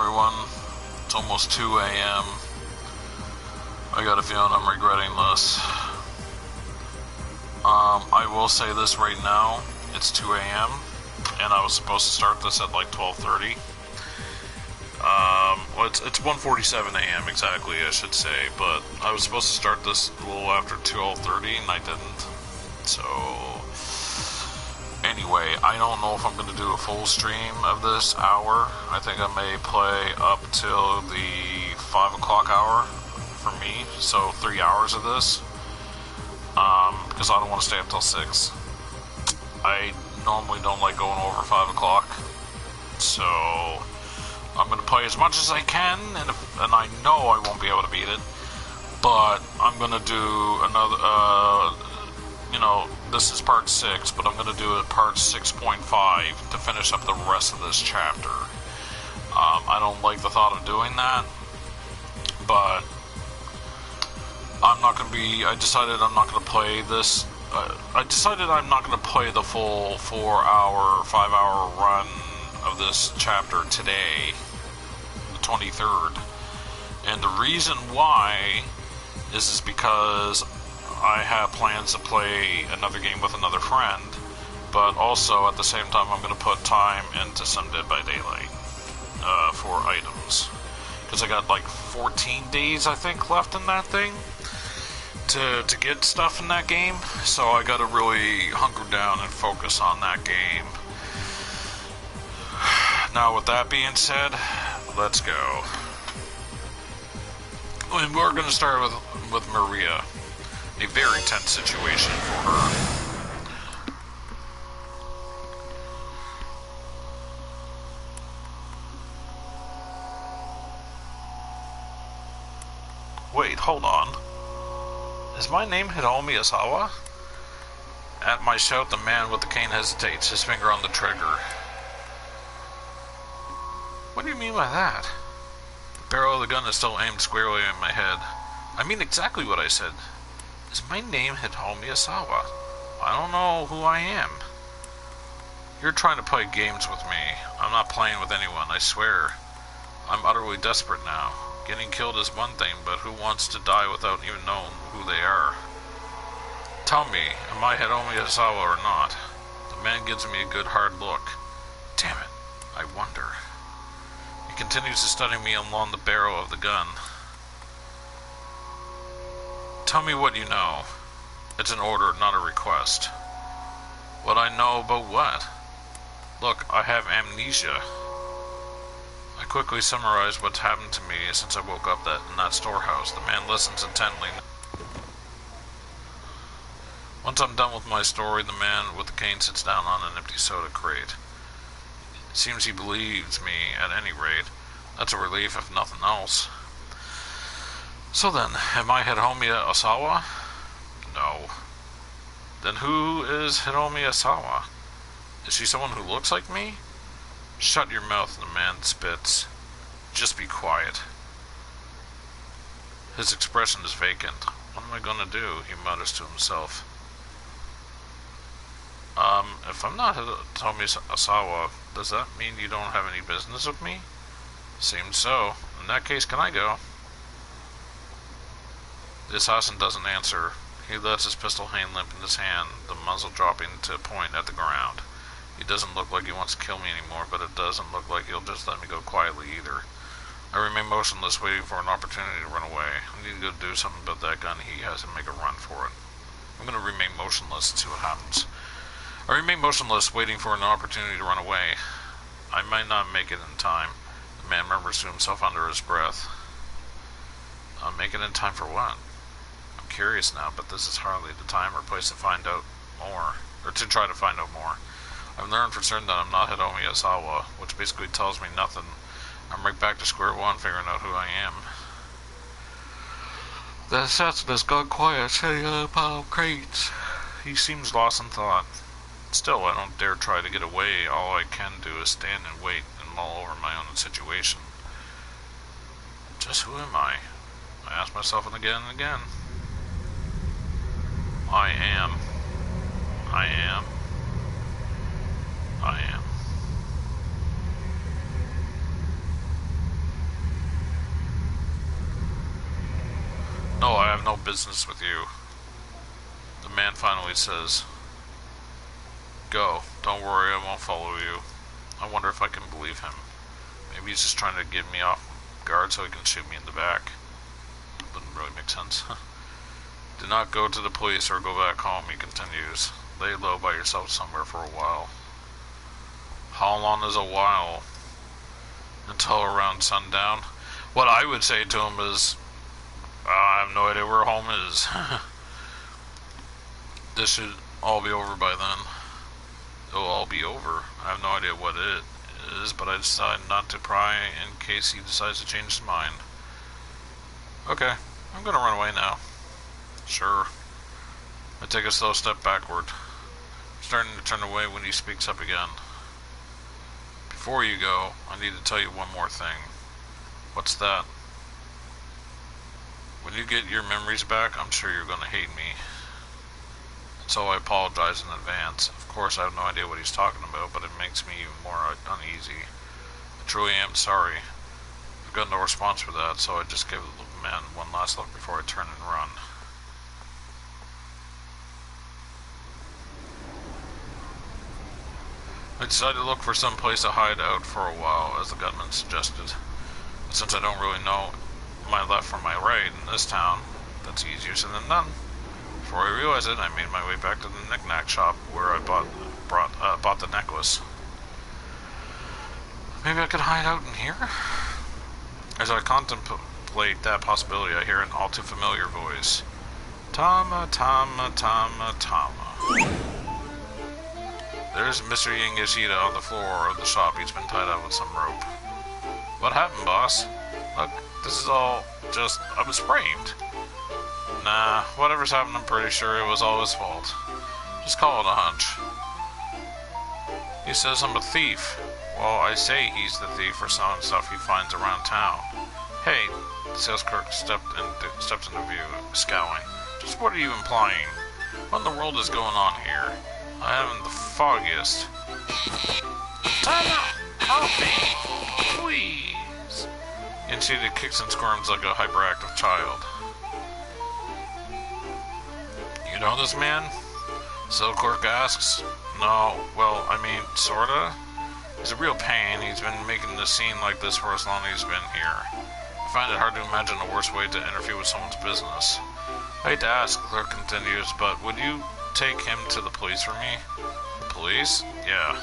everyone. It's almost 2 a.m. I got a feeling I'm regretting this. I will say this right now. It's 2 a.m. and I was supposed to start this at like 12:30. Well, it's 1:47 a.m. exactly, I should say, but I was supposed to start this a little after 12:30 and I didn't. So, anyway, I don't know if I'm going to do a full stream of this hour. I think I may play up till the 5 o'clock hour for me, so 3 hours of this, because I don't want to stay up till 6. I normally don't like going over 5 o'clock, so I'm going to play as much as I can, and I know I won't be able to beat it, but I'm going to do another, this is part 6, but I'm going to do it part 6.5 to finish up the rest of this chapter. I don't like the thought of doing that, but I decided I'm not going to play this. I decided I'm not going to play the full 4-hour, 5-hour run of this chapter today, the 23rd. And the reason why is because I have plans to play another game with another friend, but also at the same time I'm going to put time into some Dead by Daylight for items. Because I got like 14 days, I think, left in that thing to get stuff in that game, so I gotta really hunker down and focus on that game. Now, with that being said, let's go. And we're gonna start with Maria. A very tense situation for her. Wait, hold on. Is my name Hiromi Asawa? At my shout, the man with the cane hesitates, his finger on the trigger. What do you mean by that? The barrel of the gun is still aimed squarely in my head. I mean exactly what I said. Is my name Hiromi Asawa? I don't know who I am. You're trying to play games with me. I'm not playing with anyone, I swear. I'm utterly desperate now. Getting killed is one thing, but who wants to die without even knowing who they are? Tell me, am I Hiromi Asawa or not? The man gives me a good hard look. Damn it, I wonder. He continues to study me along the barrel of the gun. Tell me what you know. It's an order, not a request. What I know about what? Look, I have amnesia. I quickly summarize what's happened to me since I woke up in that storehouse. The man listens intently. Once I'm done with my story, the man with the cane sits down on an empty soda crate. It seems he believes me at any rate. That's a relief if nothing else. So then, am I Hiromi Asawa? No. Then who is Hiromi Asawa? Is she someone who looks like me? Shut your mouth, the man spits. Just be quiet. His expression is vacant. What am I gonna do? He mutters to himself. If I'm not Hiromi Asawa, does that mean you don't have any business with me? Seems so. In that case, can I go? The assassin doesn't answer. He lets his pistol hang limp in his hand, the muzzle dropping to a point at the ground. He doesn't look like he wants to kill me anymore, but it doesn't look like he'll just let me go quietly either. I remain motionless, waiting for an opportunity to run away. I need to go do something about that gun he has and make a run for it. I'm going to remain motionless and see what happens. I remain motionless, waiting for an opportunity to run away. I might not make it in time. The man murmurs to himself under his breath. Make it in time for what? I'm curious now, but this is hardly the time or place to find out more, or to try to find out more. I've learned for certain that I'm not Hiromi Asawa, which basically tells me nothing. I'm right back to square one, figuring out who I am. The assassin has gone quiet, setting up crates. He seems lost in thought. Still, I don't dare try to get away. All I can do is stand and wait and mull over my own situation. Just who am I? I ask myself it again and again. I am. have no business with you. The man finally says, "Go. Don't worry, I won't follow you." I wonder if I can believe him. Maybe he's just trying to get me off guard so he can shoot me in the back. Doesn't really make sense. Do not go to the police or go back home, he continues. Lay low by yourself somewhere for a while. How long is a while? Until around sundown. What I would say to him is, I have no idea where home is. This should all be over by then. It'll all be over. I have no idea what it is, but I decided not to pry in case he decides to change his mind. Okay, I'm gonna run away now. Sure. I take a slow step backward, starting to turn away when he speaks up again. Before you go, I need to tell you one more thing. What's that? When you get your memories back, I'm sure you're gonna hate me. So I apologize in advance. Of course, I have no idea what he's talking about, but it makes me even more uneasy. I truly am sorry. I've got no response for that, so I just gave the man one last look before I turn and run. I decided to look for some place to hide out for a while, as the gunman suggested. But since I don't really know my left from my right in this town, that's easier said than done. Before I realized it, I made my way back to the knick-knack shop where I bought the necklace. Maybe I could hide out in here? As I contemplate that possibility, I hear an all too familiar voice. Tama, Tama, Tama, Tama. There's Mr. Yoshida on the floor of the shop. He's been tied up with some rope. What happened, boss? Look, this is all just... I was framed. Nah, whatever's happened, I'm pretty sure it was all his fault. Just call it a hunch. He says I'm a thief. Well, I say he's the thief for selling stuff he finds around town. Hey, the sales clerk stepped into view, scowling. Just what are you implying? What in the world is going on here? I haven't the foggiest. Time out! Help me! Please! Yoshida kicks and squirms like a hyperactive child. You know this man? So clerk asks. No, well, I mean, sorta. He's a real pain. He's been making this scene like this for as long as he's been here. I find it hard to imagine a worse way to interfere with someone's business. I hate to ask, clerk continues, but would you take him to the police for me? The police? Yeah.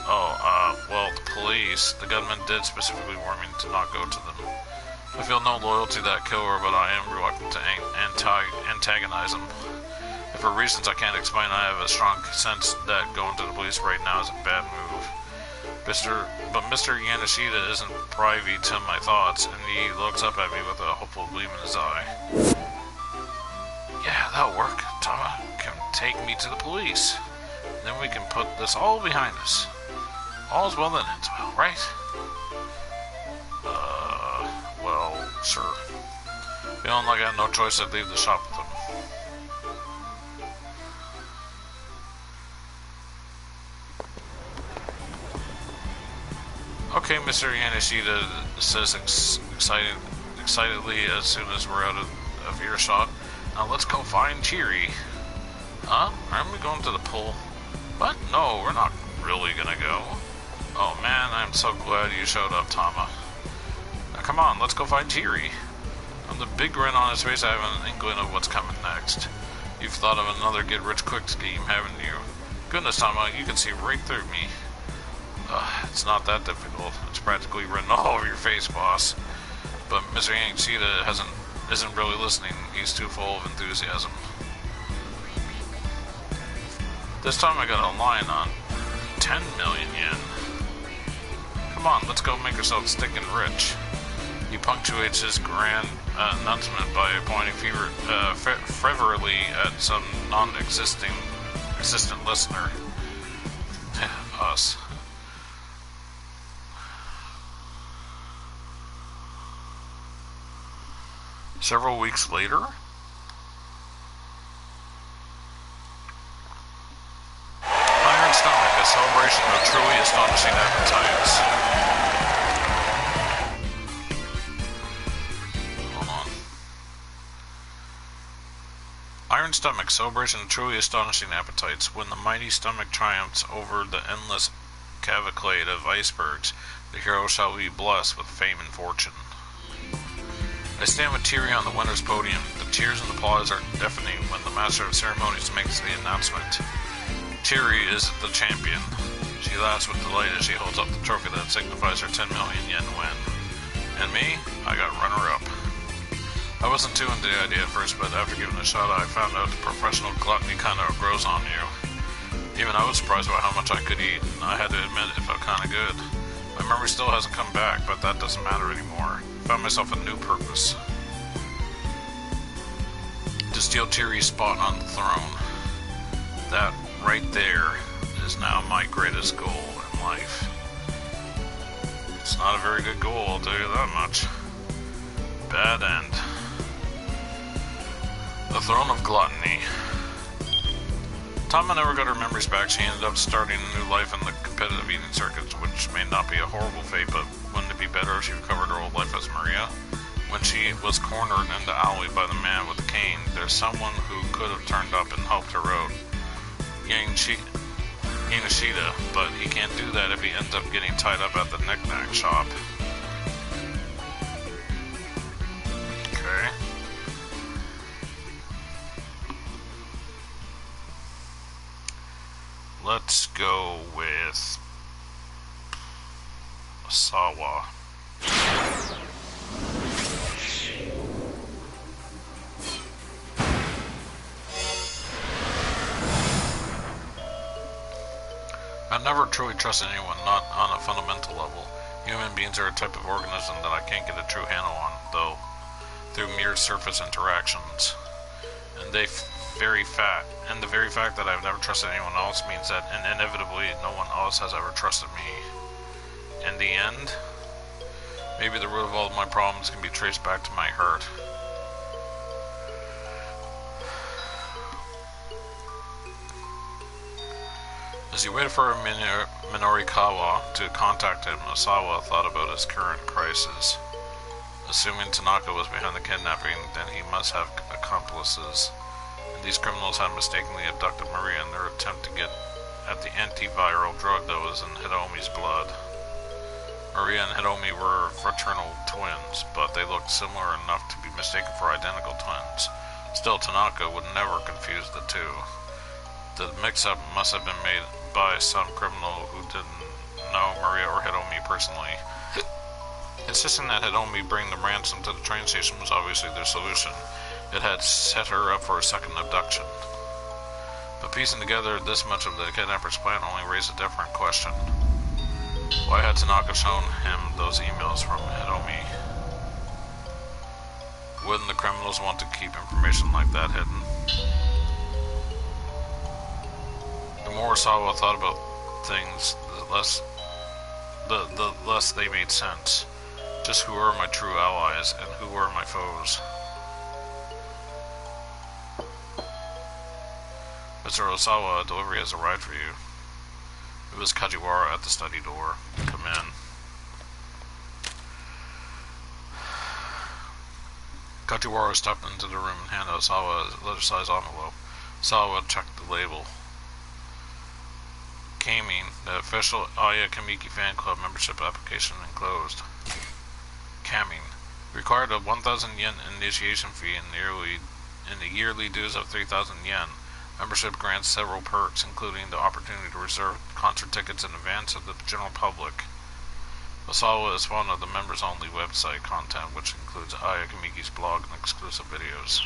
Oh, well, the police. The gunman did specifically warn me to not go to them. I feel no loyalty to that killer, but I am reluctant to antagonize him. And for reasons I can't explain, I have a strong sense that going to the police right now is a bad move. But Mr. Yoshida isn't privy to my thoughts, and he looks up at me with a hopeful gleam in his eye. Yeah, that'll work. Tama can take me to the police. Then we can put this all behind us. All's well that ends well, right? Well, sure. Feeling like I had no choice, I'd leave the shop with him. Okay, Mr. Yoshida says excitedly as soon as we're out of earshot. Now let's go find Chiri. Huh? Aren't we going to the pool? What? No, we're not really gonna go. Oh man, I'm so glad you showed up, Tama. Now come on, let's go find Chiri. From the big grin on his face, I have an inkling of what's coming next. You've thought of another get-rich-quick scheme, haven't you? Goodness, Tama, you can see right through me. It's not that difficult. It's practically written all over your face, boss. But Mr. Yoshida isn't really listening. He's too full of enthusiasm. This time I got a line on 10 million yen. Come on, let's go make ourselves stinking rich. He punctuates his grand announcement by pointing fervently at some non-existent listener. Us. Several weeks later, Iron Stomach, a celebration of truly astonishing appetites. Hold on. Iron stomach, celebration of truly astonishing appetites. When the mighty stomach triumphs over the endless cavalcade of icebergs, the hero shall be blessed with fame and fortune. I stand with Tyrion on the winner's podium. The cheers and applause are deafening when the master of ceremonies makes the announcement. Tyri is the champion. She laughs with delight as she holds up the trophy that signifies her 10 million yen win. And me, I got runner-up. I wasn't too into the idea at first, but after giving it a shot, I found out the professional gluttony kind of grows on you. Even I was surprised by how much I could eat, and I had to admit it felt kind of good. My memory still hasn't come back, but that doesn't matter anymore. I found myself a new purpose. To steal Tyri's spot on the throne. That right there is now my greatest goal in life. It's not a very good goal, I'll tell you that much. Bad end. The Throne of Gluttony. Tama never got her memories back. She ended up starting a new life in the competitive eating circuits, which may not be a horrible fate, but wouldn't it be better if she recovered her old life as Maria? When she was cornered in the alley by the man with the cane, there's someone who could have turned up and helped her out. Yamashita, but he can't do that if he ends up getting tied up at the knick-knack shop. Okay. Let's go with Sawa. I've never truly trusted anyone, not on a fundamental level. Human beings are a type of organism that I can't get a true handle on, though, through mere surface interactions. And the very fact that I've never trusted anyone else means that inevitably no one else has ever trusted me. In the end, maybe the root of all of my problems can be traced back to my hurt. As he waited for Minorikawa to contact him, Osawa thought about his current crisis. Assuming Tanaka was behind the kidnapping, then he must have accomplices. And these criminals had mistakenly abducted Maria in their attempt to get at the antiviral drug that was in Hidomi's blood. Maria and Hidomi were fraternal twins, but they looked similar enough to be mistaken for identical twins. Still, Tanaka would never confuse the two. The mix-up must have been made by some criminal who didn't know Maria or Hidomi personally. Insisting that Hidomi bring the ransom to the train station was obviously their solution. It had set her up for a second abduction. But piecing together this much of the kidnapper's plan only raised a different question. Why had Tanaka shown him those emails from Hidomi? Wouldn't the criminals want to keep information like that hidden? The more Sawa thought about things, the less they made sense. Just who are my true allies and who are my foes? Mr. Osawa, a delivery has arrived for you. It was Kajiwara at the study door. Come in. Kajiwara stepped into the room and handed Osawa a letter-sized envelope. Osawa checked the label. Kaming, the official Aya Kamiki fan club membership application enclosed. Kaming required a 1,000 yen initiation fee and the yearly dues of 3,000 yen. Membership grants several perks, including the opportunity to reserve concert tickets in advance of the general public. Osawa is fond of the members-only website content, which includes Aya Kamiki's blog and exclusive videos.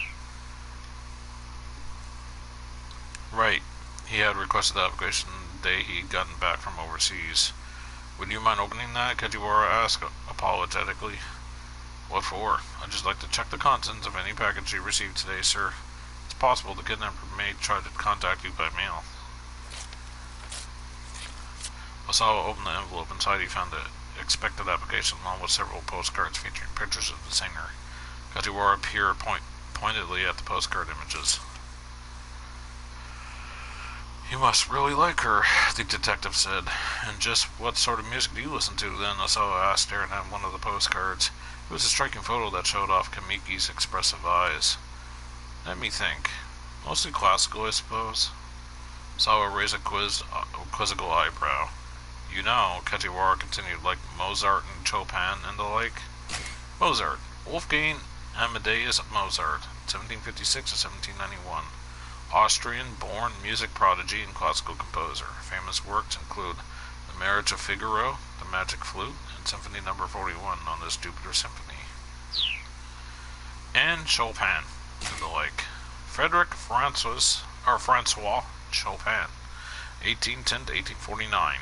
Right. He had requested the application the day he'd gotten back from overseas. Would you mind opening that? Kajiwara asked apologetically. What for? I'd just like to check the contents of any package you received today, sir. It's possible the kidnapper may try to contact you by mail. Osawa opened the envelope. Inside he found the expected application along with several postcards featuring pictures of the singer. Kajiwara peered pointedly at the postcard images. You must really like her, the detective said. And just what sort of music do you listen to, then? Osawa asked, staring at one of the postcards. It was a striking photo that showed off Kamiki's expressive eyes. Let me think. Mostly classical, I suppose. Sawa raised a quizzical eyebrow. You know, Kajiwara continued, like Mozart and Chopin and the like. Mozart. Wolfgang Amadeus Mozart, 1756 to 1791. Austrian-born music prodigy and classical composer. Famous works include The Marriage of Figaro, The Magic Flute, and Symphony No. 41, known as Jupiter Symphony. And Chopin and the like. Frederick Francois Chopin, 1810 to 1849.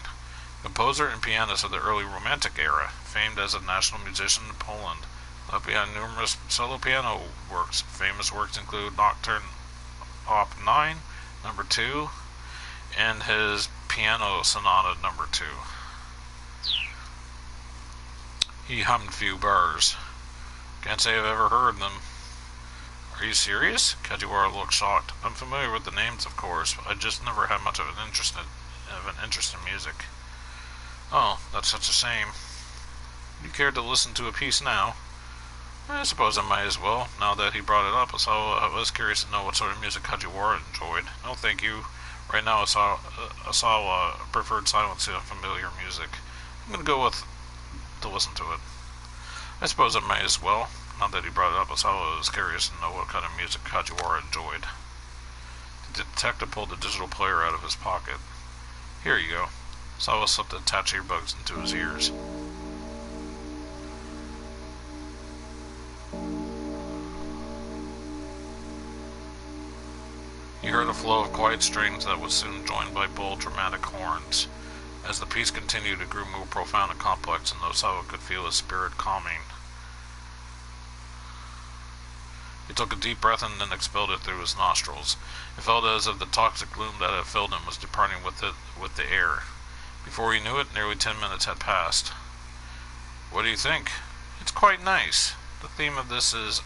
Composer and pianist of the early Romantic era, famed as a national musician in Poland. Left behind numerous solo piano works. Famous works include Nocturne Op. 9, No. 2, and his Piano Sonata No. 2. He hummed few bars. Can't say I've ever heard them. Are you serious? Kajiwara looked shocked. I'm familiar with the names, of course, but I just never had much of an interest in music. Oh, that's such a shame. You care to listen to a piece now? I suppose I might as well. Now that he brought it up, I was curious to know what sort of music Kajiwara enjoyed. No, thank you. Right now, Asawa preferred silence to familiar music. I'm going to go with to listen to it. I suppose I might as well. Now that he brought it up, Asawa was curious to know what kind of music Kajiwara enjoyed. The detective pulled the digital player out of his pocket. Here you go. Asawa slipped the attached earbuds into his ears. He heard a flow of quiet strings that was soon joined by bold, dramatic horns. As the piece continued, it grew more profound and complex, and Osawa could feel his spirit calming. He took a deep breath and then expelled it through his nostrils. It felt as if the toxic gloom that had filled him was departing with the air. Before he knew it, nearly 10 minutes had passed. What do you think? It's quite nice. The theme of this is,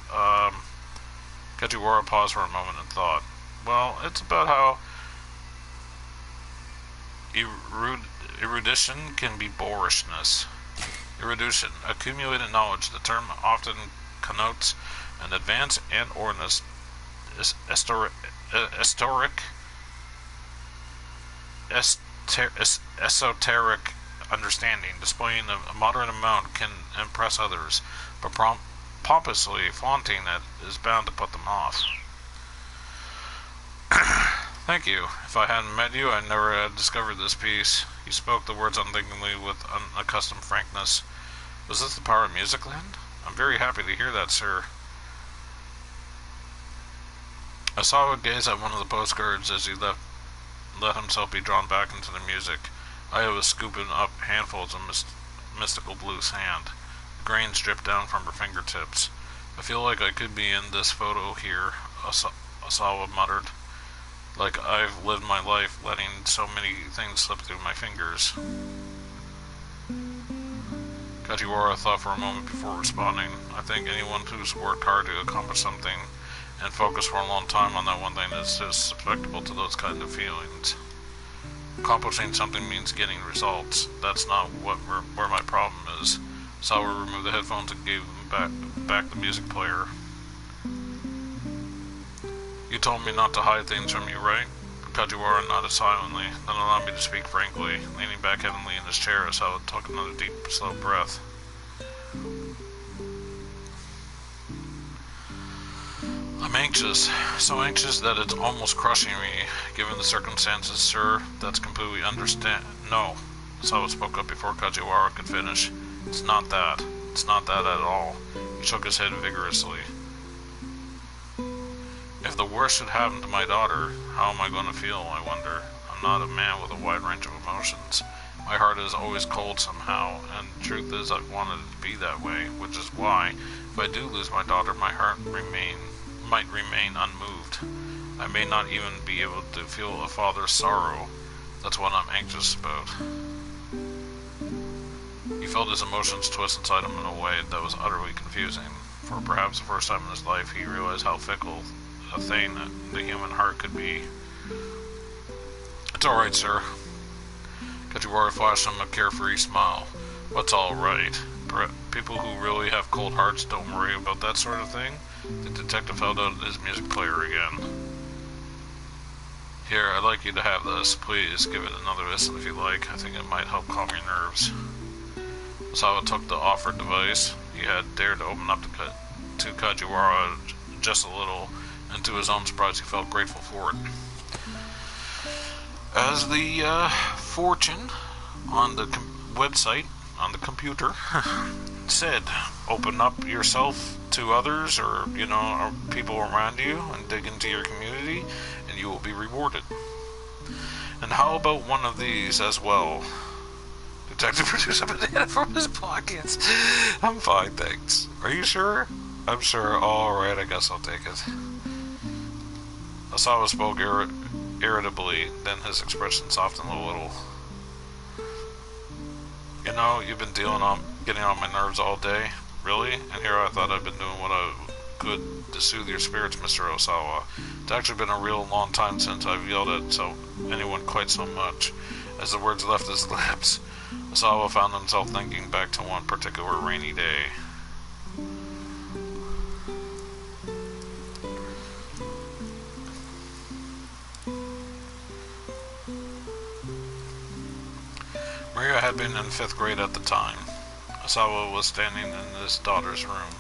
Kajiwara paused for a moment and thought. Well, it's about how erudition can be boorishness. Erudition, accumulated knowledge. The term often connotes an advanced and or an esoteric understanding. Displaying a moderate amount can impress others, but pompously flaunting it is bound to put them off. Thank you. If I hadn't met you, I never had discovered this piece. You spoke the words unthinkingly with unaccustomed frankness. Was this the power of music, then? I'm very happy to hear that, sir. Asawa gazed at one of the postcards as he let himself be drawn back into the music. Aya was scooping up handfuls of mystical blue sand. The grains dripped down from her fingertips. I feel like I could be in this photo here, Asawa muttered. Like I've lived my life letting so many things slip through my fingers. Kajiwara thought for a moment before responding. I think anyone who's worked hard to accomplish something and focused for a long time on that one thing is susceptible to those kind of feelings. Accomplishing something means getting results. That's not where my problem is. Sawa removed the headphones and gave him back the music player. You told me not to hide things from you, right? Kajiwara nodded silently, then allowed me to speak frankly. Leaning back heavily in his chair, Asawa took another deep, slow breath. I'm anxious, so anxious that it's almost crushing me. Given the circumstances, sir, that's completely understand. No, Asawa spoke up before Kajiwara could finish. It's not that. It's not that at all. He shook his head vigorously. If the worst should happen to my daughter, how am I going to feel, I wonder? I'm not a man with a wide range of emotions. My heart is always cold somehow, and the truth is I've wanted it to be that way, which is why, if I do lose my daughter, my heart might remain unmoved. I may not even be able to feel a father's sorrow. That's what I'm anxious about. He felt his emotions twist inside him in a way that was utterly confusing. For perhaps the first time in his life, he realized how fickle a thing the human heart could be. It's alright, sir. Kajiwara flashed him a carefree smile. What's alright? People who really have cold hearts don't worry about that sort of thing? The detective held out his music player again. Here, I'd like you to have this. Please give it another listen if you like. I think it might help calm your nerves. Osawa took the offered device. He had dared to open up to Kajiwara just a little, and to his own surprise he felt grateful for it. As the fortune on the website, on the computer, said, open up yourself to others or people around you and dig into your community and you will be rewarded. And how about one of these as well? Detective produced a banana from his pockets. I'm fine, thanks. Are you sure? I'm sure. Alright, I guess I'll take it. Osawa spoke irritably, then his expression softened a little. You know, you've been getting on my nerves all day. Really? And here I thought I'd been doing what I could to soothe your spirits, Mr. Osawa. It's actually been a real long time since I've yelled at anyone quite so much. As the words left his lips, Osawa found himself thinking back to one particular rainy day. Maria had been in 5th grade at the time. Osawa was standing in his daughter's room.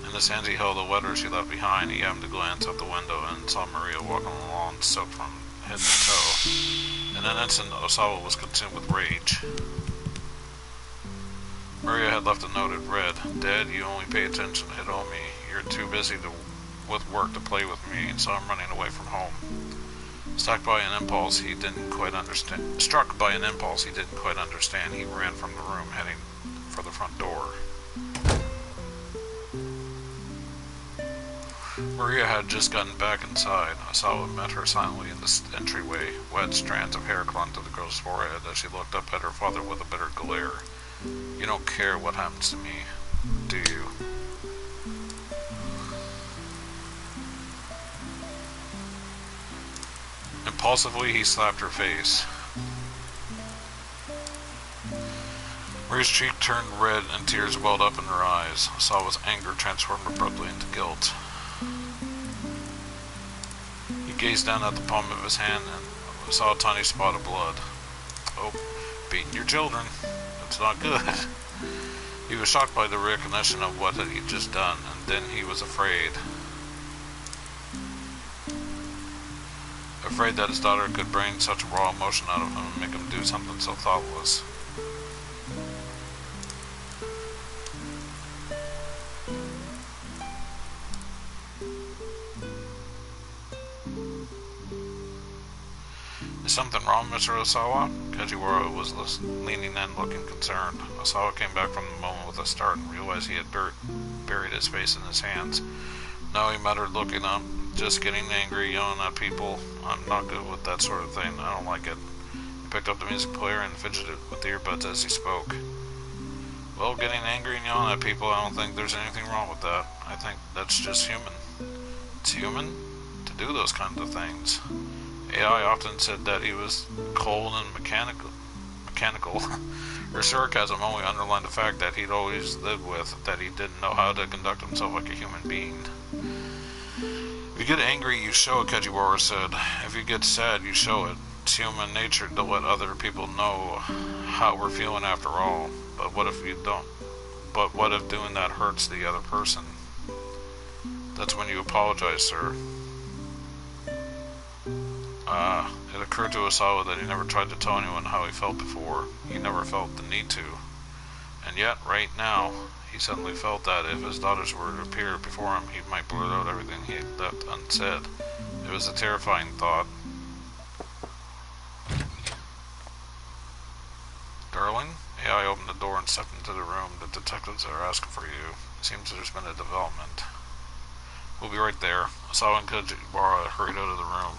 In his hands he held a letter she left behind. He happened to glance out the window and saw Maria walking along, soaked from head to toe. In an instant, Osawa was consumed with rage. Maria had left a note. It read, "Dad, you only pay attention to hit on me. You're too busy with work to play with me, and so I'm running away from home." Struck by an impulse he didn't quite understand, he ran from the room, heading for the front door. Maria had just gotten back inside. Osawa met her silently in the entryway. Wet strands of hair clung to the girl's forehead as she looked up at her father with a bitter glare. "You don't care what happens to me, do you?" Impulsively, he slapped her face. Maria's cheek turned red and tears welled up in her eyes. Osawa's anger transformed abruptly into guilt. He gazed down at the palm of his hand and saw a tiny spot of blood. "Oh, beating your children. It's not good." He was shocked by the recognition of what he'd just done, and then he was afraid. Afraid that his daughter could bring such raw emotion out of him and make him do something so thoughtless. "Is something wrong, Mr. Osawa?" Kajiwara was leaning in, looking concerned. Osawa came back from the moment with a start and realized he had buried his face in his hands. "No," he muttered, looking up. "Just getting angry, yelling at people. I'm not good with that sort of thing. I don't like it." He picked up the music player and fidgeted with the earbuds as he spoke. "Well, getting angry and yelling at people, I don't think there's anything wrong with that. I think that's just human. It's human to do those kinds of things. AI often said that he was cold and mechanical. Her sarcasm only underlined the fact that he'd always lived with, that he didn't know how to conduct himself like a human being. If you get angry, you show it, Kajiwara said. If you get sad, you show it. It's human nature to let other people know how we're feeling after all. But what if you don't? But what if doing that hurts the other person? That's when you apologize, sir." It occurred to Osawa that he never tried to tell anyone how he felt before. He never felt the need to. And yet, right now, he suddenly felt that if his daughters were to appear before him, he might blurt out everything he had left unsaid. It was a terrifying thought. "Darling?" AI opened the door and stepped into the room. "The detectives are asking for you. It seems there's been a development." "We'll be right there." Osawa and Kajiwara hurried out of the room.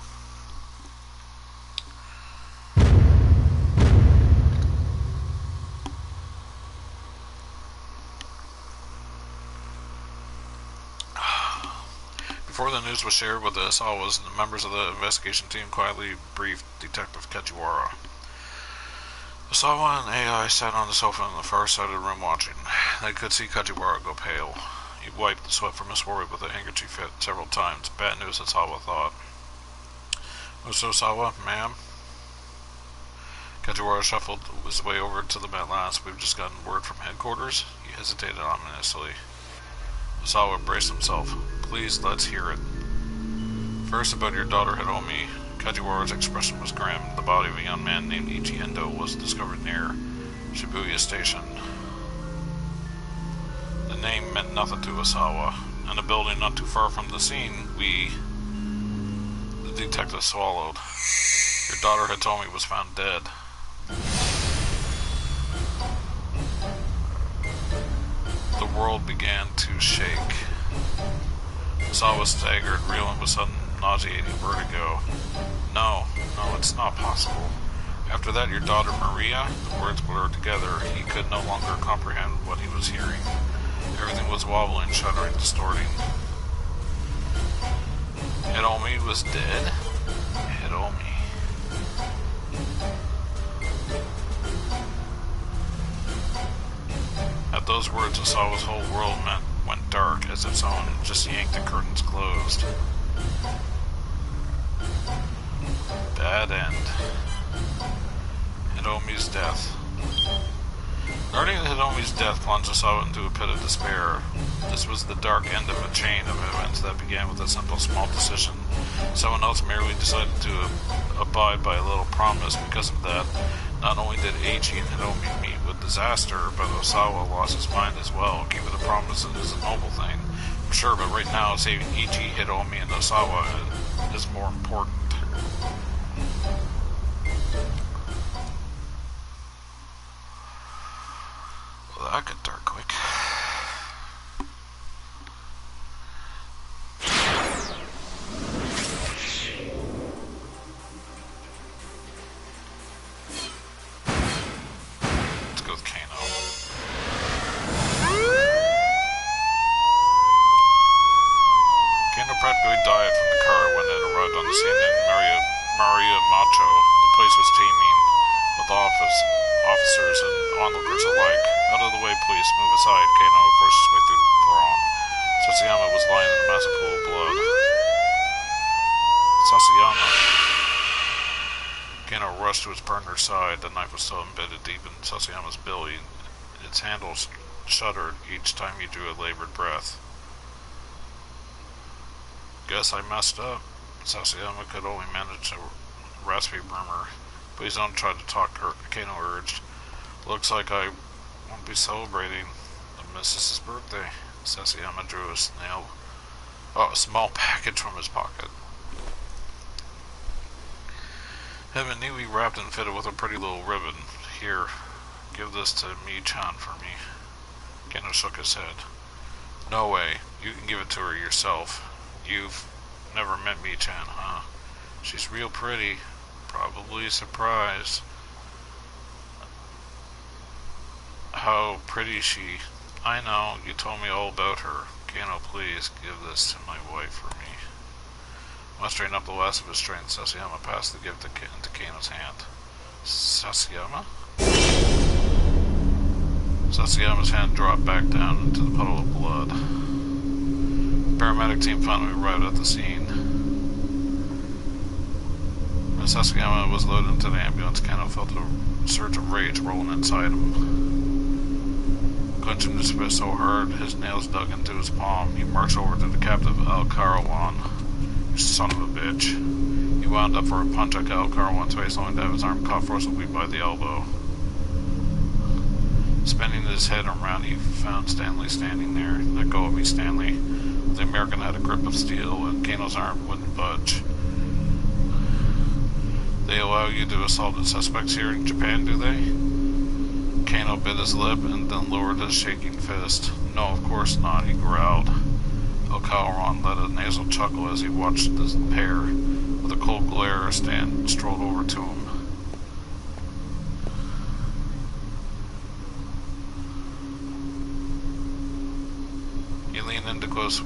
Before the news was shared with the Osawas, the members of the investigation team quietly briefed Detective Kajiwara. Osawa and AI sat on the sofa on the far side of the room watching. They could see Kajiwara go pale. He wiped the sweat from his forehead with a handkerchief several times. Bad news, Osawa thought. Osawa, ma'am? Kajiwara shuffled his way over to them at last. We've just gotten word from headquarters. He hesitated ominously. Osawa braced himself. Please, let's hear it. First, about your daughter Hiromi. Kajiwara's expression was grim. The body of a young man named Ichi Endo was discovered near Shibuya Station. The name meant nothing to Osawa. In a building not too far from the scene, the detective swallowed. Your daughter Hitomi was found dead. The world began to shake. Osawa staggered, reeling with sudden nauseating vertigo. No, it's not possible. After that, your daughter Maria, the words blurred together. He could no longer comprehend what he was hearing. Everything was wobbling, shuddering, distorting. Hiromi was dead? Hiromi. At those words, Osawa's whole world went dark, as if someone just yanked the curtains closed. Bad end. Hiromi's death. Learning Hiromi's death plunged Osawa into a pit of despair. This was the dark end of a chain of events that began with a simple small decision. Someone else merely decided to abide by a little promise. Because of that, not only did Eiichi and Hiromi meet with disaster, but Osawa lost his mind as well. Keeping the promises is a noble thing, I'm sure, but right now saving Ichi, Hiromi, and Osawa is more important. Well, that got dark quick. Let's go with Kano. Kano practically died from the car when it arrived on the scene in Maria Macho. The place was teeming with officers and onlookers alike. Out of the way, please. Move aside. Kano forced his way through the throng. Sasayama was lying in a massive pool of blood. Sasayama. Kano rushed to his partner's side. The knife was still embedded deep in Sasayama's belly. Its handles shuddered each time he drew a labored breath. Guess I messed up. Sasayama could only manage a raspy murmur. Please don't try to talk, Kano urged. Looks like I won't be celebrating the missus's birthday. Sasayama drew a small package from his pocket. Had been neatly wrapped and fitted with a pretty little ribbon. Here, give this to Mi-chan for me. Kano shook his head. No way. You can give it to her yourself. You've never met Mi-chan, huh? She's real pretty. Probably surprised. How pretty she... I know, you told me all about her. Kano, please, give this to my wife for me. Mustering up the last of his strength, Sasayama passed the gift into Kano's hand. Sasayama? Sasayama's hand dropped back down into the puddle of blood. The paramedic team finally arrived at the scene. As Sasayama was loaded into the ambulance, Kano felt a surge of rage rolling inside him. Clenching his fist so hard, his nails dug into his palm, he marched over to the captive Al Karawan. You son of a bitch. He wound up for a punch at Al Karawan's face, only to have his arm caught forcibly by the elbow. Spinning his head around, he found Stanley standing there. Let go of me, Stanley. The American had a grip of steel, and Kano's arm wouldn't budge. They allow you to assault the suspects here in Japan, do they? Kano bit his lip and then lowered his shaking fist. No, of course not, he growled. Okawaran let a nasal chuckle as he watched the pair. With a cold glare, Stan strolled over to him. He leaned into close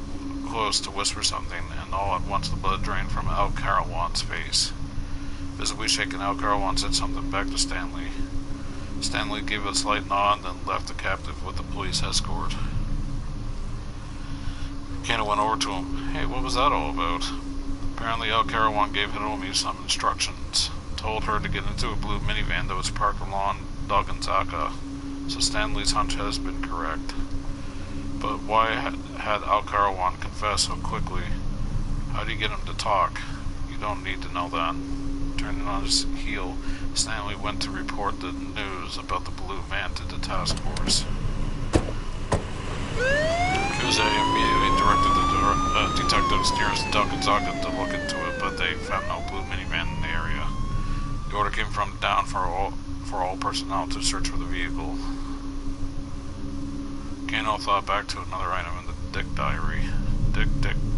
to whisper something, and all at once the blood drained from Al Karawan's face. Visibly shaken, Al Karawan said something back to Stanley. Stanley gave a slight nod and then left the captive with the police escort. Kano went over to him. Hey, what was that all about? The Apparently El Carawan gave Hiromi some instructions. Told her to get into a blue minivan that was parked along Daganzaka. So Stanley's hunch has been correct. But why had Al Carawan confess so quickly? How do you get him to talk? You don't need to know that. Turning on his heel, Stanley went to report the news about the blue van to the task force. Kuze immediately directed the detectives near Daganzaka to look into it, but they found no blue minivan in the area. The order came from down for all personnel to search for the vehicle. Kano thought back to another item in the Dick diary. Dick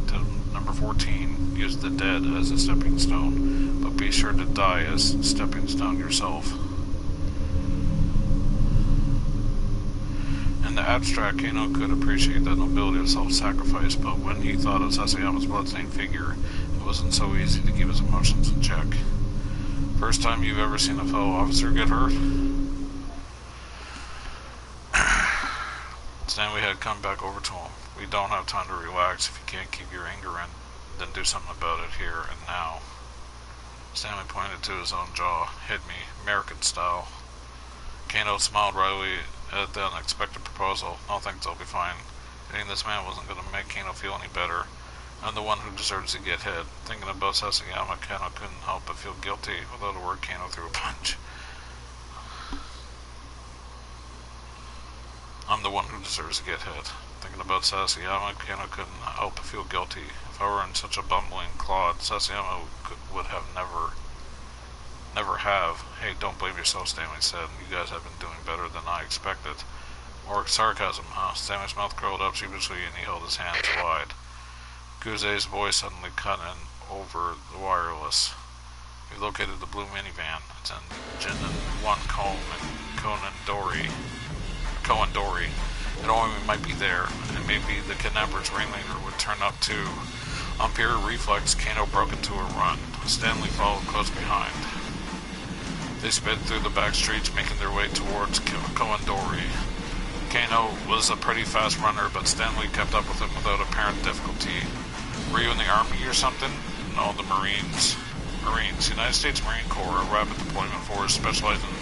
to number 14. Use the dead as a stepping stone, but be sure to die as a stepping stone yourself. In the abstract, Kano could appreciate the nobility of self-sacrifice, but when he thought of Sasayama's bloodstained figure, it wasn't so easy to keep his emotions in check. First time you've ever seen a fellow officer get hurt? Stanley had come back over to him. We don't have time to relax. If you can't keep your anger in, then do something about it here and now. Stanley pointed to his own jaw. Hit me, American style. Kano smiled wryly at the unexpected proposal. No thanks, I'll be fine. Hitting this man wasn't going to make Kano feel any better. I'm the one who deserves to get hit. Thinking about Sasayama, Kano couldn't help but feel guilty. Without a word, Kano threw a punch. I'm the one who deserves to get hit. Thinking about Sasayama, Kano couldn't help but feel guilty. If I were in such a bumbling clod, Sasayama would have never have. Hey, don't blame yourself, Stanley said. You guys have been doing better than I expected. More sarcasm, huh? Stanley's mouth curled up sheepishly and he held his hands wide. Kuze's voice suddenly cut in over the wireless. We located the blue minivan. It's in Jinnan 1 Conan Dory. It might be there, and maybe the kidnapper's ringleader would turn up too. On pure reflex, Kano broke into a run. Stanley followed close behind. They sped through the back streets, making their way towards Kowandori. Kano was a pretty fast runner, but Stanley kept up with him without apparent difficulty. Were you in the Army or something? No, the Marines. United States Marine Corps, a rapid deployment force specializing in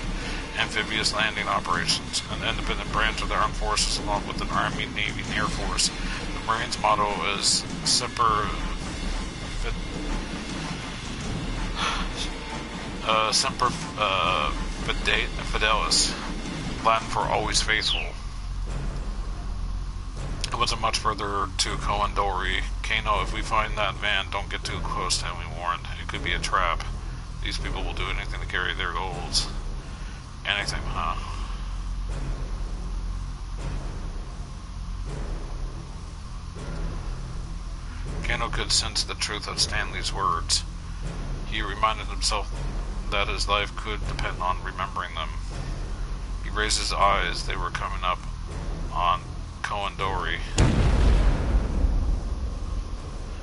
amphibious landing operations, an independent branch of the armed forces along with an Army, Navy, and Air Force. The Marines' motto is Semper Fidelis, Latin for always faithful. It wasn't much further to Kowandori. Kano, if we find that van, don't get too close, Stanley warned. It could be a trap. These people will do anything to carry their goals. Anything, huh? Kano could sense the truth of Stanley's words. He reminded himself that his life could depend on remembering them. He raised his eyes. They were coming up on Kowandori.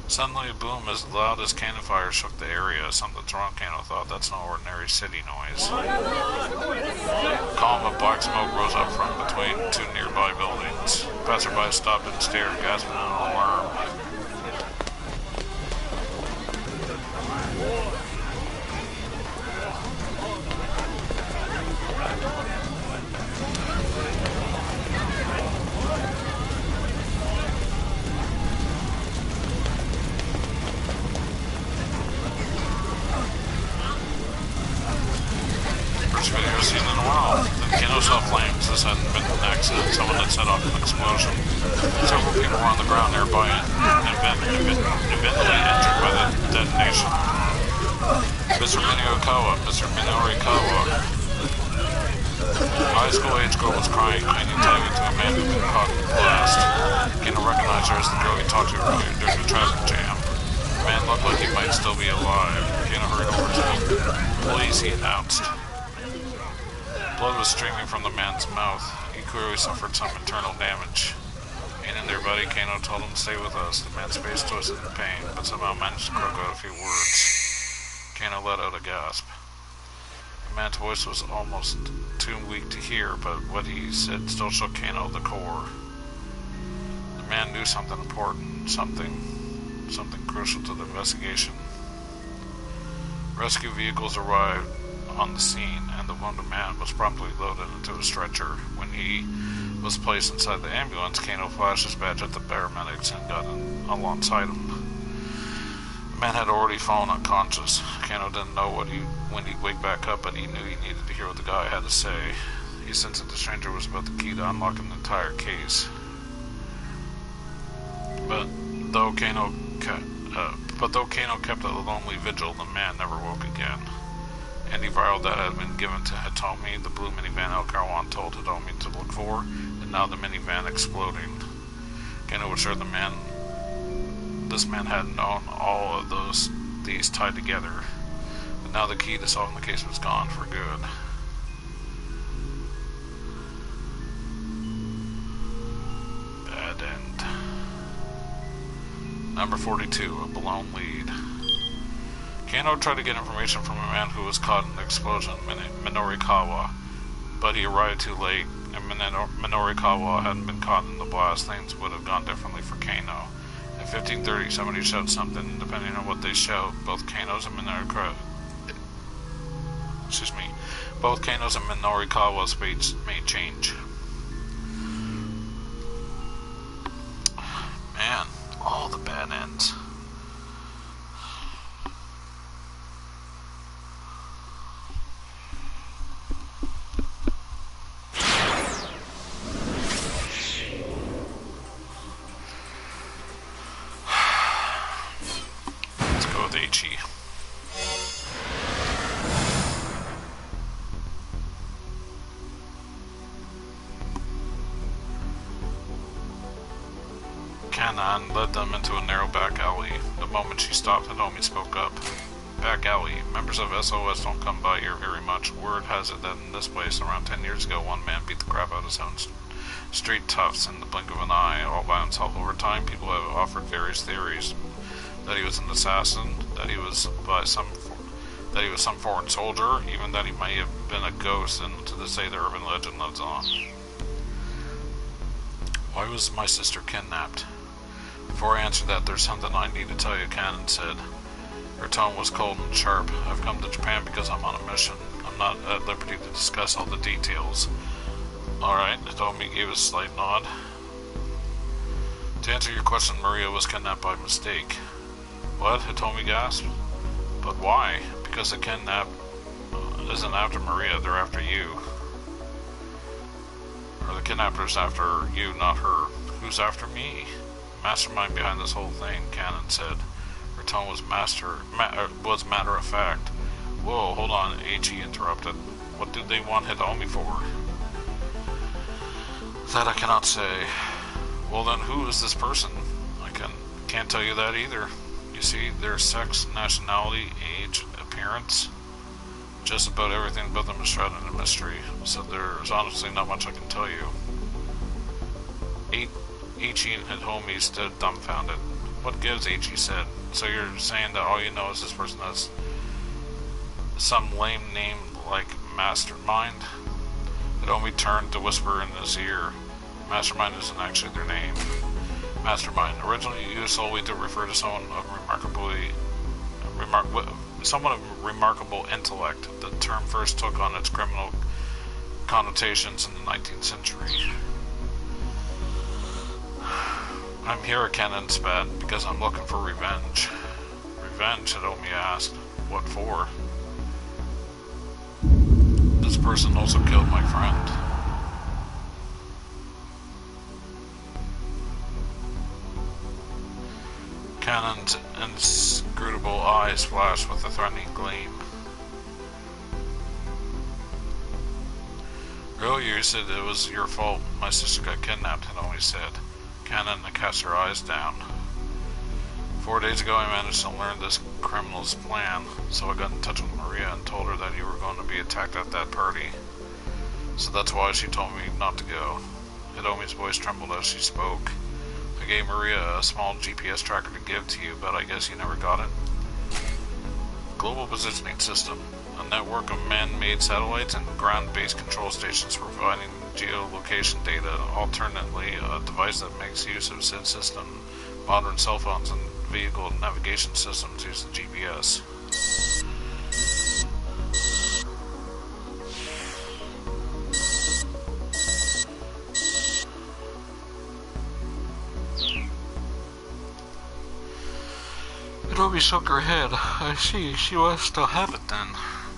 Suddenly a boom as loud as cannon fire shook the area. Something's wrong, Kano thought. That's no ordinary city noise. A column of black smoke rose up from between two nearby buildings. Passersby stopped and stared, gasping in alarm. Video seen in a while. Then Kano saw flames. This hadn't been an accident. Someone had set off an explosion. Several people were on the ground nearby and been eventually injured by the detonation. Mr. Minoru Kawa. A high school age girl was crying, clinging tightly to a man who had been caught in the blast. Kano recognized her as the girl he talked to earlier during the traffic jam. The man looked like he might still be alive. Kano hurried over to him. Please, he announced. Blood was streaming from the man's mouth. He clearly suffered some internal damage. Ain't in there, buddy. Kano told him to stay with us. The man's face twisted in pain, but somehow managed to croak out a few words. Kano let out a gasp. The man's voice was almost too weak to hear, but what he said still shook Kano to the core. The man knew something important. Something something crucial to the investigation. Rescue vehicles arrived on the scene, and the wounded man was promptly loaded into a stretcher. When he was placed inside the ambulance, Kano flashed his badge at the paramedics and got alongside him. The man had already fallen unconscious. Kano didn't know when he'd wake back up, but he knew he needed to hear what the guy had to say. He sensed that the stranger was about the key to unlocking the entire case. But though Kano kept a lonely vigil, the man never woke again. Antiviral that had been given to Hitomi, the blue minivan El Carwan told Hitomi to look for, and now the minivan exploding. Kano was sure this man had known all of these tied together, but now the key to solving the case was gone for good. Bad end. Number 42, a blown lead. Kano tried to get information from a man who was caught in the explosion in Minorikawa, but he arrived too late. If Minorikawa hadn't been caught in the blast, things would have gone differently for Kano. At 15:30, somebody shouted something, and depending on what they shout, both Kano's and Minorikawa's fates may change. Man, all the bad ends. Kanan led them into a narrow back alley. The moment she stopped, Hitomi spoke up. Back alley. Members of SOS don't come by here very much. Word has it that in this place, around 10 years ago, one man beat the crap out of his own street toughs in the blink of an eye, all by himself. Over time, people have offered various theories. That he was an assassin, that he was some foreign soldier, even that he may have been a ghost, and to this day the urban legend lives on. Why was my sister kidnapped? Before I answer that, there's something I need to tell you, Kanan said. Her tone was cold and sharp. I've come to Japan because I'm on a mission. I'm not at liberty to discuss all the details. Alright, Hitomi gave a slight nod. To answer your question, Maria was kidnapped by mistake. What? Hitomi gasped. But why? Because the kidnap isn't after Maria, they're after you. Or the kidnapper's after you, not her. Who's after me? Mastermind behind this whole thing, Kanan said. Her tone was matter of fact. Whoa, hold on, H.E. interrupted. What did they want Hitomi for? That I cannot say. Well then, who is this person? I can't tell you that either. You see, their sex, nationality, age, appearance, just about everything about them is shrouded in mystery, so there's honestly not much I can tell you. H.E. and Hitomi stood dumbfounded. What gives, H.E. said. So you're saying that all you know is this person has some lame name like Mastermind? Hitomi turned to whisper in his ear. Mastermind isn't actually their name. Mastermind, originally used solely to refer to someone of remarkable intellect. The term first took on its criminal connotations in the 19th century. I'm here at Kanan spat because I'm looking for revenge. Revenge, Hitomi asked. What for? This person also killed my friend. Kanan's inscrutable eyes flashed with a threatening gleam. Earlier you said it was your fault my sister got kidnapped, Hitomi said. Kanan cast her eyes down. 4 days ago I managed to learn this criminal's plan, so I got in touch with Maria and told her that you were going to be attacked at that party. So that's why she told me not to go. Hitomi's voice trembled as she spoke. I gave Maria a small GPS tracker to give to you, but I guess you never got it. Global Positioning System. A network of man-made satellites and ground-based control stations providing geolocation data. Alternately, a device that makes use of said system, modern cell phones, and vehicle navigation systems use the GPS. Hiromi shook her head. I see, she must still have it then.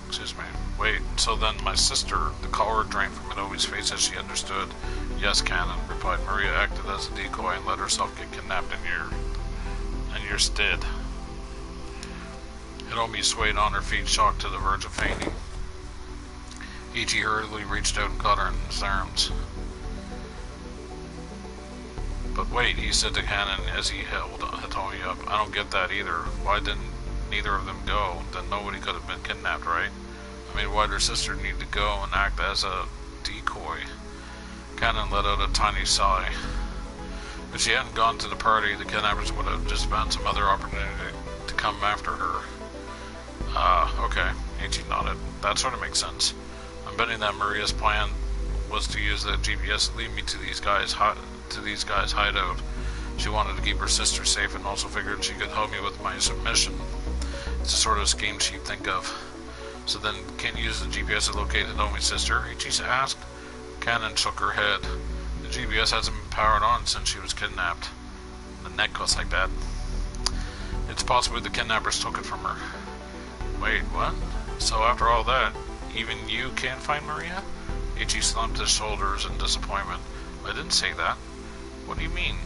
Excuse me. Wait, so then my sister, the color drained from Hiromi's face as she understood. Yes, Canon, replied. Maria acted as a decoy and let herself get kidnapped in your stead. Hiromi swayed on her feet, shocked to the verge of fainting. Ichi hurriedly reached out and caught her in his arms. But wait, he said to Canon as he held Hitomi up. I don't get that either. Why didn't neither of them go? Then nobody could have been kidnapped, right? I mean, why'd her sister need to go and act as a decoy? Canon let out a tiny sigh. If she hadn't gone to the party, the kidnappers would have just found some other opportunity to come after her. Okay. Ichi nodded. That sort of makes sense. I'm betting that Maria's plan was to use the GPS to lead me to these guys' hideout. She wanted to keep her sister safe and also figured she could help me with my submission. It's the sort of scheme she'd think of. So then, can't you use the GPS to locate Hidomi's sister? Ichi asked. Canon shook her head. The GPS hasn't been powered on since she was kidnapped. The necklace like that. It's possible the kidnappers took it from her. Wait, what? So after all that, even you can't find Maria? Ichi slumped his shoulders in disappointment. I didn't say that. What do you mean?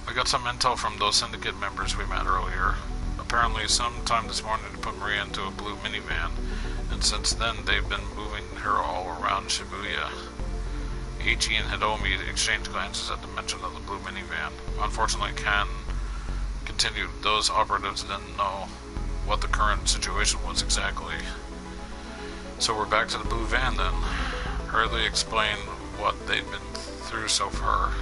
I got some intel from those syndicate members we met earlier. Apparently sometime this morning they put Maria into a blue minivan, and since then they've been moving her all around Shibuya. Ichi and Hidomi exchanged glances at the mention of the blue minivan. Unfortunately, Kan continued, those operatives didn't know what the current situation was exactly. So we're back to the blue van then. Hurriedly explained what they'd been through so far.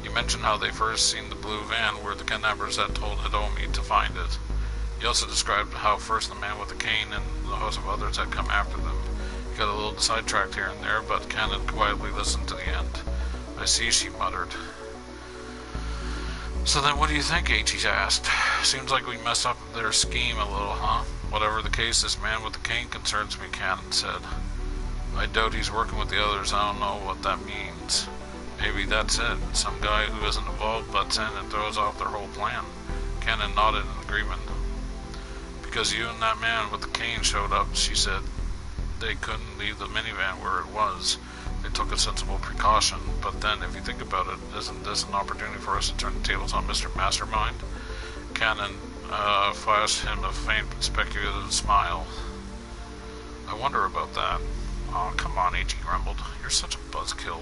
You mentioned how they first seen the blue van where the kidnappers had told Hidomi to find it. He also described how first the man with the cane and the host of others had come after them. He got a little sidetracked here and there, but Canon quietly listened to the end. I see, she muttered. So then what do you think? Ichi asked. Seems like we messed up their scheme a little, huh? Whatever the case, this man with the cane concerns me, Canon said. I doubt he's working with the others. I don't know what that means. Maybe that's it. Some guy who isn't involved butts in and throws off their whole plan. Canon nodded in agreement. Because you and that man with the cane showed up, she said. They couldn't leave the minivan where it was. They took a sensible precaution. But then, if you think about it, isn't this an opportunity for us to turn the tables on Mr. Mastermind? Canon flashed him a faint, speculative smile. I wonder about that. Oh, come on, Ichi grumbled. You're such a buzzkill.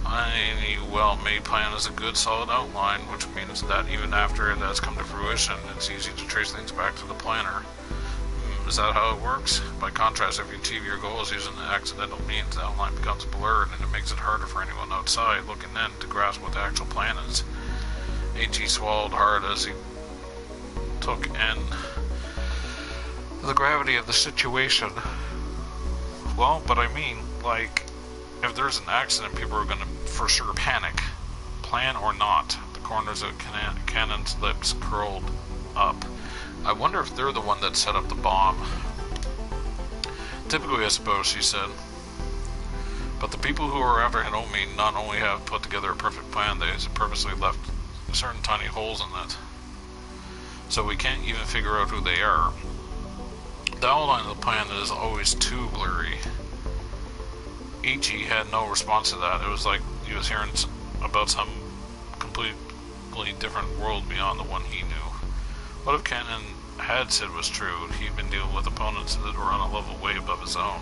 Any well-made plan is a good, solid outline, which means that even after it has come to fruition, it's easy to trace things back to the planner. Is that how it works? By contrast, if you achieve your goals using accidental means, the outline becomes blurred, and it makes it harder for anyone outside looking in to grasp what the actual plan is. Ichi swallowed hard as he took in the gravity of the situation. Well, but I mean, like, if there's an accident, people are going to for sure panic. Plan or not. The corners of Canon's lips curled up. I wonder if they're the one that set up the bomb. Typically, I suppose, she said. But the people who are after Hidomi not only have put together a perfect plan, they have purposely left certain tiny holes in it. So we can't even figure out who they are. The outline of the plan is always too blurry. Ichi had no response to that. It was like he was hearing about some completely different world beyond the one he knew. What if Canon had said was true? He'd been dealing with opponents that were on a level way above his own.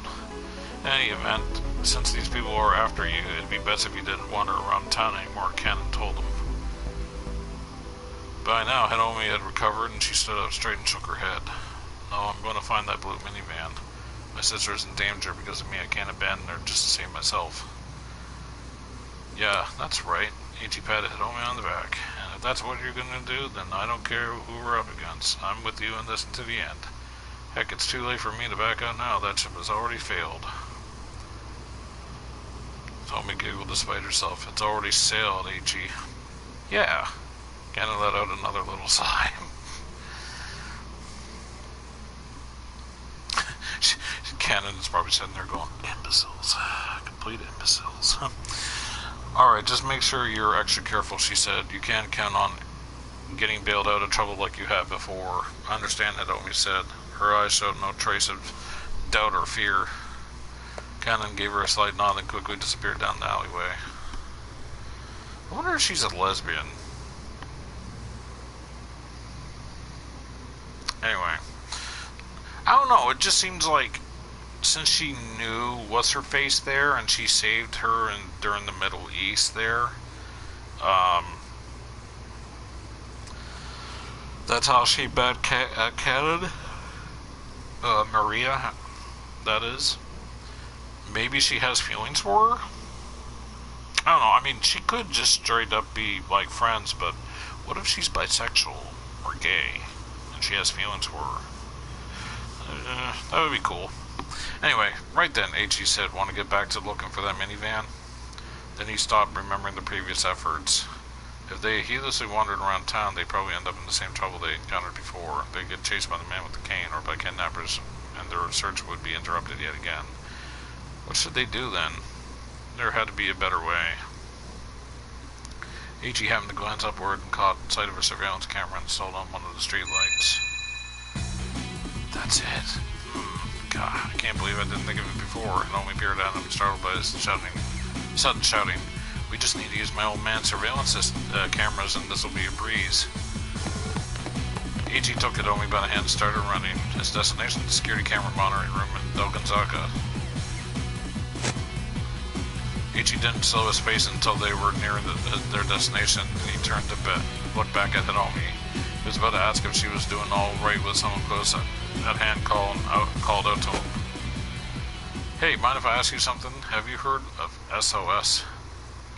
In any event, since these people are after you, it'd be best if you didn't wander around town anymore, Canon told him. By now, Hidomi had recovered, and she stood up straight and shook her head. No, I'm going to find that blue minivan. My sister is in danger because of me. I can't abandon her just to save myself. Yeah, that's right. Ichi patted Hidomi on the back. And if that's what you're going to do, then I don't care who we're up against. I'm with you in this until the end. Heck, it's too late for me to back out now. That ship has already failed. Hidomi giggled despite herself. It's already sailed, Ichi. Yeah. Cannon let out another little sigh. Cannon is probably sitting there going, imbeciles. Complete imbeciles. Alright, just make sure you're extra careful, she said. You can't count on getting bailed out of trouble like you have before. I understand, Naomi said. Her eyes showed no trace of doubt or fear. Cannon gave her a slight nod and quickly disappeared down the alleyway. I wonder if she's a lesbian. Anyway. I don't know, it just seems like since she knew what's-her-face there and she saved her during the Middle East there, that's how she met Cannon. Maria, that is. Maybe she has feelings for her? I don't know, I mean, she could just straight up be, like, friends, but what if she's bisexual or gay and she has feelings for her? That would be cool. Anyway, right then, H.E. said, want to get back to looking for that minivan? Then he stopped, remembering the previous efforts. If they heedlessly wandered around town, they'd probably end up in the same trouble they encountered before. They'd get chased by the man with the cane or by kidnappers, and their search would be interrupted yet again. What should they do then? There had to be a better way. H.E. happened to glance upward and caught sight of a surveillance camera installed on one of the streetlights. That's it. God, I can't believe I didn't think of it before. And only peered at him, startled by his sudden shouting. We just need to use my old man's surveillance cameras and this'll be a breeze. H.E. took Hitomi by the hand and started running. His destination, the security camera monitoring room in Dogonzaka. H.E. didn't slow his pace until they were near their destination, and he turned to look back at Hitomi. He was about to ask if she was doing all right when someone close at hand called out to him. Hey, mind if I ask you something? Have you heard of SOS?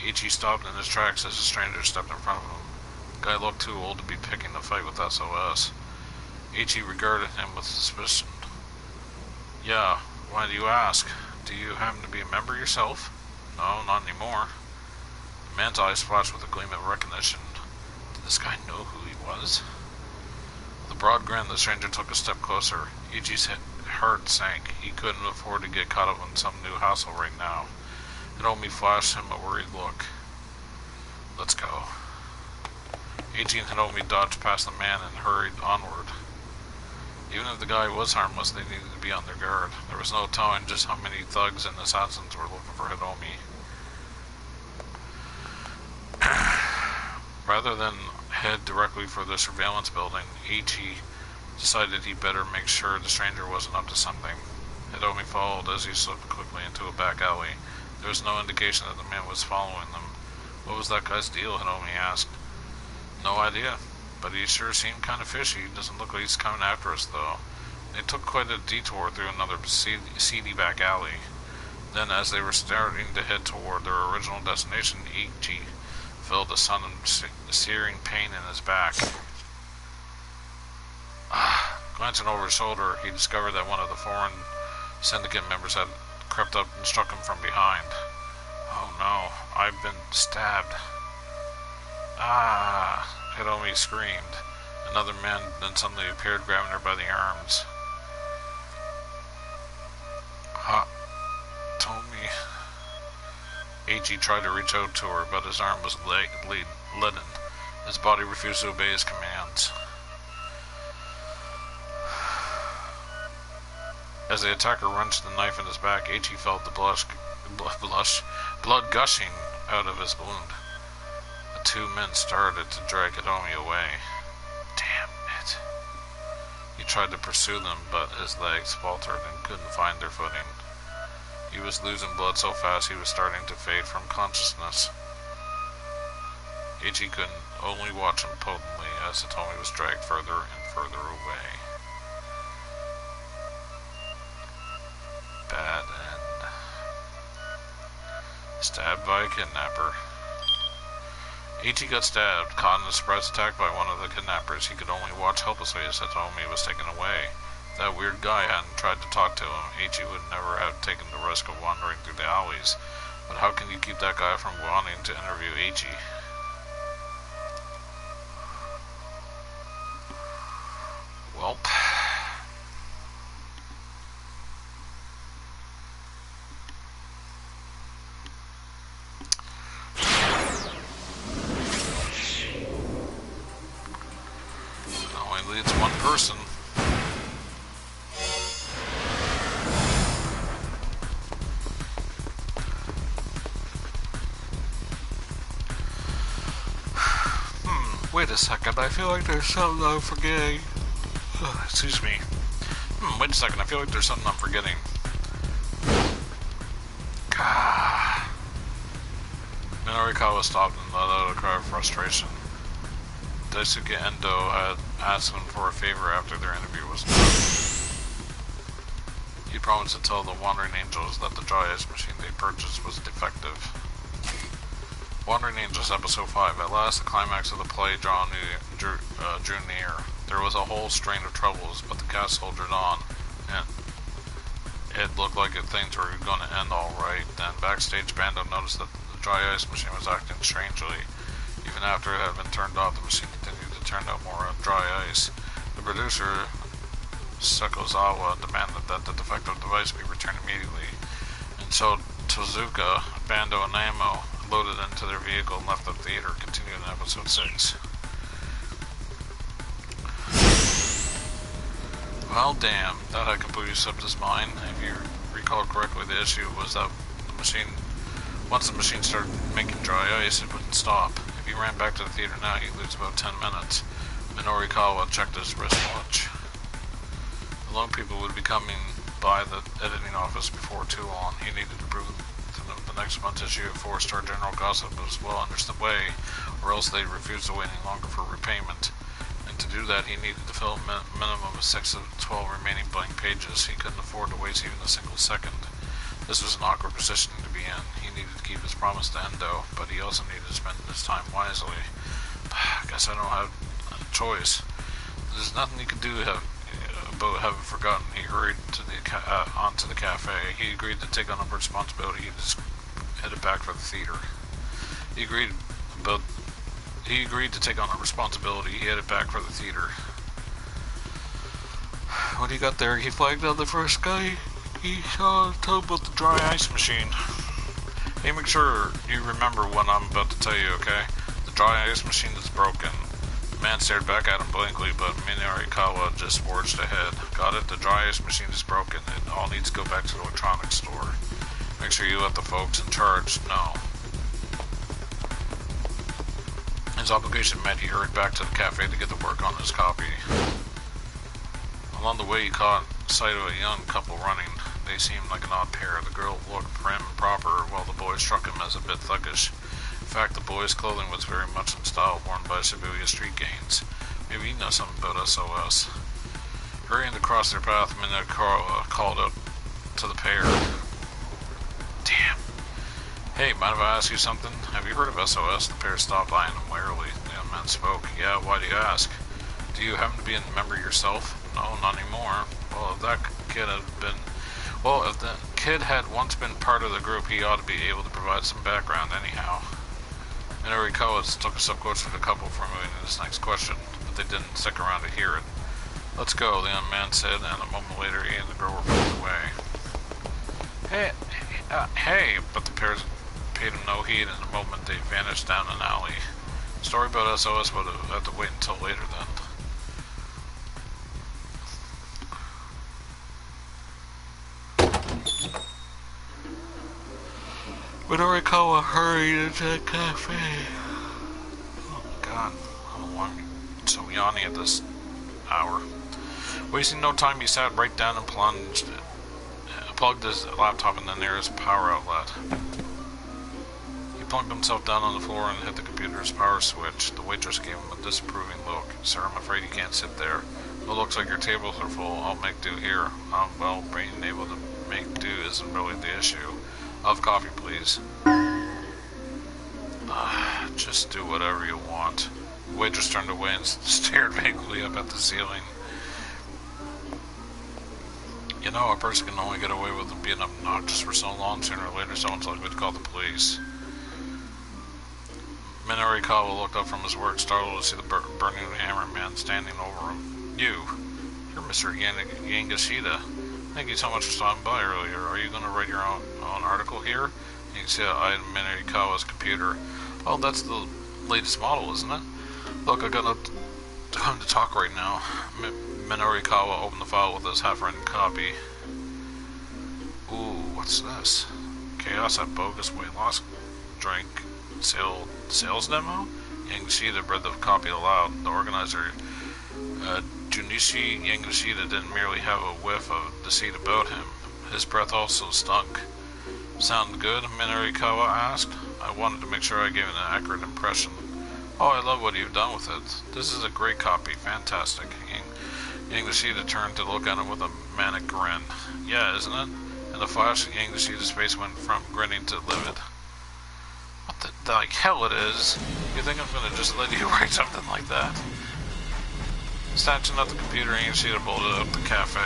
H.E. stopped in his tracks as a stranger stepped in front of him. The guy looked too old to be picking a fight with SOS. H.E. regarded him with suspicion. Yeah, why do you ask? Do you happen to be a member yourself? No, not anymore. The man's eyes flashed with a gleam of recognition. Did this guy know who he was? With a broad grin, the stranger took a step closer. Ichi's heart sank. He couldn't afford to get caught up in some new hassle right now. Hitomi flashed him a worried look. Let's go. Ichi and Hitomi dodged past the man and hurried onward. Even if the guy was harmless, they needed to be on their guard. There was no telling just how many thugs and assassins were looking for Hitomi. Rather than head directly for the surveillance building, Ichi decided he'd better make sure the stranger wasn't up to something. Hitomi followed as he slipped quickly into a back alley. There was no indication that the man was following them. What was that guy's deal? Hitomi asked. No idea, but he sure seemed kind of fishy. Doesn't look like he's coming after us, though. They took quite a detour through another seedy back alley. Then, as they were starting to head toward their original destination, Ichi felt a sudden searing pain in his back. Glancing over his shoulder, he discovered that one of the foreign syndicate members had crept up and struck him from behind. Oh no, I've been stabbed. Hitomi screamed. Another man then suddenly appeared, grabbing her by the arms. Hitomi. Ichi tried to reach out to her, but his arm was leaden. His body refused to obey his commands. As the attacker wrenched the knife in his back, Ichi felt the blood gushing out of his wound. The two men started to drag Hitomi away. Damn it. He tried to pursue them, but his legs faltered and couldn't find their footing. He was losing blood so fast he was starting to fade from consciousness. Ichi could only watch him potently as Hitomi was dragged further and further away. Bad end. Stabbed by a kidnapper. Ichi got stabbed, caught in a surprise attack by one of the kidnappers. He could only watch helplessly as Hitomi was taken away. If that weird guy hadn't tried to talk to him, Ichi would never have taken the risk of wandering through the alleys. But how can you keep that guy from wanting to interview Ichi? Apparently it's one person. Wait a second, I feel like there's something I'm forgetting. Excuse me. Wait a second, I feel like there's something I'm forgetting. Minorikawa stopped and let out a cry of frustration. Daisuke Endo had asked him for a favor after their interview was done. He promised to tell the Wandering Angels that the dry ice machine they purchased was defective. Wandering Angels Episode 5. At last, the climax of the play drew near. There was a whole strain of troubles, but the cast soldiered on, and it looked like things were going to end all right. Then, backstage, Bando noticed that the dry ice machine was acting strangely. Even after it had been turned off, the machine continued to turn out more dry ice. The producer, Sekozawa, demanded that the defective device be returned immediately, and so Tozuka, Bando, and Namo loaded into their vehicle and left the theater, continuing in episode 6. Well, damn, that had completely slipped his mind. If you recall correctly, the issue was that once the machine started making dry ice, it wouldn't stop. If he ran back to the theater now, he'd lose about 10 minutes. Minorikawa checked his wristwatch. The lone people would be coming by the editing office before too long. He needed to prove the next month's issue of 4-star general gossip was well underway, or else they'd refuse to wait any longer for repayment. And to do that, he needed to fill a minimum of 6 of 12 remaining blank pages. He couldn't afford to waste even a single second. This was an awkward position to be in. He needed to keep his promise to Endo, but he also needed to spend his time wisely. I guess I don't have a choice. There's nothing he could do about having forgotten. He hurried to onto the cafe. He agreed to take on a responsibility. He just headed back for the theater. He agreed to take on a responsibility. He headed back for the theater. When he got there, he flagged down the first guy he saw and told him about the dry ice machine. Hey, make sure you remember what I'm about to tell you, okay? The dry ice machine is broken. The man stared back at him blankly, but Minorikawa just forged ahead. Got it? The dry ice machine is broken. It all needs to go back to the electronics store. Make sure you let the folks in charge know. His obligation met, he hurried back to the cafe to get to work on his copy. Along the way, he caught sight of a young couple running. They seemed like an odd pair. The girl looked prim and proper, while the boy struck him as a bit thuggish. In fact, the boy's clothing was very much in style worn by Shibuya street gangs. Maybe he knows something about SOS. Hurrying to cross their path, Minorikawa called out to the pair. Damn. Hey, mind if I ask you something? Have you heard of SOS? The pair stopped eyeing him warily. The young man spoke. Yeah, why do you ask? Do you happen to be a member yourself? No, not anymore. Well, if the kid had once been part of the group, he ought to be able to provide some background anyhow. Minorikawa took a step closer to the couple for moving to this next question, but they didn't stick around to hear it. Let's go, the young man said, and a moment later he and the girl were moved away. Hey, but the pair paid him no heed, and in a moment they vanished down an alley. The story about SOS would have to wait until later then. Minorikawa hurried into the cafe. Oh my god, I'm so yawny at this hour. Wasting no time, he sat right down and plugged his laptop in the nearest power outlet. He plunked himself down on the floor and hit the computer's power switch. The waitress gave him a disapproving look. Sir, I'm afraid you can't sit there. It looks like your tables are full. I'll make do here. Well, being able to make do isn't really the issue. I'll have coffee, please. Just do whatever you want. The waitress turned away and stared vaguely up at the ceiling. You know, a person can only get away with being obnoxious for so long. Sooner or later, someone's likely to call the police. Minorikawa looked up from his work, startled to see the burning hammer man standing over him. You're Mr. Yangishida. Thank you so much for stopping by earlier. Are you going to write your own article here? You can see an item in Minorikawa's computer. Oh, that's the latest model, isn't it? Look, I got a Time to talk right now. Minorikawa opened the file with his half-written copy. Ooh, what's this? Chaos at bogus weight loss drink sales demo? Yangishida read the copy aloud. The organizer, Junichi Yangishida, didn't merely have a whiff of deceit about him. His breath also stunk. Sound good? Minorikawa asked. I wanted to make sure I gave an accurate impression. Oh, I love what you've done with it. This is a great copy. Fantastic. Yangishida turned to look at him with a manic grin. Yeah, isn't it? In a flash, Yangishida's face went from grinning to livid. What the like hell it is? You think I'm gonna just let you write something like that? Snatching up the computer, Yangishida bolted out the cafe.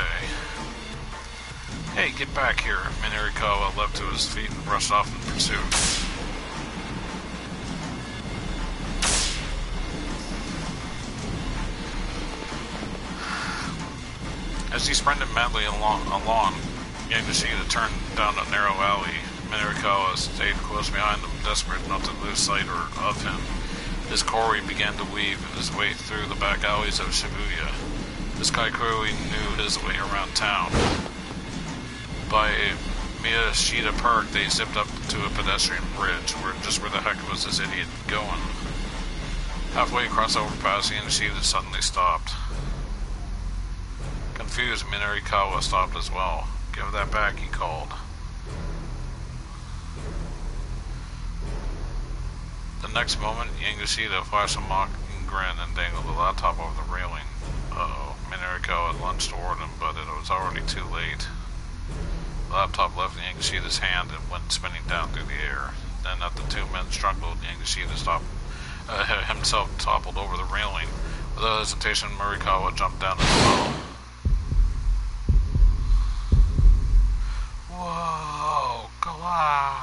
Hey, get back here. Minorikawa leapt to his feet and rushed off in pursuit. As he sprinted madly along, Yangishida turned down a narrow alley. Minorikawa stayed close behind him, desperate not to lose sight of him. His quarry began to weave his way through the back alleys of Shibuya. This guy clearly knew his way around town. By Miyashita Park, they zipped up to a pedestrian bridge, where the heck was this idiot going? Halfway across the overpass, Yangishida suddenly stopped. Confused, Minorikawa stopped as well. Give that back, he called. The next moment, Yangishida flashed a mocking grin and dangled the laptop over the railing. Uh-oh. Minorikawa lunged toward him, but it was already too late. The laptop left Yangishida's hand and went spinning down through the air. Then, as the two men struggled, Yangishida himself toppled over the railing. Without hesitation, Minorikawa jumped down as well. Whoa, Gala!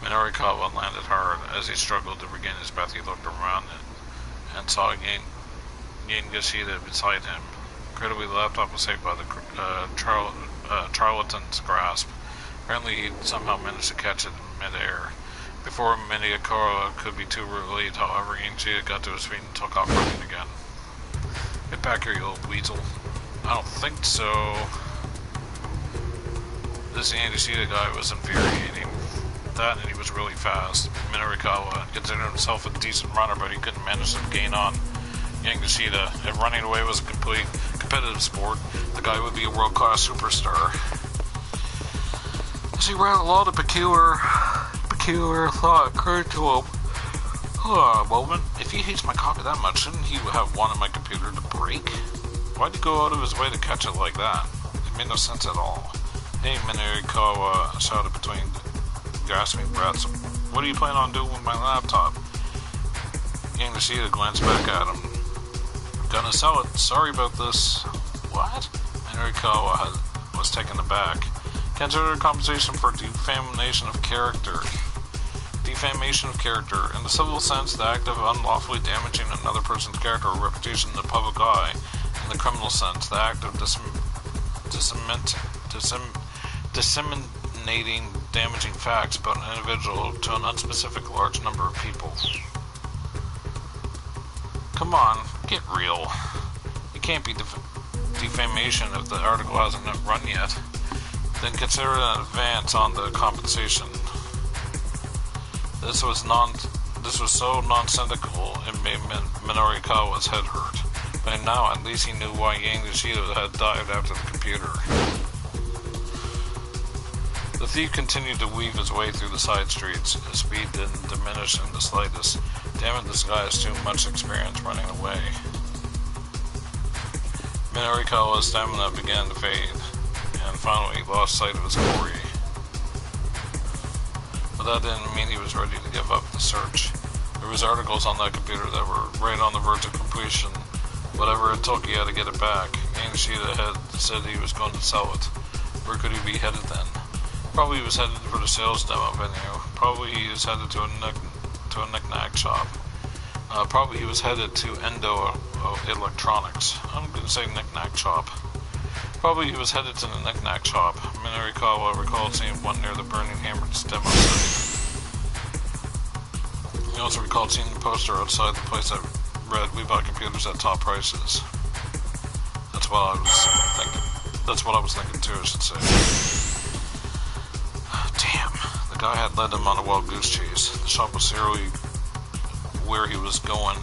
Minorikawa landed hard. As he struggled to regain his breath, he looked around and saw Yangishida beside him. Incredibly, the laptop was saved by the charlatan's grasp. Apparently, he somehow managed to catch it in midair. Before Minorikawa could be too relieved, however, Yangishida got to his feet and took off running again. Get back here, you old weasel. I don't think so. This Yangishida guy was infuriating. That, and he was really fast. Minorikawa considered himself a decent runner, but he couldn't manage to gain on Yangishida. If running away was a complete competitive sport, the guy would be a world-class superstar. As he ran along, a peculiar thought occurred to him. Hold on a moment. If he hates my copy that much, shouldn't he have wanted my computer to break? Why'd he go out of his way to catch it like that? It made no sense at all. Hey, Minorikawa shouted between gasping breaths. What are you planning on doing with my laptop? Yangishida glanced back at him. Gonna sell it. Sorry about this. What? Minorikawa was taken aback. Consider compensation for defamation of character. Defamation of character. In the civil sense, the act of unlawfully damaging another person's character or reputation in the public eye. In the criminal sense, the act of disseminating damaging facts about an individual to an unspecific large number of people. Come on, get real. It can't be defamation if the article hasn't run yet. Then consider it an advance on the compensation. This was so nonsensical it made Minorikawa's head hurt. But now at least he knew why Yangishida had dived after the computer. The thief continued to weave his way through the side streets. His speed didn't diminish in the slightest. Damn it, this guy has too much experience running away. Minorikawa's stamina began to fade, and finally lost sight of his quarry. But that didn't mean he was ready to give up the search. There was articles on that computer that were right on the verge of completion. Whatever it took, he had to get it back. Yangishida had said he was going to sell it. Where could he be headed then? Probably he was headed for the sales demo venue. Probably he was headed to a knick-knack shop. Probably he was headed to Endo Electronics. I'm going to say knick-knack shop. Probably he was headed to the knick-knack shop. Minorikawa recalled seeing one near the Burning Hammer's demo site. He also recalled seeing the poster outside the place that read, "We buy computers at top prices." That's what I was thinking. That's what I was thinking too, I should say. Damn. The guy had led him on a wild goose chase. The shop was serially where he was going,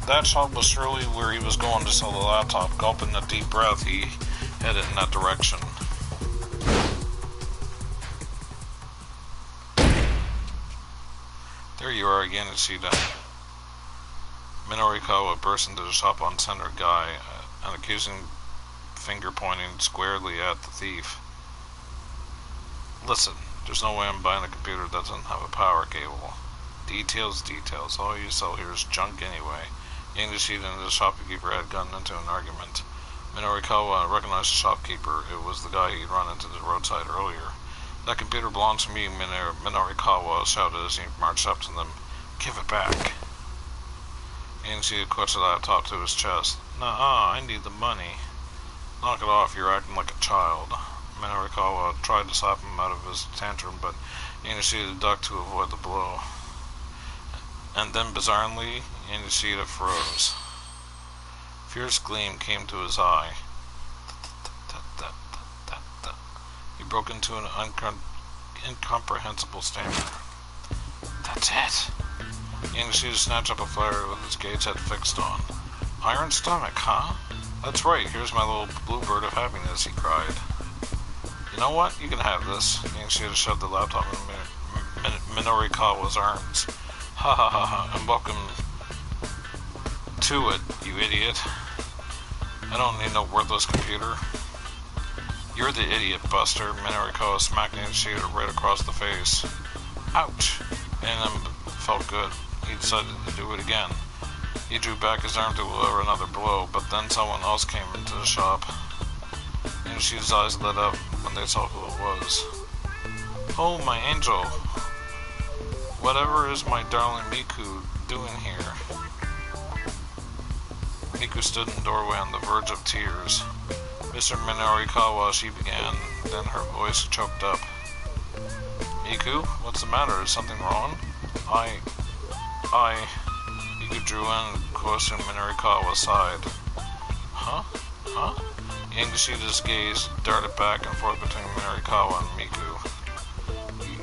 that shop was surely where he was going to sell the laptop. Gulping a deep breath, he headed in that direction. There you are again, Ishida. Minorikawa burst into the shop on center guy, an accusing finger pointing squarely at the thief. Listen, there's no way I'm buying a computer that doesn't have a power cable. Details. All you sell here is junk anyway. Young Ishida and the shopkeeper had gotten into an argument. Minorikawa recognized the shopkeeper. It was the guy he'd run into the roadside earlier. "That computer belongs to me," Minorikawa shouted as he marched up to them. "Give it back." Young Ishida clutched the laptop to his chest. "Nuh-uh, I need the money." "Knock it off, you're acting like a child." Minorikawa tried to slap him out of his tantrum, but Young Ishida ducked to avoid the blow. And then, bizarrely, Ishida froze. Fierce gleam came to his eye. He broke into an incomprehensible stammer. "That's it." Ishida snatched up a flare with his gaze head fixed on. "Iron stomach, huh? That's right, here's my little bluebird of happiness," he cried. "You know what? You can have this." Ishida shoved the laptop in Minorikawa's arms. "Ha ha ha ha, and welcome to it, you idiot. I don't need no worthless computer." "You're the idiot, Buster." Minorikawa smacked Ishida right across the face. Ouch! And felt good. He decided to do it again. He drew back his arm to deliver another blow, but then someone else came into the shop. Ishida's eyes lit up when they saw who it was. "Oh, my angel. Whatever is my darling Miku doing here?" Miku stood in the doorway on the verge of tears. "Mr. Minorikawa," she began, then her voice choked up. "Miku, what's the matter? Is something wrong?" Miku drew in close to Minorikawa's side. Huh? Ishida's gaze darted back and forth between Minorikawa and Miku.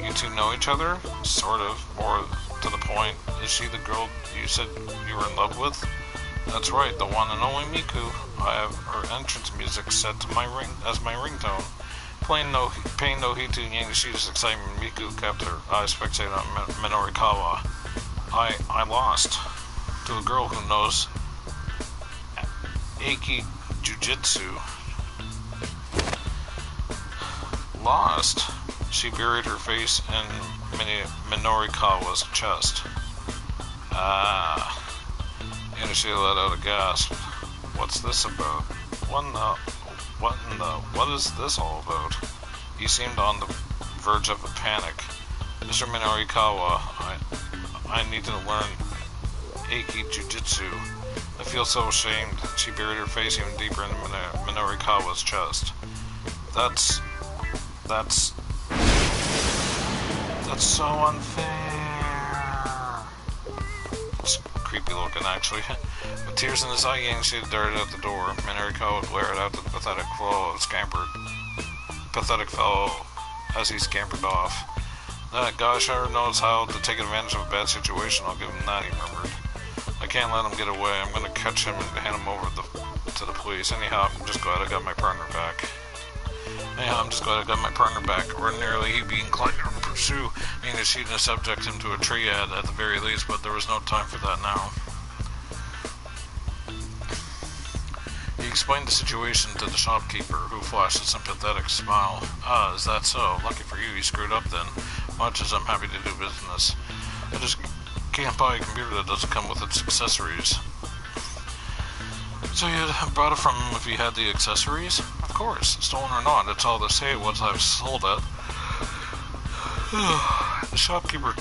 You two know each other? Sort of. More to the point, is she the girl you said you were in love with? That's right, the one and only Miku. I have her entrance music set to my ringtone. Paying no heed to Ishida's excitement, Miku kept her eyes fixated on Minorikawa. I lost to a girl who knows Aiki Jujitsu. Lost? She buried her face in Minorikawa's chest. And she let out a gasp. What's this about? What is this all about? He seemed on the verge of a panic. Mr. Minorikawa, I need to learn Aiki Jujitsu. I feel so ashamed. She buried her face even deeper into Minorikawa's chest. That's so unfair. It's creepy looking, actually. With tears in his eye, Yang darted out the door. Minorikawa glared out the pathetic fellow as he scampered off. That guy sure knows how to take advantage of a bad situation, I'll give him that, he murmured. I can't let him get away. I'm gonna catch him and hand him over to the police. Anyhow, I'm just glad I got my partner back. Ordinarily, he'd be inclined to pursue Ishida and subject him to a triad at the very least, but there was no time for that now. He explained the situation to the shopkeeper, who flashed a sympathetic smile. Ah, is that so? Lucky for you, he screwed up then. Much as I'm happy to do business. I just can't buy a computer that doesn't come with its accessories. So you brought it from him if he had the accessories? Of course, stolen or not, it's all the same once I've sold it. The shopkeeper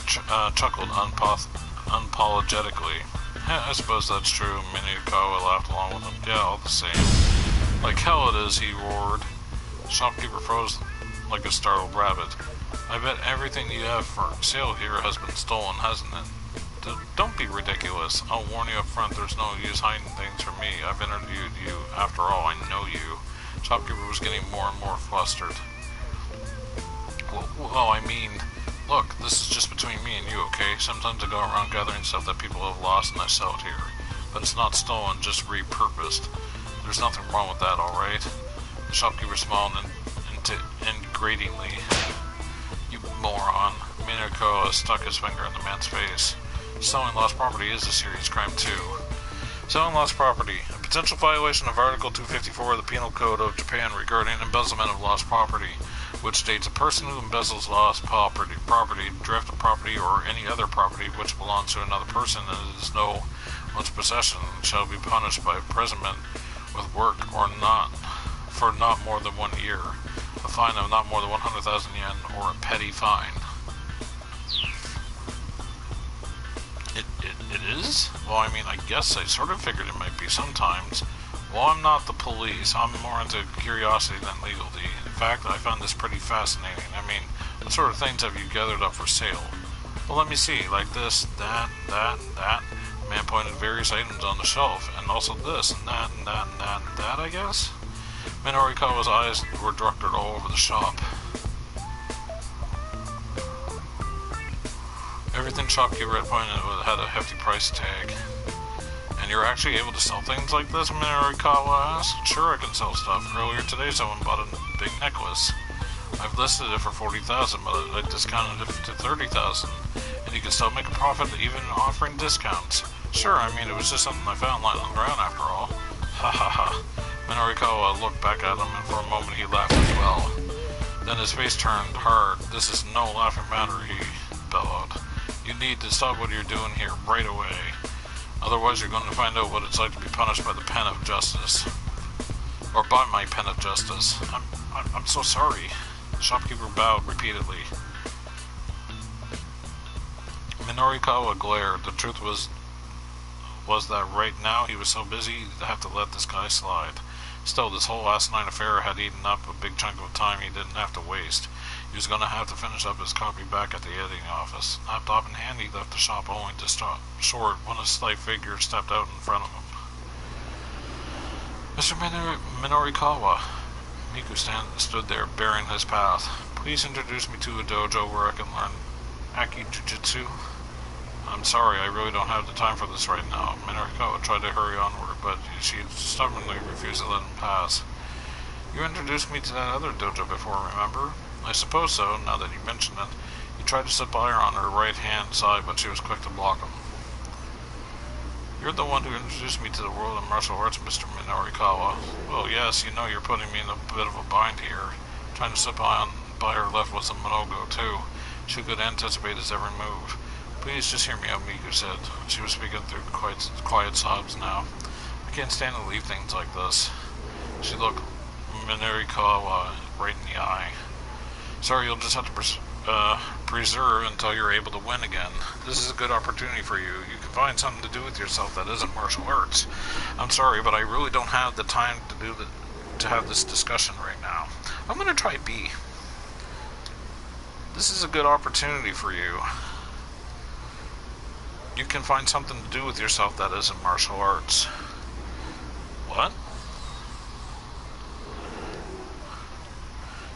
chuckled unapologetically. I suppose that's true. Minorikawa laughed along with him. Yeah, all the same. Like hell it is, he roared. The shopkeeper froze like a startled rabbit. I bet everything you have for sale here has been stolen, hasn't it? Don't be ridiculous. I'll warn you up front, there's no use hiding things from me. I've interviewed you. After all, I know you. The shopkeeper was getting more and more flustered. Well, I mean, look, this is just between me and you, okay? Sometimes I go around gathering stuff that people have lost and I sell it here. But it's not stolen, just repurposed. There's nothing wrong with that, alright? The shopkeeper smiled ingratiatingly. You moron. Minako stuck his finger in the man's face. Selling lost property is a serious crime, too. Selling lost property. A potential violation of Article 254 of the Penal Code of Japan regarding embezzlement of lost property, which states a person who embezzles lost property, drift property, or any other property which belongs to another person and is no one's possession shall be punished by imprisonment with work or not for not more than 1 year, a fine of not more than 100,000 yen, or a petty fine. It is? Well, I mean, I guess I sort of figured it might be sometimes. Well, I'm not the police. I'm more into curiosity than legality. In fact, I found this pretty fascinating. I mean, what sort of things have you gathered up for sale? Well, let me see. Like this, that. The man pointed various items on the shelf, and also this, and that, and that, and that, and that, I guess? Minorikawa's eyes were directed all over the shop. Everything shopkeeper had pointed at had a hefty price tag. And you're actually able to sell things like this? Minorikawa asked. Sure, I can sell stuff. Earlier today, someone bought a big necklace. I've listed it for 40,000, but I discounted it to 30,000. And you can still make a profit even offering discounts. Sure, I mean, it was just something I found lying on the ground after all. Ha ha ha. Minorikawa looked back at him, and for a moment he laughed as well. Then his face turned hard. This is no laughing matter, he bellowed. You need to stop what you're doing here right away. Otherwise you're going to find out what it's like to be punished by the pen of justice. Or by my pen of justice. I'm so sorry. The shopkeeper bowed repeatedly. Minorikawa glared. The truth was that right now he was so busy to have to let this guy slide. Still, this whole asinine affair had eaten up a big chunk of time he didn't have to waste. He was going to have to finish up his copy back at the editing office. Laptop in hand, he left the shop only to stop short when a slight figure stepped out in front of him. Mr. Minorikawa. Miku stood there, bearing his path. Please introduce me to a dojo where I can learn Aki Jujutsu. I'm sorry, I really don't have the time for this right now. Minorikawa tried to hurry onward, but she stubbornly refused to let him pass. You introduced me to that other dojo before, remember? I suppose so, now that you mention it. He tried to sit by her on her right-hand side, but she was quick to block him. You're the one who introduced me to the world of martial arts, Mr. Minorikawa. Well, yes, you know you're putting me in a bit of a bind here. Trying to sit by her left was a Minogo, too. She could anticipate his every move. Please just hear me out, Miku said. She was speaking through quiet sobs now. I can't stand to leave things like this. She looked Minorikawa right in the eye. Sorry, you'll just have to preserve until you're able to win again. This is a good opportunity for you. You can find something to do with yourself that isn't martial arts. I'm sorry, but I really don't have the time to have this discussion right now. I'm going to try B. This is a good opportunity for you. You can find something to do with yourself that isn't martial arts. What?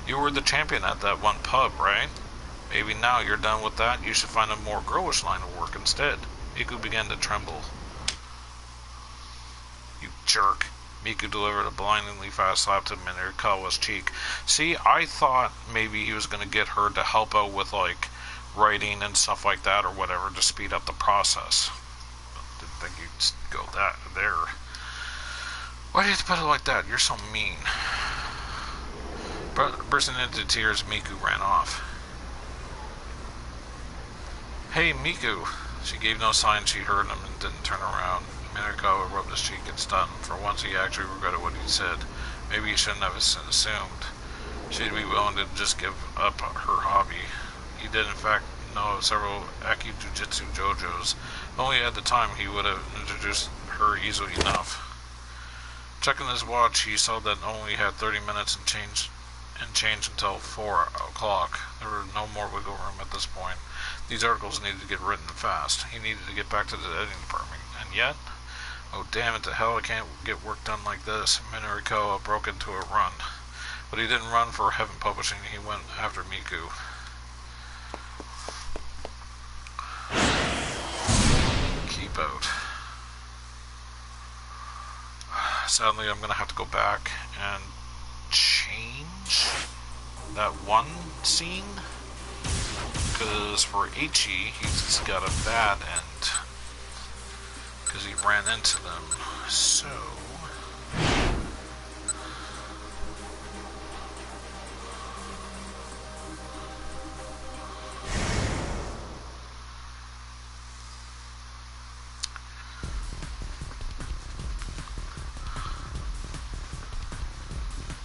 You were the champion at that one pub, right? Maybe now you're done with that, you should find a more girlish line of work instead. Miku began to tremble. You jerk. Miku delivered a blindingly fast slap to Minorikawa's cheek. See, I thought maybe he was going to get her to help out with, like, writing and stuff like that or whatever to speed up the process. But didn't think you'd go there. Why do you have to put it like that? You're so mean. Bursting into tears, Miku ran off. Hey, Miku. She gave no sign she heard him and didn't turn around. Minorikawa rubbed his cheek in stun. For once he actually regretted what he said. Maybe he shouldn't have assumed she'd be willing to just give up her hobby. He did in fact know of several Aki Jujutsu dojos. If only at the time he would have introduced her easily enough. Checking his watch, he saw that only had 30 minutes and change until 4 o'clock. There was no more wiggle room at this point. These articles needed to get written fast. He needed to get back to the editing department. And yet, oh damn it to hell, I can't get work done like this. Minorikoa broke into a run. But he didn't run for Heaven Publishing, he went after Miku. Keep out. Sadly, I'm going to have to go back and change that one scene. Because for Ichi, he's got a bad end. Because he ran into them. So...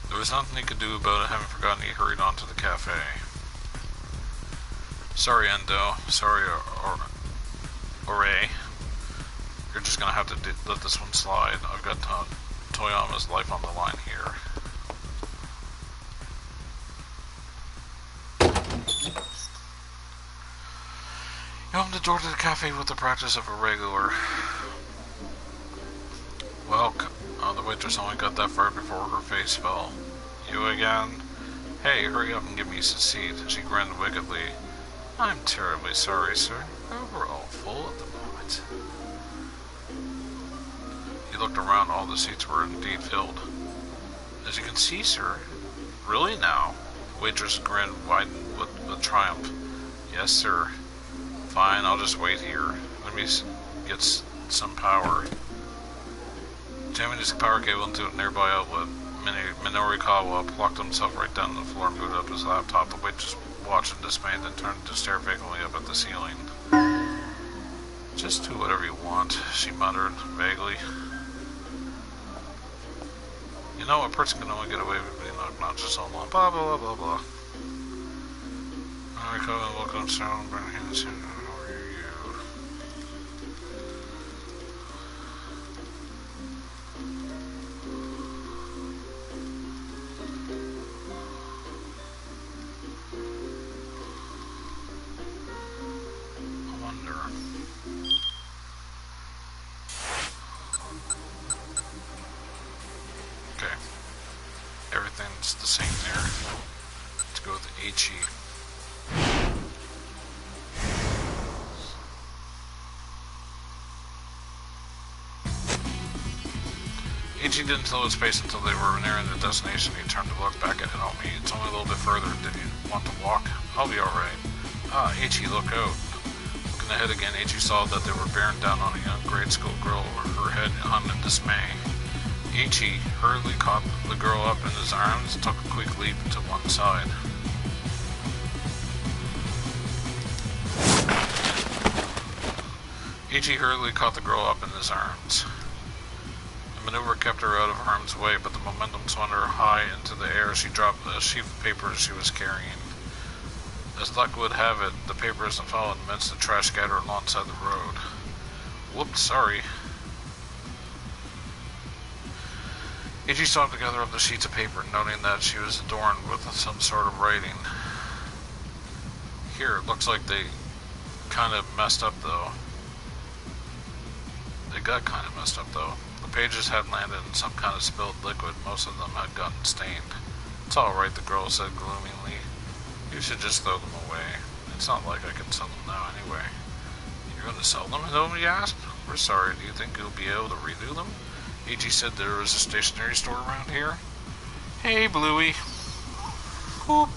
there was nothing he could do about it. Having forgotten, he hurried on to the cafe. Sorry, Endo. Sorry, Ore. You're just gonna have to let this one slide. I've got Toyama's life on the line here. You opened the door to the cafe with the practice of a regular. Well, the waitress only got that far before her face fell. You again? Hey, hurry up and give me a seat. She grinned wickedly. I'm terribly sorry, sir. We're all full at the moment. He looked around. All the seats were indeed filled. As you can see, sir. Really now? The waitress grinned widened with triumph. Yes, sir. Fine, I'll just wait here. Let me get some power. Jamming his power cable into a nearby outlet, Minorikawa plucked himself right down to the floor and booted up his laptop. The waitress watched in dismay, then turned to stare vacantly up at the ceiling. Just do whatever you want, she muttered vaguely. You know, a person can only get away with being obnoxious so long. Blah, blah, blah, blah, blah. Minorikawa looked up, sound, burning hands. Everything's the same there. Let's go with Ichi. Ichi didn't slow his pace until they were nearing their destination. He turned to look back at Hitomi. It's only a little bit further. Did you want to walk? I'll be alright. Ah, Ichi, look out. Looking ahead again, Ichi saw that they were bearing down on a young grade school girl, her head hung in dismay. Ichi hurriedly caught the girl up in his arms and took a quick leap to one side. Ichi hurriedly caught the girl up in his arms. The maneuver kept her out of harm's way, but the momentum swung her high into the air as she dropped the sheaf of papers she was carrying. As luck would have it, the papers fell amidst the trash scattered alongside the road. Whoops, sorry. Ichi stopped to gather up the sheets of paper, noting that she was adorned with some sort of writing. Here, it looks like they kind of messed up, though. They got kind of messed up, though. The pages had landed in some kind of spilled liquid. Most of them had gotten stained. It's alright, the girl said gloomily. You should just throw them away. It's not like I can sell them now, anyway. You're going to sell them? Nobody asked. We're sorry. Do you think you'll be able to redo them? Ichi said there was a stationery store around here. Hey, Bluey. Whoop.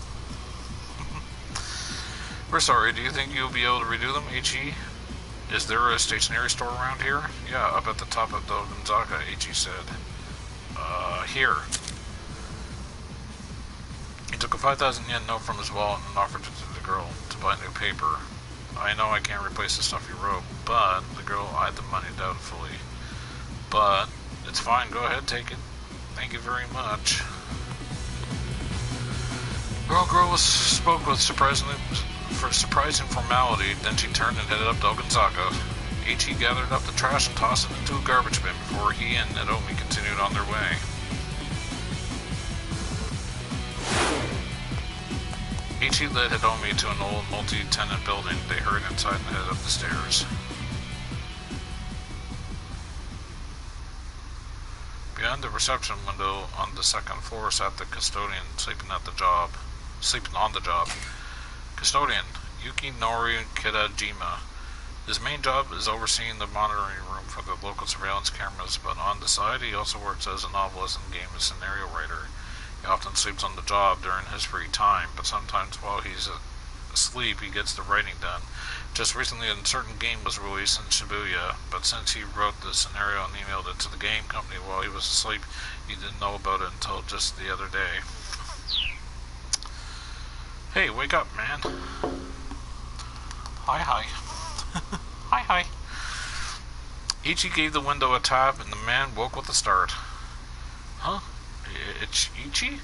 We're sorry, do you think you'll be able to redo them, Ichi? Is there a stationery store around here? Yeah, up at the top of Gonzaga, Ichi said. Here. He took a 5,000 yen note from his wallet and offered it to the girl to buy new paper. I know I can't replace the stuff you wrote, but the girl eyed the money doubtfully. But it's fine, go ahead, take it. Thank you very much. The girl spoke with surprising formality, then she turned and headed up to Gonzaga. Ichi gathered up the trash and tossed it into a garbage bin before he and Naomi continued on their way. Ichi led Hidomi to an old multi-tenant building. They hurried inside and headed up the stairs. Behind the reception window on the second floor sat the custodian sleeping on the job. Custodian, Yukinori Kidajima. His main job is overseeing the monitoring room for the local surveillance cameras, but on the side he also works as a novelist and game scenario writer. He often sleeps on the job during his free time, but sometimes while he's asleep he gets the writing done. Just recently a certain game was released in Shibuya, but since he wrote the scenario and emailed it to the game company while he was asleep, he didn't know about it until just the other day. Hey, wake up, man. Hi. Hi. Ichi gave the window a tap and the man woke with a start. Huh? It's Ichi?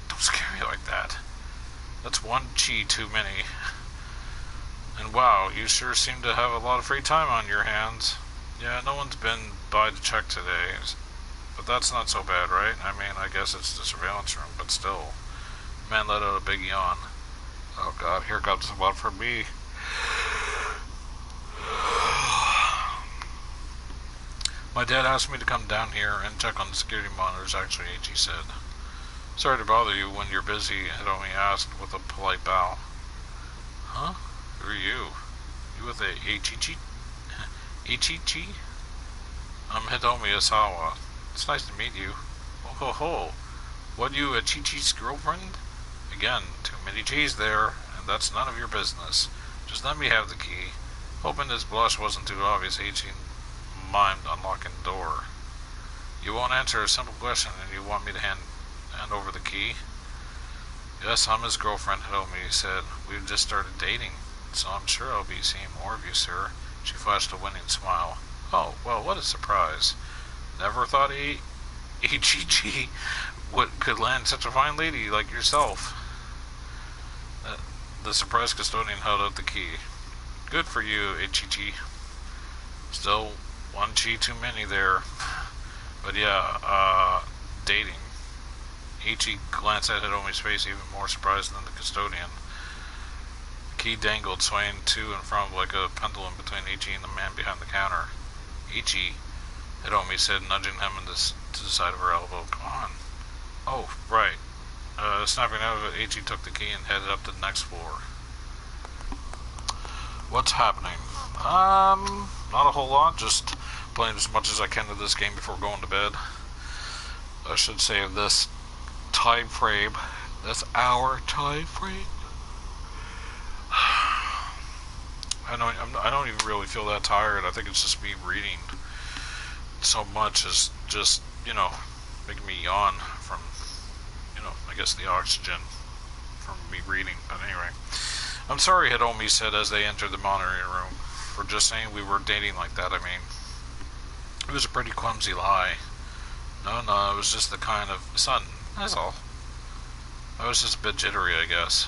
Don't scare me like that. That's one chi too many. And wow, you sure seem to have a lot of free time on your hands. Yeah, no one's been by to check today. But that's not so bad, right? I mean, I guess it's the surveillance room, but still. The man let out a big yawn. Oh god, here comes one for me. My dad asked me to come down here and check on the security monitors, actually, Ichi said. Sorry to bother you when you're busy, Hidomi asked with a polite bow. Huh? Who are you? You with a Ichichi? Ichichi? I'm Hidomi Asawa. It's nice to meet you. Oh ho ho. What, you a Chi-Chi's girlfriend? Again, too many Chi's there, and that's none of your business. Just let me have the key. Hoping his blush wasn't too obvious, Ichi mimed unlocking the door. You won't answer a simple question and you want me to hand over the key? Yes, I'm his girlfriend, Hidomi said. We've just started dating, so I'm sure I'll be seeing more of you, sir. She flashed a winning smile. Oh, well, what a surprise. Never thought Ichi could land such a fine lady like yourself. The surprised custodian held out the key. Good for you, Ichi. Still one chi too many there. But yeah, dating. Ichi glanced at Hidomi's face, even more surprised than the custodian. The key dangled, swaying to and from like a pendulum between Ichi and the man behind the counter. Ichi, Hidomi said, nudging him to the side of her elbow. Come on. Oh, right. Snapping out of it, Ichi took the key and headed up to the next floor. What's happening? Not a whole lot, just playing as much as I can of this game before going to bed. I should say this time frame, this hour time frame. I don't even really feel that tired. I think it's just me reading so much is just, making me yawn from, I guess the oxygen from me reading. But anyway, I'm sorry, Hidomi said as they entered the monitoring room, for just saying we were dating like that. I mean, it was a pretty clumsy lie. No, it was just the kind of sun, that's all. I was just a bit jittery, I guess.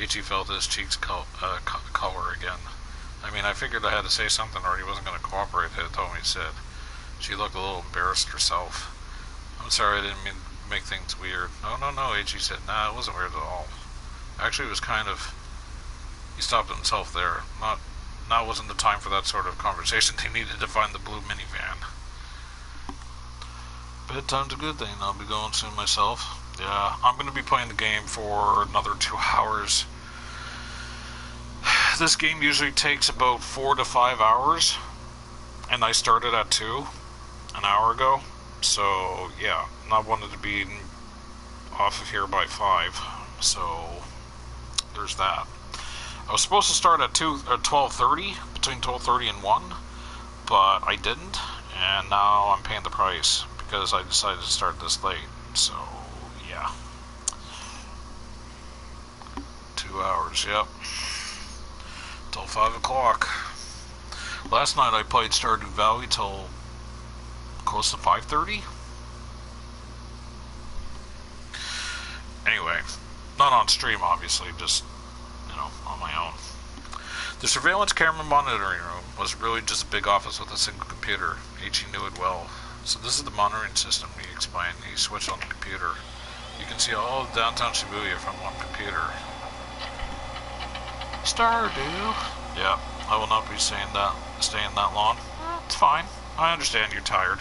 Ichi felt his cheeks color again. I mean, I figured I had to say something or he wasn't going to cooperate, Hidomi said. She looked a little embarrassed herself. I'm sorry, I didn't mean to make things weird. No, Ichi said. Nah, it wasn't weird at all. Actually, it was kind of... He stopped himself there. Now wasn't the time for that sort of conversation. They needed to find the blue minivan. Bedtime's a good thing. I'll be going soon myself. Yeah, I'm going to be playing the game for another 2 hours. This game usually takes about 4 to 5 hours, and I started at 2 an hour ago. So yeah, I wanted to be off of here by 5. So there's that. I was supposed to start at 12:30, between 12:30 and 1, but I didn't, and now I'm paying the price because I decided to start this late. So yeah, 2 hours. Yep, till 5 o'clock. Last night I played Stardew Valley till close to 5:30. Anyway, not on stream, obviously, just on my own. The surveillance camera monitoring room was really just a big office with a single computer. H.E. knew it well. So this is the monitoring system, he explained. He switched on the computer. You can see all of downtown Shibuya from one computer. Stardew. Yeah, I will not be staying that long. It's fine. I understand you're tired.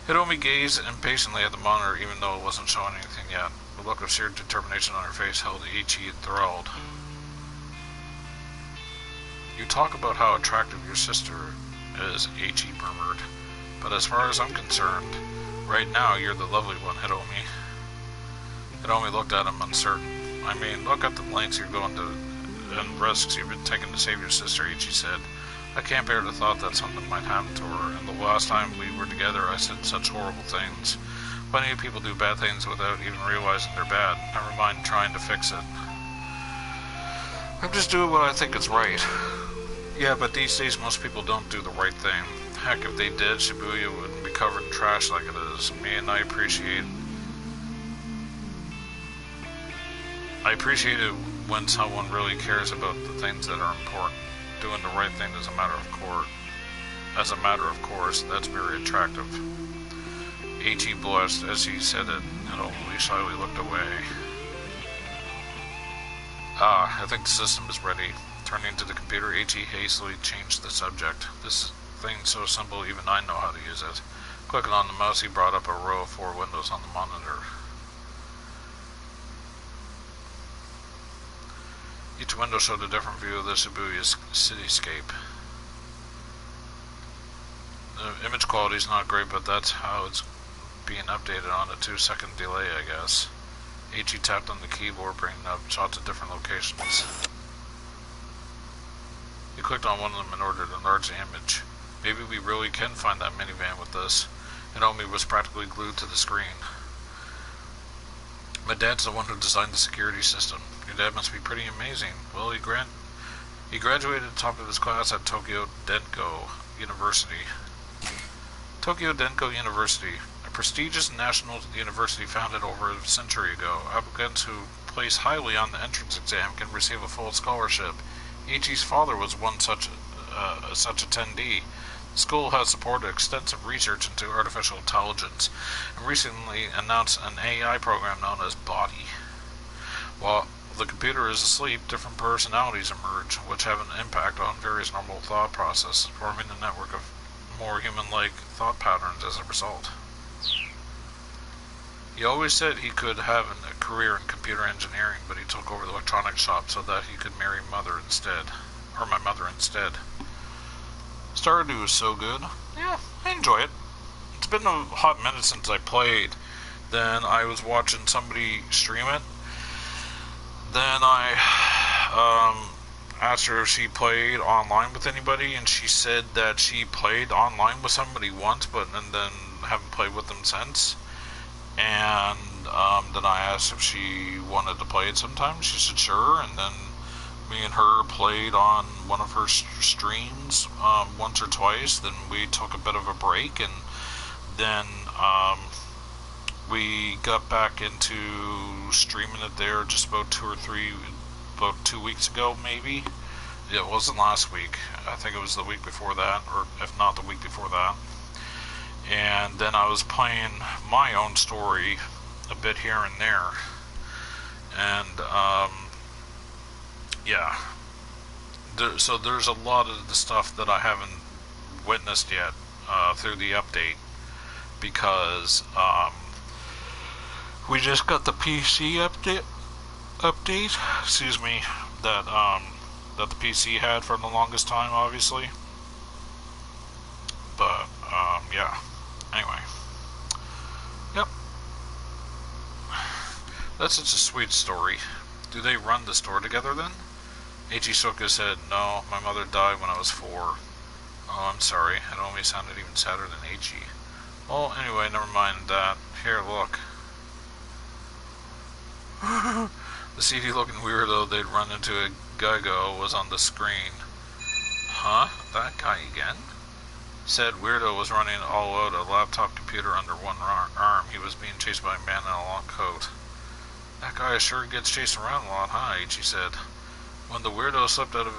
Hiromi gazed impatiently at the monitor, even though it wasn't showing anything yet. The look of sheer determination on her face held H.E. enthralled. You talk about how attractive your sister is, H.E. murmured. But as far as I'm concerned, right now you're the lovely one, Hiromi. Hiromi looked at him uncertain. I mean, look at the lengths you're going to and risks you've been taking to save your sister, H.E. said. I can't bear the thought that something might happen to her, and the last time we were together I said such horrible things. Plenty of people do bad things without even realizing they're bad, never mind trying to fix it. I'm just doing what I think is right. Yeah, but these days most people don't do the right thing. Heck, if they did, Shibuya wouldn't be covered in trash like it is. I appreciate it when someone really cares about the things that are important. Doing the right thing as a matter of course, that's very attractive. H.E. blushed as he said it, and only shyly looked away. I think the system is ready. Turning to the computer, H.E. hastily changed the subject. This thing's so simple, even I know how to use it. Clicking on the mouse, he brought up a row of 4 windows on the monitor. Each window showed a different view of the Shibuya cityscape. The image quality is not great, but that's how it's being updated on a 2-second delay, I guess. H.E. tapped on the keyboard, bringing up shots of different locations. He clicked on one of them in order to enlarge the image. Maybe we really can find that minivan with this. Hiromi was practically glued to the screen. My dad's the one who designed the security system. Your dad must be pretty amazing. Well, he graduated at the top of his class at Tokyo Denko University. Tokyo Denko University, a prestigious national university founded over a century ago. Applicants who place highly on the entrance exam can receive a full scholarship. H.E.'s father was one such attendee. The school has supported extensive research into artificial intelligence and recently announced an AI program known as Body. While the computer is asleep, different personalities emerge, which have an impact on various normal thought processes, forming a network of more human-like thought patterns as a result. He always said he could have a career in computer engineering, but he took over the electronics shop so that he could marry my mother instead. Stardew is so good. Yeah, I enjoy it. It's been a hot minute since I played. Then I was watching somebody stream it. Then I asked her if she played online with anybody, and she said that she played online with somebody once, and then haven't played with them since. And then I asked if she wanted to play it sometime. She said sure, and then me and her played on one of her streams once or twice. Then we took a bit of a break, and then we got back into streaming it there just about 2 weeks ago, maybe. It wasn't last week. I think it was the week before that, or if not the week before that. And then I was playing my own story a bit here and there. And, yeah. So there's a lot of the stuff that I haven't witnessed yet through the update, because we just got the PC update, excuse me, that the PC had for the longest time, obviously. But yeah. Anyway. Yep. That's such a sweet story. Do they run the store together then? H.E. shook his head. No, my mother died when I was 4. Oh, I'm sorry. It only sounded even sadder than H.E. Well, anyway, never mind that. Here, look. The seedy-looking weirdo they'd run into a Geigo was on the screen. Huh? That guy again? Said weirdo was running all out a laptop computer under one arm. He was being chased by a man in a long coat. That guy sure gets chased around a lot, huh? H.E. said. When the weirdo slipped out of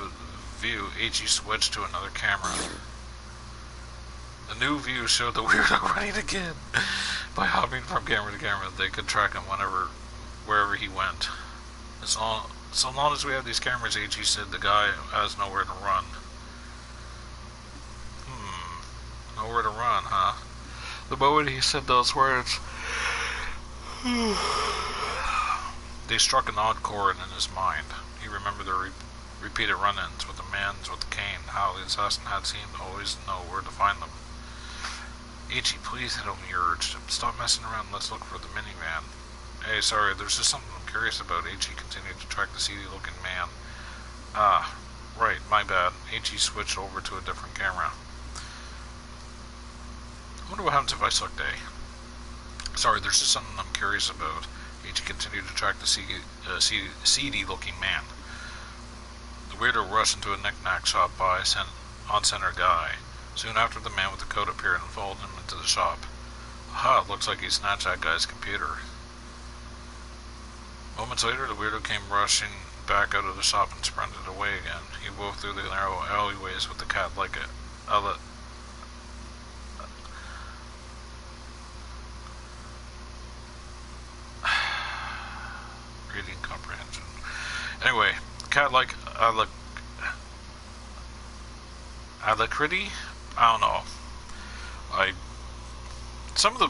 view, HE switched to another camera. A new view showed the weirdo running again. By hopping from camera to camera, they could track him wherever he went. So long as we have these cameras, HE said, the guy has nowhere to run. Nowhere to run, huh? The moment he said those words, they struck an odd chord in his mind. He remembered the repeated run-ins with the man with the cane, how the assassin had seemed to always know where to find them. HE, please, Hidomi urged. Stop messing around, let's look for the minivan. Hey, sorry, there's just something I'm curious about. HE continued to track the seedy-looking man. Ah, right, my bad. HE switched over to a different camera. I wonder what happens if I select A. Sorry, there's just something I'm curious about. HE continued to track the seedy-looking man. The weirdo rushed into a knick-knack shop by on-center guy. Soon after, the man with the coat appeared and followed him into the shop. Aha, it looks like he snatched that guy's computer. Moments later, the weirdo came rushing back out of the shop and sprinted away again. He wove through the narrow alleyways with the cat like a reading comprehension. Anyway, cat like alacrity? I don't know. Some of the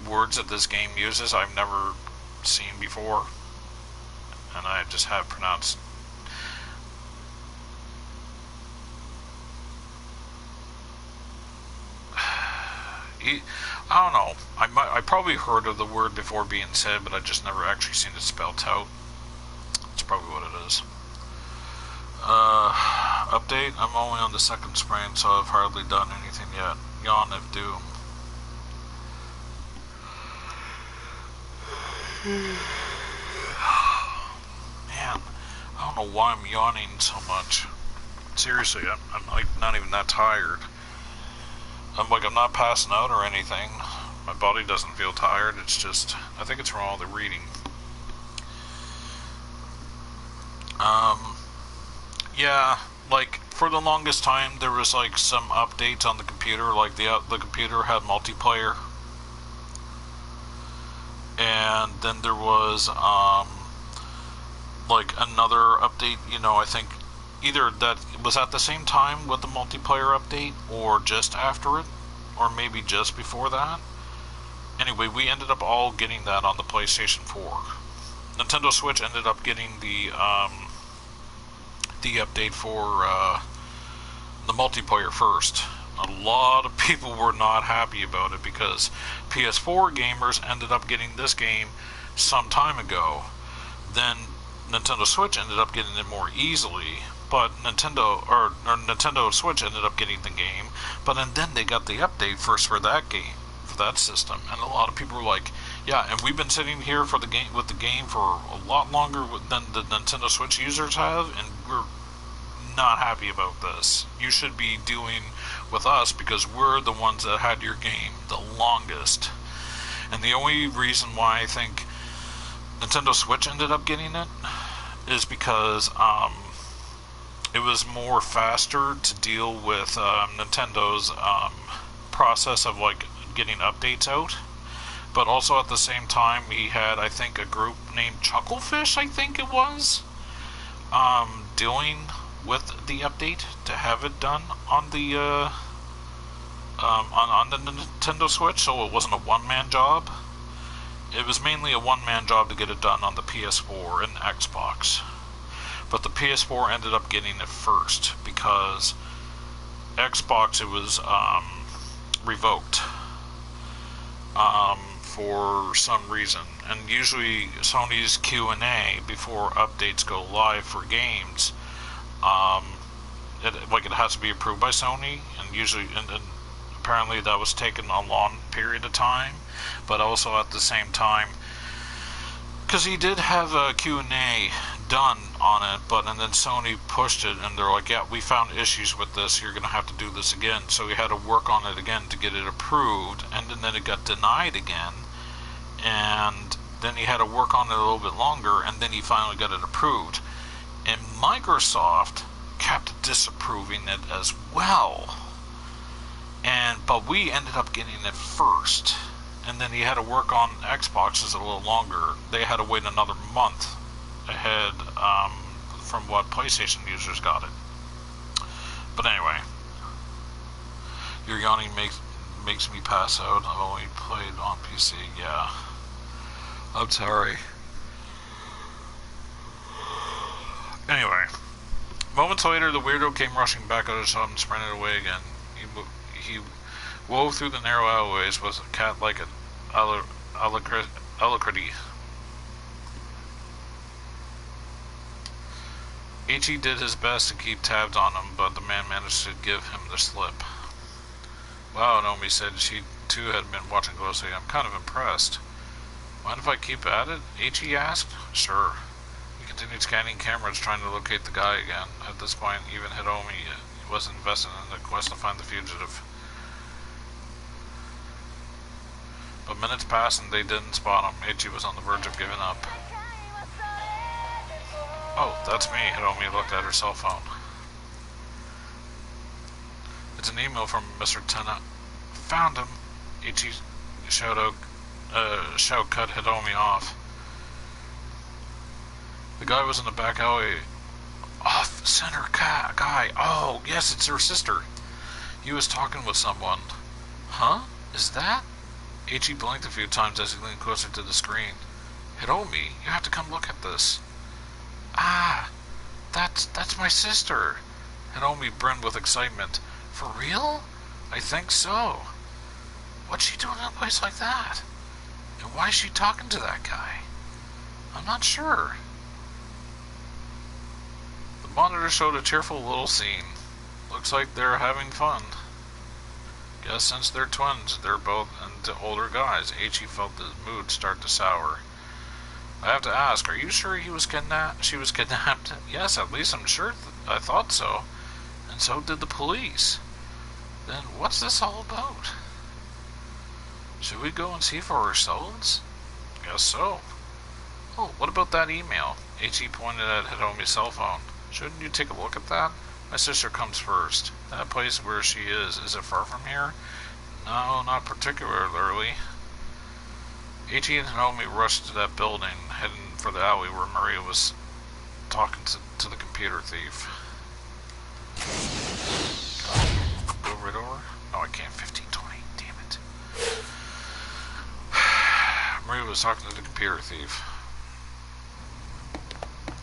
words that this game uses I've never seen before, and I just have pronounced. I don't know. I probably heard of the word before being said, but I just never actually seen it spelled out. That's probably what it is. Update. I'm only on the second sprain, so I've hardly done anything yet. Yawn if doom. Man, I don't know why I'm yawning so much. Seriously, I'm like not even that tired. I'm not passing out or anything. My body doesn't feel tired. It's just, I think it's from all the reading. Yeah, like for the longest time there was like some updates on the computer. Like the computer had multiplayer, and then there was like another update. I think either that was at the same time with the multiplayer update, or just after it, or maybe just before that. Anyway, we ended up all getting that on the PlayStation 4. Nintendo Switch ended up getting the update for the multiplayer first. A lot of people were not happy about it because PS4 gamers ended up getting this game some time ago. Then Nintendo Switch ended up getting it more easily, but Nintendo Switch ended up getting the game, but then they got the update first for that game, for that system, and a lot of people were like, yeah, and we've been sitting here for the game with the game for a lot longer than the Nintendo Switch users have, and we're not happy about this. You should be doing with us because we're the ones that had your game the longest. And the only reason why I think Nintendo Switch ended up getting it is because it was more faster to deal with Nintendo's process of like getting updates out. But also at the same time, he had, I think, a group named Chucklefish, I think it was, dealing with the update to have it done on the on the Nintendo Switch, so it wasn't a one-man job. It was mainly a one-man job to get it done on the PS4 and Xbox. But the PS4 ended up getting it first because Xbox, it was revoked for some reason. And usually Sony's Q&A before updates go live for games, it has to be approved by Sony, and apparently that was taken a long period of time. But also at the same time, because he did have a Q&A done on it, and then Sony pushed it, and they're like, yeah, we found issues with this, you're going to have to do this again. So he had to work on it again to get it approved, and then it got denied again, and then he had to work on it a little bit longer, and then he finally got it approved. And Microsoft kept disapproving it as well. But we ended up getting it first. And then he had to work on Xboxes a little longer. They had to wait another month ahead from what PlayStation users got it. But anyway, your yawning makes me pass out. I've only played on PC. Yeah, I'm sorry. Anyway, moments later, the weirdo came rushing back out of his home and sprinted away again. He wove through the narrow alleyways with a cat like an alacrity. Ichi did his best to keep tabs on him, but the man managed to give him the slip. Wow, Naomi said she too had been watching closely. I'm kind of impressed. Mind if I keep at it? Ichi asked. Sure. He continued scanning cameras, trying to locate the guy again. At this point, even Hitomi was invested in the quest to find the fugitive. But minutes passed and they didn't spot him. Ichi was on the verge of giving up. Oh, that's me. Hitomi looked at her cell phone. It's an email from Mr. Tena. Found him. Ichi shout cut Hitomi off. The guy was in the back alley. Off-center guy. Oh, yes, it's her sister. He was talking with someone. Huh? Is that? Ichi blinked a few times as he leaned closer to the screen. Hitomi, you have to come look at this. Ah, that's my sister. Hitomi brimmed with excitement. For real? I think so. What's she doing in a place like that? And why is she talking to that guy? I'm not sure. The monitor showed a cheerful little scene. Looks like they're having fun. Guess since they're twins, they're both into older guys. Ichi felt the mood start to sour. I have to ask, are you sure he was she was kidnapped? Yes, at least I'm sure. I thought so. And so did the police. Then what's this all about? Should we go and see for ourselves? Guess so. Oh, what about that email? Ichi pointed at Hitomi's cell phone. Shouldn't you take a look at that? My sister comes first. That place where she is it far from here? No, not particularly. Ichi and Hitomi rushed to that building, heading for the alley where Maria was talking to the computer thief. Go right over? No, I can't. 1520. Damn it. Maria was talking to the computer thief.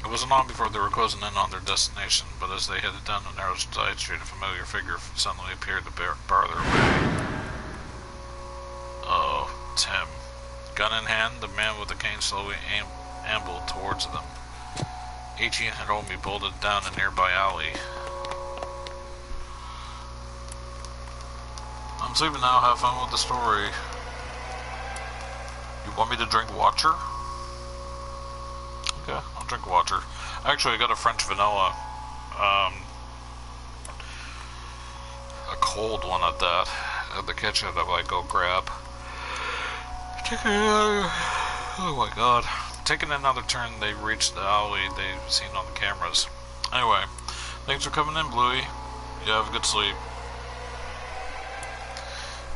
It wasn't long before they were closing in on their destination, but as they headed down the narrow side street, a familiar figure suddenly appeared to bar their way. Oh, Tim. Gun in hand, the man with the cane slowly ambled towards them. Ichi and Hitomi bolted down a nearby alley. I'm sleeping now, have fun with the story. You want me to drink water? Okay, I'll drink water. Actually, I got a French vanilla. A cold one at that. At the kitchen that I go grab. Oh my god. Taking another turn, they reached the alley they've seen on the cameras. Anyway, thanks for coming in, Bluey. You have a good sleep.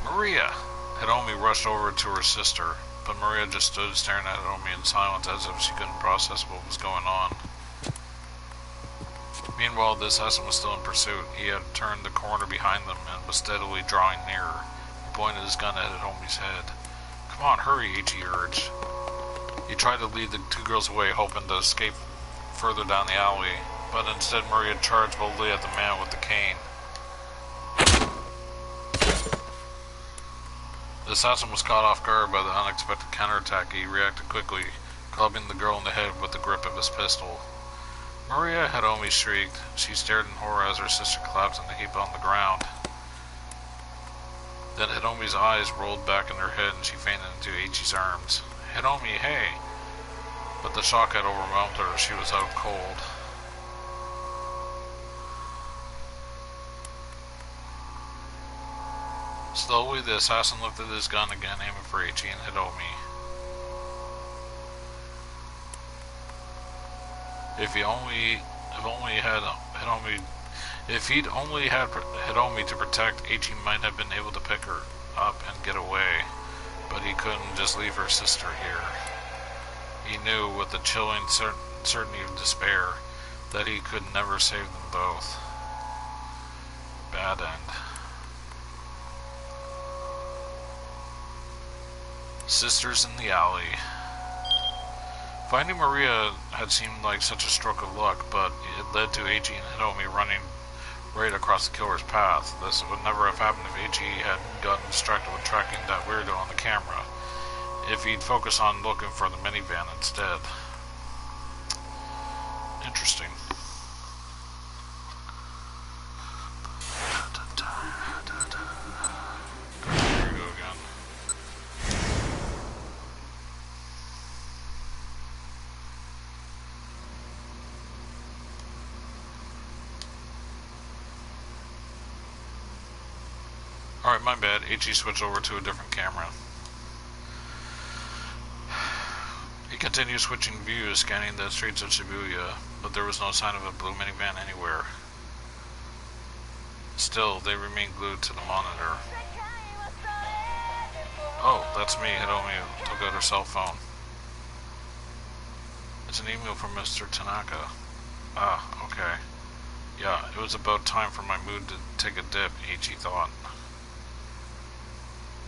Maria! Hitomi rushed over to her sister, but Maria just stood staring at Hitomi in silence as if she couldn't process what was going on. Meanwhile, the assassin was still in pursuit. He had turned the corner behind them and was steadily drawing nearer. He pointed his gun at Hitomi's head. Come on, hurry, Ichi urged. He tried to lead the two girls away, hoping to escape further down the alley, but instead Maria charged boldly at the man with the cane. The assassin was caught off guard by the unexpected counterattack. He reacted quickly, clubbing the girl in the head with the grip of his pistol. Maria, Hitomi shrieked. She stared in horror as her sister collapsed in a heap on the ground. Then Hitomi's eyes rolled back in her head and she fainted into Ichi's arms. Hitomi, hey! But the shock had overwhelmed her. She was out cold. Slowly, the assassin lifted his gun again, aiming for Ichi and Hitomi. If If he'd only had Hitomi to protect, Ichi might have been able to pick her up and get away. But he couldn't just leave her sister here. He knew with the chilling certainty of despair that he could never save them both. Bad end. Sisters in the alley. Finding Maria had seemed like such a stroke of luck, but it led to Eiji and Hitomi running right across the killer's path. This would never have happened if Eiji had gotten distracted with tracking that weirdo on the camera. If he'd focused on looking for the minivan instead. Interesting. Here we go again. Alright, my bad. Ichi switched over to a different camera. He continued switching views, scanning the streets of Shibuya, but there was no sign of a blue minivan anywhere. Still, they remained glued to the monitor. Oh, that's me. Hitomi took out her cell phone. It's an email from Mr. Tanaka. Ah, okay. Yeah, it was about time for my mood to take a dip, Ichi thought.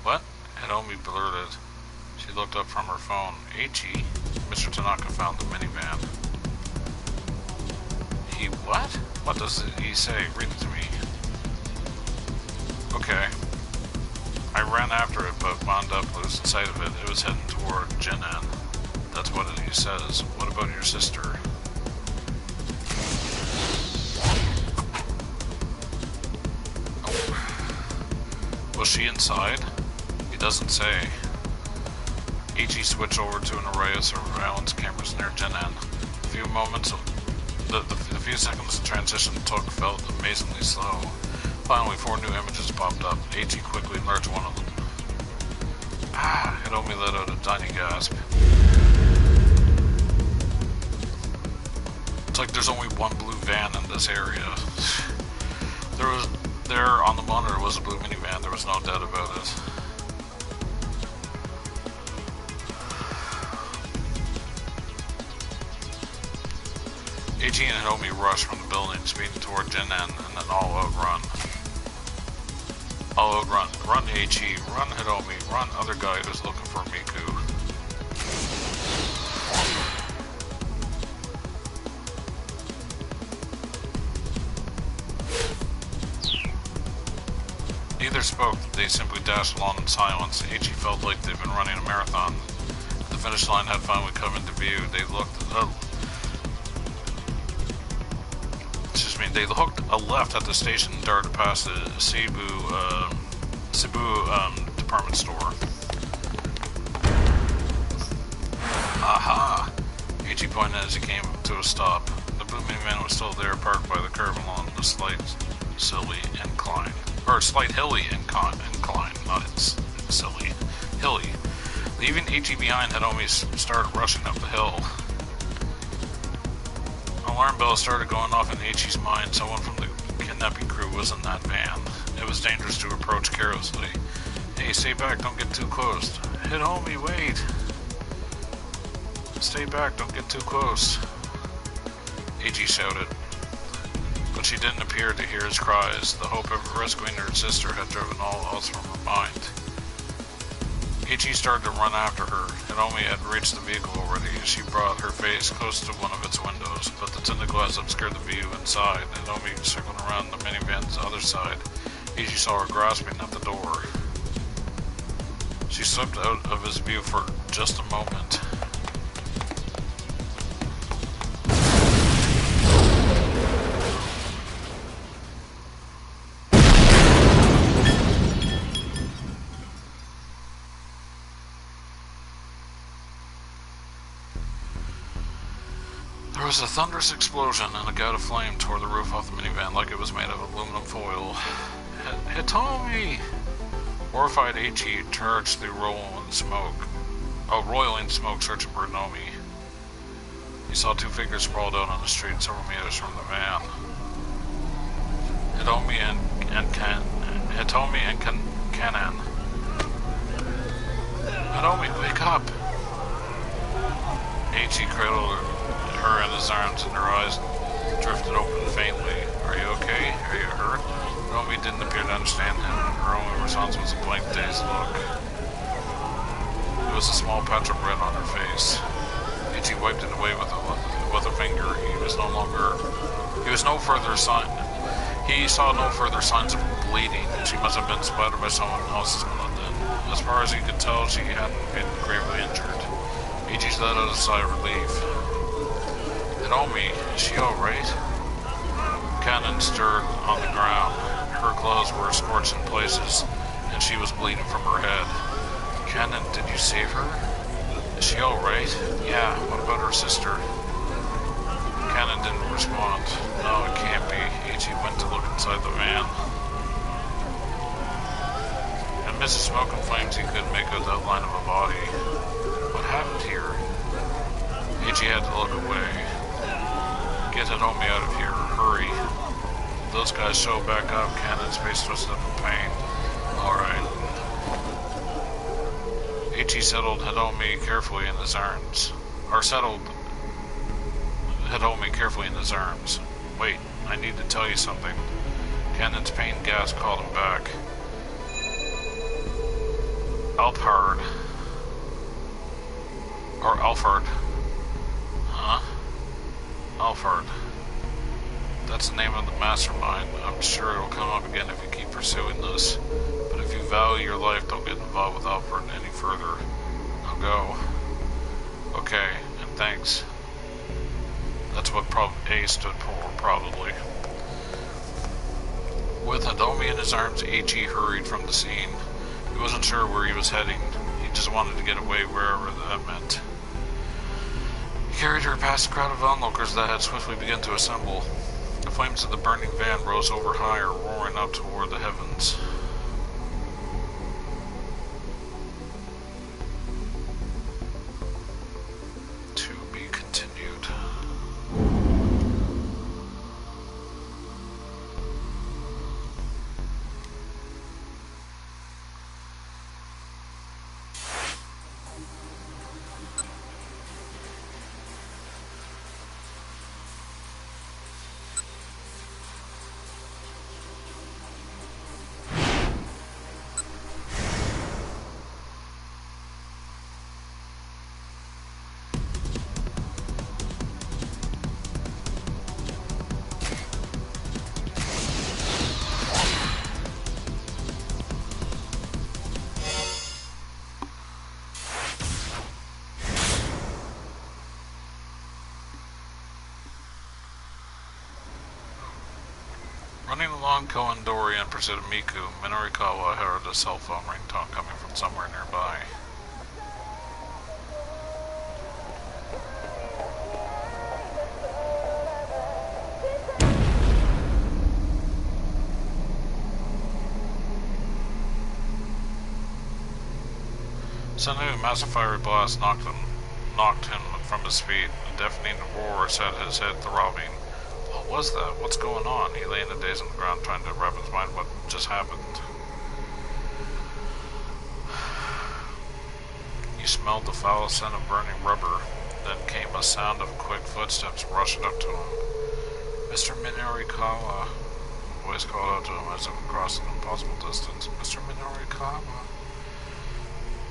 What? Hitomi blurted. She looked up from her phone. Ichi, Mr. Tanaka found the minivan. He what? What does he say? Read it to me. Okay. I ran after it, but wound up losing sight of it. It was heading toward Jinan. That's what he says. What about your sister? Oh. Was she inside? He doesn't say. Ichi switched over to an array of surveillance cameras near Jinan. The few seconds the transition took felt amazingly slow. Finally, 4 new images popped up. Ichi quickly merged one of them. Hitomi let out a tiny gasp. It's like there's only one blue van in this area. There on the monitor was a blue minivan, there was no doubt about it. Ichi and Hitomi rushed from the building, speeding toward Jinan, and then all out run. All out run. Run, Ichi. Run, Hitomi. Run, other guy who's looking for Miku. Neither spoke. They simply dashed along in silence. Ichi felt like they'd been running a marathon. The finish line had finally come into view. They looked a left at the station and darted past the Cebu department store. Aha! Ichi pointed as he came to a stop. The blue minivan was still there, parked by the curb along the slight hilly incline. Not silly. Hilly. Leaving Ichi behind, Hitomi started rushing up the hill. Alarm bells started going off in Ichi's mind. Someone from the kidnapping crew was in that van. It was dangerous to approach carelessly. Hey, stay back, don't get too close. Hitomi, wait! Stay back, don't get too close. Ichi shouted. But she didn't appear to hear his cries. The hope of rescuing her sister had driven all else from her mind. Ichi started to run after her. Hitomi had reached the vehicle already. She brought her face close to one of its windows, but the tinted glass obscured the view inside. Hitomi circled around the minivan's other side. Ichi saw her grasping at the door. She slipped out of his view for just a moment. There was a thunderous explosion, and a gout of flame tore the roof off the minivan like it was made of aluminum foil. Hitomi! Horrified Ichi charged through roiling smoke, searching for Hitomi. He saw two figures sprawled out on the street several meters from the van. Hitomi and Kanan. Hitomi, wake up! Ichi cradled her in his arms and her eyes drifted open faintly. Are you okay? Are you hurt? Hitomi didn't appear to understand him. Her only response was a blank, dazed look. There was a small patch of red on her face. Ichi wiped it away with a finger. He saw no further signs of bleeding. She must have been splattered by someone else's blood then. As far as he could tell, she hadn't been gravely injured. Ichi let out a sigh of relief. Hitomi, is she alright? Kanan stirred on the ground. Her clothes were scorched in places, and she was bleeding from her head. Kanan, did you save her? Is she alright? Yeah, what about her sister? Kanan didn't respond. No, it can't be. Ichi went to look inside the van. Amidst the smoke and flames, he couldn't make out the outline of a body. What happened here? Ichi had to look away. Get Hitomi out of here. Hurry. Those guys show back up. Kanan's face twisted up in pain. Alright. Ichi settled Hitomi carefully in his arms. Wait, I need to tell you something. Kanan's pain gasp called him back. Alphard. Huh? Alphard. That's the name of the mastermind. I'm sure it'll come up again if you keep pursuing this. But if you value your life, don't get involved with Alphard any further. Now go. Okay, and thanks. That's what A stood for, probably. With Hitomi in his arms, Ichi hurried from the scene. He wasn't sure where he was heading. He just wanted to get away wherever that meant. He carried her past a crowd of onlookers that had swiftly begun to assemble. The flames of the burning van rose over higher, roaring up toward the heavens. To be continued. Running along Koendori in pursuit of Miku, Minorikawa heard a cell phone ringtone coming from somewhere nearby. Suddenly, a massive fiery blast knocked him from his feet. A deafening roar set his head throbbing. What was that? What's going on? He lay in a daze on the ground, trying to wrap his mind what just happened. He smelled the foul scent of burning rubber. Then came a sound of quick footsteps rushing up to him. Mr. Minorikawa, a voice called out to him as if across an impossible distance. Mr. Minorikawa.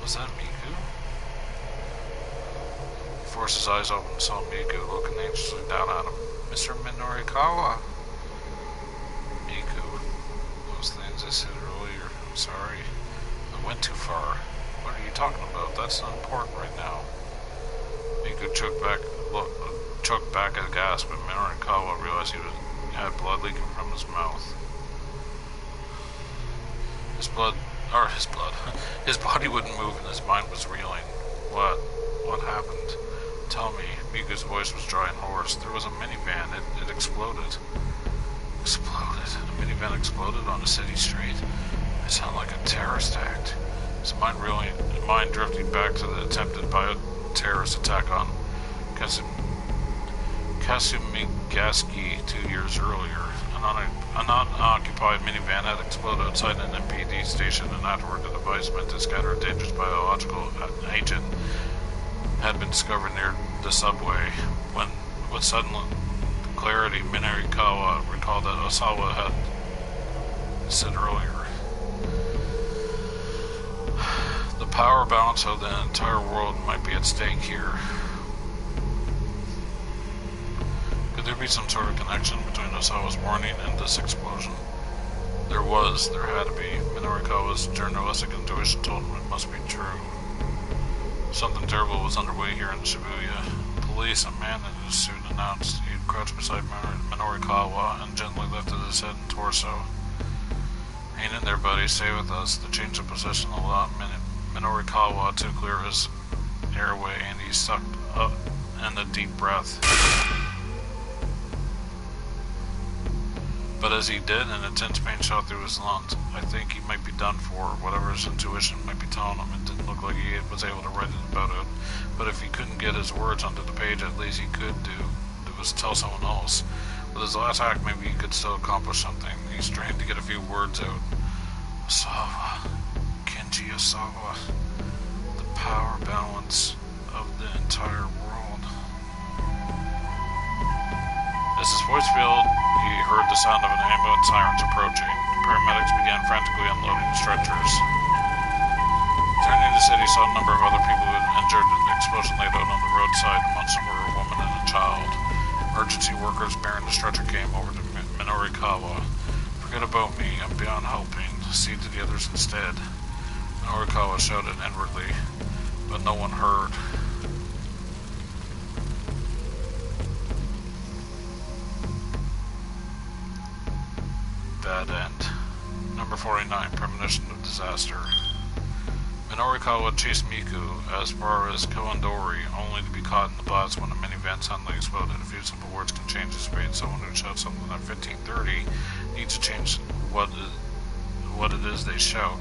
Was that Miku? He forced his eyes open and saw Miku looking anxiously down at him. Mr. Minorikawa. Miku. Those things I said earlier. I'm sorry. I went too far. What are you talking about? That's not important right now. Miku choked back a gasp, but Minorikawa realized he had blood leaking from his mouth. His body wouldn't move and his mind was reeling. What happened? Tell me. Miku's voice was dry and hoarse. There was a minivan. It exploded. Exploded? A minivan exploded on a city street? It sounded like a terrorist act. His mind drifting back to the attempted bio-terrorist attack on Kasumigaseki 2 years earlier. An unoccupied minivan had exploded outside an MPD station, and afterward a device meant to scatter a dangerous biological agent had been discovered near the subway. When, with sudden clarity, Minarikawa recalled that Osawa had said earlier. The power balance of the entire world might be at stake here. Could there be some sort of connection between Osawa's warning and this explosion? There had to be. Minorikawa's journalistic intuition told him it must be true. Something terrible was underway here in Shibuya. Police, a man in his suit, announced. He'd crouched beside Minorikawa and gently lifted his head and torso. Hang in there, buddy. Stay with us. The change of position allowed Minorikawa to clear his airway, and he sucked up in a deep breath. But as he did, an intense pain shot through his lungs. I think he might be done for. Whatever his intuition might be telling him, it didn't look like he was able to write it about it. But if he couldn't get his words onto the page, at least he could was tell someone else. With his last act, maybe he could still accomplish something. He strained to get a few words out. Osawa. Kenji Osawa. The power balance of the entire world. As his voice failed, he heard the sound of an ambulance sirens approaching. Paramedics began frantically unloading stretchers. Turning to the city, he saw a number of other people who had been injured in the explosion laid out on the roadside. Amongst them were a woman and a child. Emergency workers bearing the stretcher came over to Minorikawa. Forget about me, I'm beyond helping. See to the others instead. Minorikawa shouted inwardly, but no one heard. Bad end. Number 49, Premonition of Disaster. Minorikawa chased Miku as far as Kawandori, only to be caught in the blast when a minivan suddenly exploded. A few simple words can change his fate. Someone who shouts something at 15:30 needs to change what it is they shout.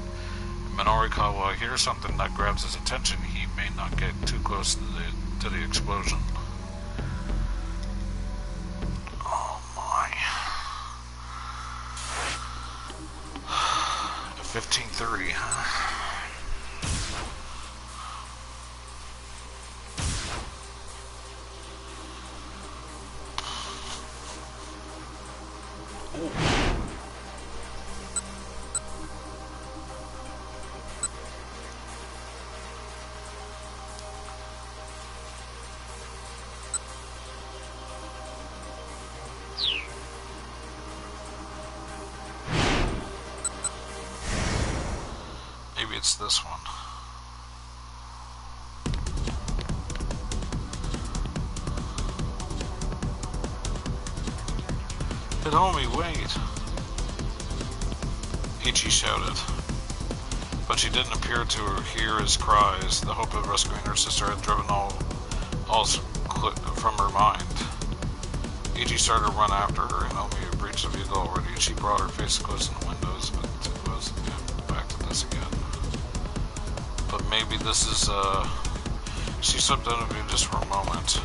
If Minorikawa hears something that grabs his attention, he may not get too close to the explosion. Oh my. 15:30, huh? Maybe it's this one. Hitomi, wait! Ichi shouted. But she didn't appear to hear his cries. The hope of rescuing her sister had driven all from her mind. Ichi started to run after her. Hitomi had reached the vehicle already. She brought her face close to the windows, but it was back to this again. But maybe this is, she slipped out of view just for a moment.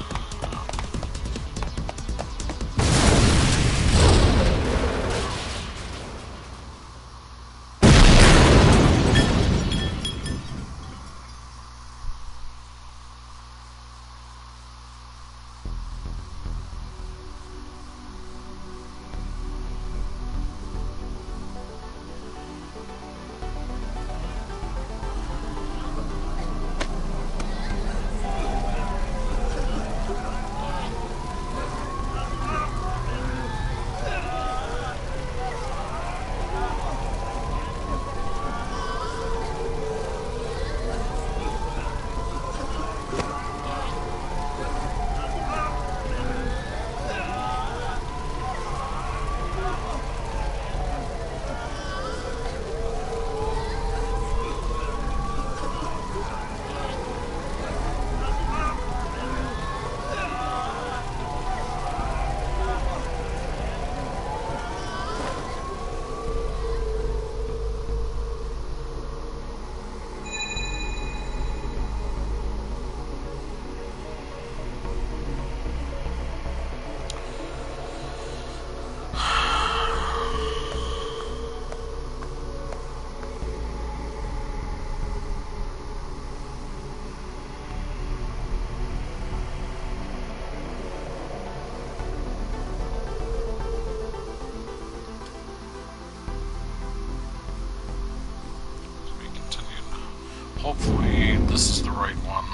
hopefully this is the right one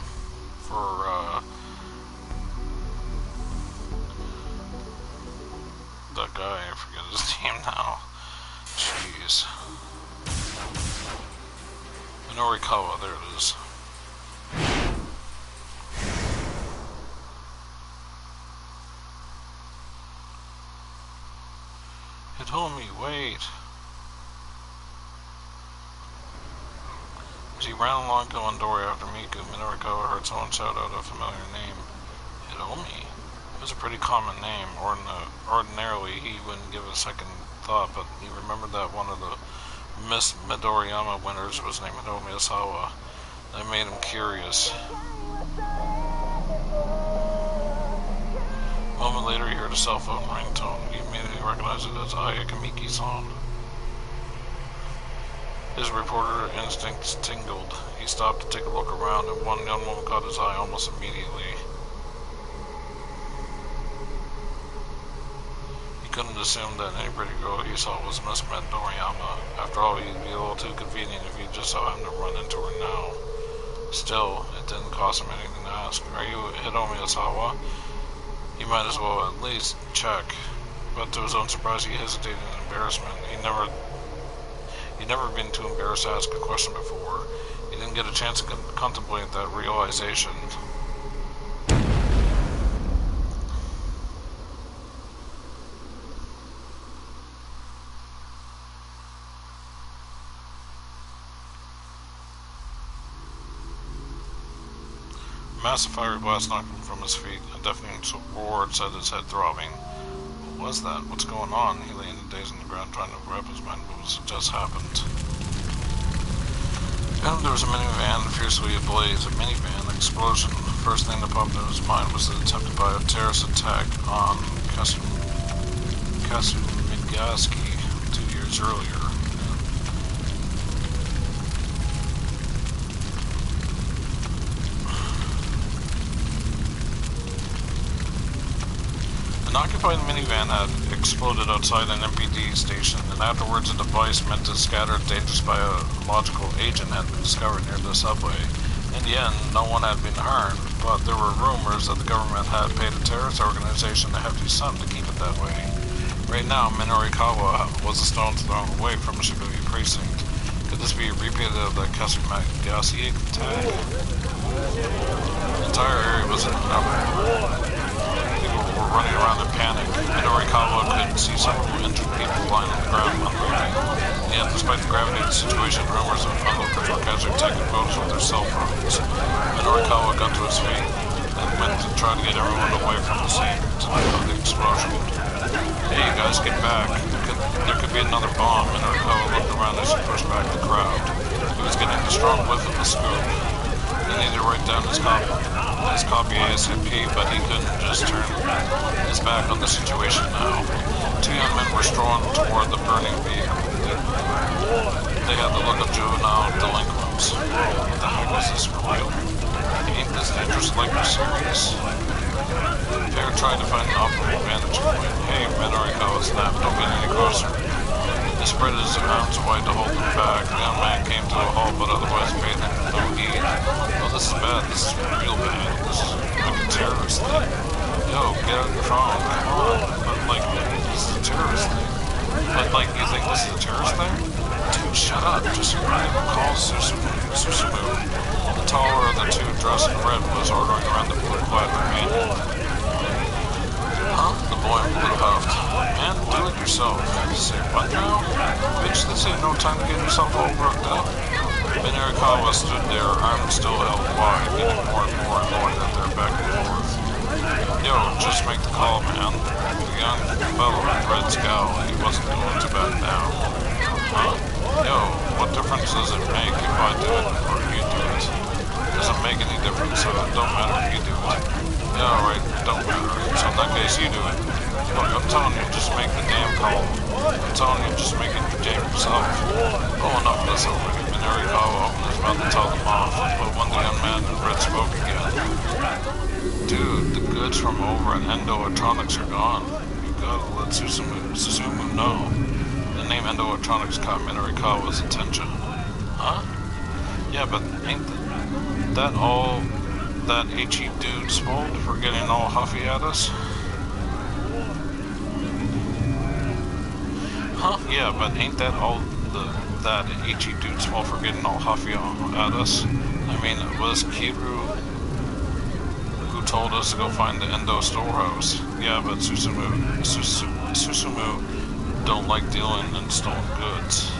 for, that guy. I forget his name now. Jeez. Minorikawa, there it is. Hitomi, wait. As he ran along to one door after Miku, Minorikawa heard someone shout out a familiar name. Hitomi? It was a pretty common name. Ordinarily, he wouldn't give a second thought, but he remembered that one of the Miss Midoriyama winners was named Hitomi Osawa. That made him curious. A moment later, he heard a cell phone ringtone. He immediately recognized it as Ayakamiki-san. His reporter instincts tingled. He stopped to take a look around, and one young woman caught his eye almost immediately. He couldn't assume that any pretty girl he saw was Miss Midoriyama. After all, he'd be a little too convenient if he just saw him to run into her now. Still, it didn't cost him anything to ask. Are you Hitomi Osawa? He might as well at least check. But to his own surprise, he hesitated in embarrassment. He'd never been too embarrassed to ask a question before. He didn't get a chance to contemplate that realization. A massive fiery blast knocked him from his feet. A deafening roar set his head throbbing. What was that? What's going on? He lay in a daze on the ground, trying to wrap his mind what had just happened. And there was a minivan fiercely ablaze. A minivan explosion. The first thing that popped into his mind was the attempted by a terrorist attack on Kasumigaseki 2 years earlier. An occupied minivan had exploded outside an MPD station, and afterwards a device meant to scatter dangerous biological agent had been discovered near the subway. In the end, no one had been harmed, but there were rumors that the government had paid a terrorist organization a hefty sum to keep it that way. Right now, Minorikawa was a stone's throw away from the Shibuya precinct. Could this be a repeat of the Kasumigaseki attack? The entire area was in an uproar. Were running around in panic. Minorikawa could see several injured people lying on the ground unmoving. Yet, despite the gravity of the situation, rumors of onlookers were casually taking photos with their cell phones. Minorikawa got to his feet and went to try to get everyone away from the scene of the explosion. Hey, you guys, get back. There could be another bomb. Minorikawa looked around as he pushed back the crowd. He was getting a strong whiff of the scoop. He needed to write down his copy ASAP, but he couldn't just turn his back on the situation now. Two young men were strolling toward the burning vehicle. They had the look of juvenile delinquents. What the heck was this for real? Ain't this dangerous like you're serious? Fair tried to find an optimal vantage point. Hey, Minorikawa snapped, don't get any closer. He spread his arms wide to hold him back. The young man came to a halt, but otherwise paid him no heed. Oh, this is bad. This is real bad. This is like a terrorist thing. Yo, get out your phone. Come on. But, like, this is a terrorist thing. But, like, you think this is a terrorist thing? Dude, shut up. Just call Susumu. The taller of the two, dressed in red, was ordering around the blue-clad companion. Huh? The boy blue huffed. Man, do it yourself. Say what now? Bitch, this ain't no time to get yourself all worked up. Minorikawa stood there, arms still held wide, getting more and more annoyed at their back and forth. Yo, just make the call, man. The young fellow with red scowl, he wasn't going to back down. Huh? Yo, what difference does it make if I do it or you do it? Doesn't make any difference, so it don't matter if you do it. Yeah, alright, don't matter. So in that case, you do it. Look, I'm telling you, just make the damn call. I'm telling you, just make it your damn yourself. Oh, enough of this already. Minorikawa opened his mouth to tell them off, but when the young man in red spoke again. Dude, the goods from over at Endo Electronics are gone. You gotta let Susumu know. The name Endo Electronics caught Minorikawa's attention. Huh? Yeah, but ain't that all that HE dude's fault for getting all huffy at us? Huh? Yeah, but ain't that all that HE dude's fault for getting all huffy at us? I mean, it was Kiru who told us to go find the Endo storehouse. Yeah, but Susumu don't like dealing in stolen goods.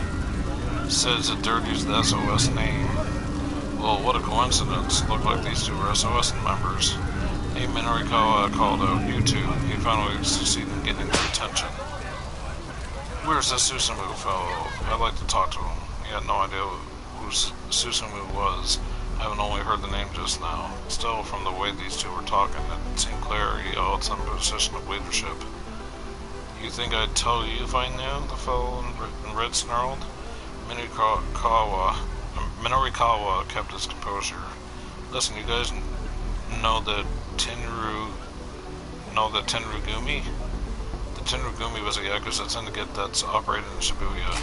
Says it dirties the SOS name. Well, what a coincidence. Looked like these two were SOS members. Hey, Minorikawa called out you two. He finally succeeded in getting their attention. Where's the Susumu fellow? I'd like to talk to him. He had no idea who Susumu was, having only heard the name just now. Still, from the way these two were talking, it seemed clear he held some position of leadership. You think I'd tell you if I knew? The fellow in red snarled. Minorikawa kept his composure. Listen, you guys know the Tenrugumi? The Tenrugumi was a Yakuza syndicate that's operated in Shibuya.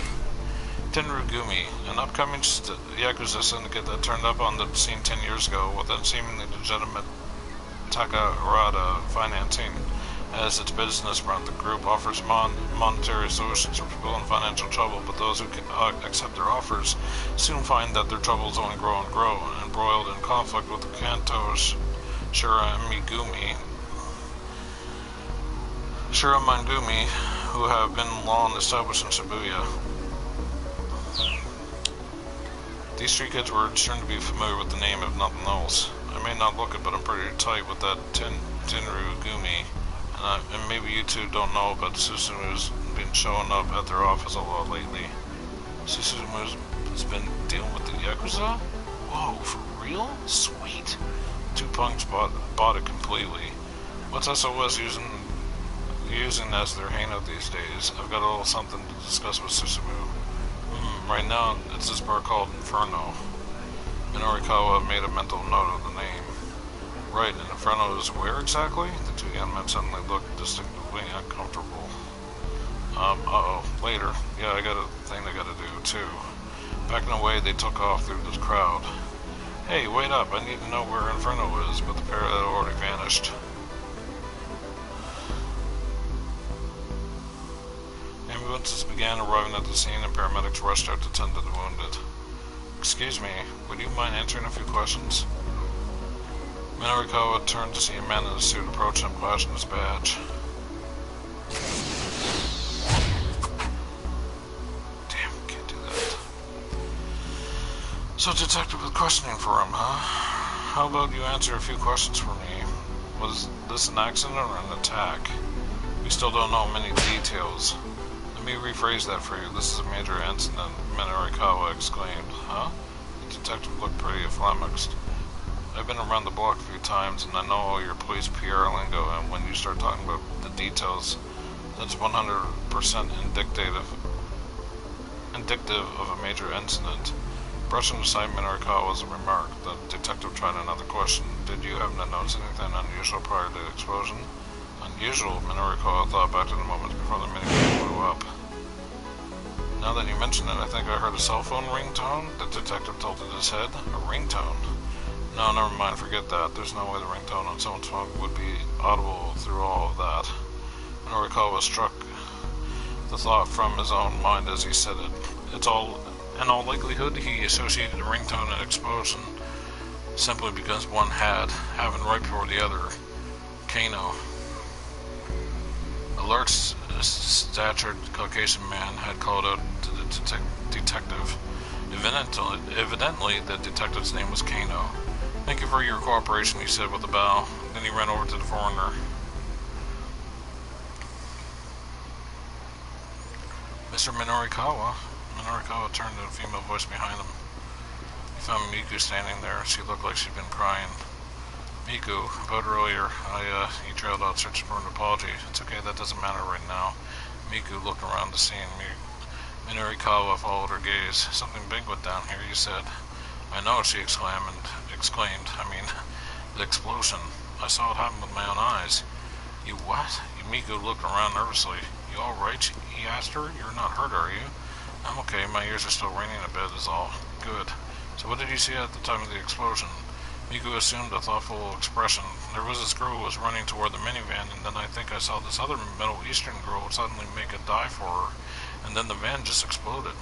Tenrugumi, an upcoming Yakuza syndicate that turned up on the scene 10 years ago with a seemingly legitimate Takarada financing. As its business front, the group offers monetary solutions for people in financial trouble, but those who accept their offers soon find that their troubles only grow and grow, and embroiled in conflict with the Kanto's Shiramigumi, who have been long established in Shibuya. These street kids were sure to be familiar with the name, if nothing else. I may not look it, but I'm pretty tight with that Tenrugumi. And maybe you two don't know, but Susumu's been showing up at their office a lot lately. Susumu's been dealing with the Yakuza? Whoa, for real? Sweet. Two punks bought it completely. What's SOS using as their hangout these days? I've got a little something to discuss with Susumu. Right now, it's this bar called Inferno. Minorikawa made a mental note of the name. Right, and Inferno is where exactly? The two young men suddenly looked distinctly uncomfortable. Later. Yeah, I got a thing I gotta do, too. Backing away, they took off through the crowd. Hey, wait up, I need to know where Inferno is, but the pair had already vanished. Ambulances began arriving at the scene, and paramedics rushed out to tend to the wounded. Excuse me, would you mind answering a few questions? Minorikawa turned to see a man in a suit approach him, flashing his badge. Damn, can't do that. So, detective with questioning for him, huh? How about you answer a few questions for me? Was this an accident or an attack? We still don't know many details. Let me rephrase that for you. This is a major incident, Minorikawa exclaimed. Huh? The detective looked pretty flummoxed. I've been around the block a few times, and I know all your police PR lingo, and when you start talking about the details, that's 100% indicative of a major incident. Brushing aside Minorikawa's remark, the detective tried another question. Did you happen to notice anything unusual prior to the explosion? Unusual? Minorikawa thought back to the moments before the minigun blew up. Now that you mention it, I think I heard a cell phone ringtone. The detective tilted his head. A ringtone? No, never mind, forget that. There's no way the ringtone on someone's phone would be audible through all of that. Minorikawa was struck the thought from his own mind as he said it. In all likelihood, he associated the ringtone and explosion simply because one had happened right before the other. Kano. A large-statured Caucasian man had called out to the detective. Evidently, the detective's name was Kano. Thank you for your cooperation, he said with a bow. Then he ran over to the foreigner. Mr. Minorikawa? Minorikawa turned to a female voice behind him. He found Miku standing there. She looked like she'd been crying. Miku, about earlier, he trailed out searching for an apology. It's okay, that doesn't matter right now. Miku looked around the scene. Minorikawa followed her gaze. Something big went down here, you said. I know, she exclaimed. The explosion. I saw it happen with my own eyes. You what? Miku looked around nervously. You alright? He asked her. You're not hurt, are you? I'm okay. My ears are still ringing a bit, is all. Good. So what did you see at the time of the explosion? Miku assumed a thoughtful expression. There was this girl who was running toward the minivan, and then I think I saw this other Middle Eastern girl suddenly make a dive for her, and then the van just exploded.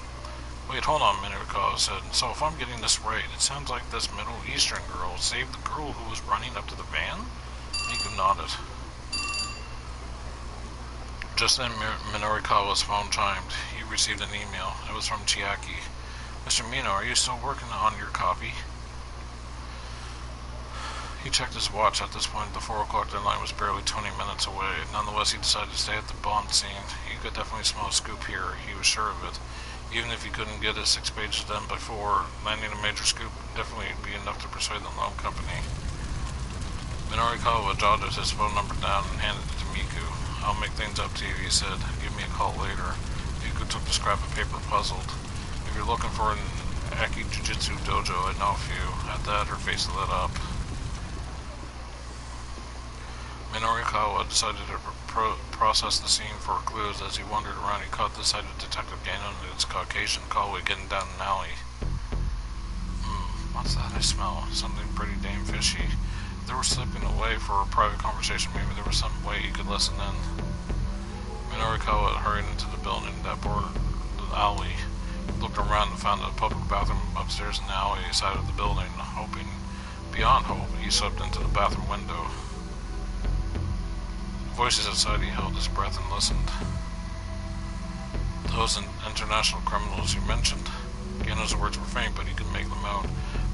Wait, hold on, Minako said. So if I'm getting this right, it sounds like this Middle Eastern girl saved the girl who was running up to the van? Miku nodded. Just then, Minorikawa's phone chimed. He received an email. It was from Chiaki. Mr. Mino, are you still working on your copy? He checked his watch. At this point, the 4 o'clock deadline was barely 20 minutes away. Nonetheless, he decided to stay at the Bond scene. He could definitely smell a scoop here. He was sure of it. Even if he couldn't get his 6 pages done before, landing a major scoop would definitely be enough to persuade the loan company. Minorikawa jotted his phone number down and handed it to Miku. I'll make things up to you, he said. Give me a call later. Miku took the scrap of paper, puzzled. If you're looking for an Aki Jiu-Jitsu dojo, I know a few. At that, her face lit up. Minorikawa decided to process the scene for clues. As he wandered around, he caught the sight of Detective Gannon and his Caucasian colleague getting down an alley. What's that I smell? Something pretty damn fishy. If they were slipping away for a private conversation, maybe there was some way he could listen in. Minorikawa hurried into the building that bordered the alley, looked around and found a public bathroom upstairs in the alley side of the building. Hoping, beyond hope, he slipped into the bathroom window. Voices outside, he held his breath and listened. Those international criminals you mentioned. Ganno's words were faint, but he could make them out.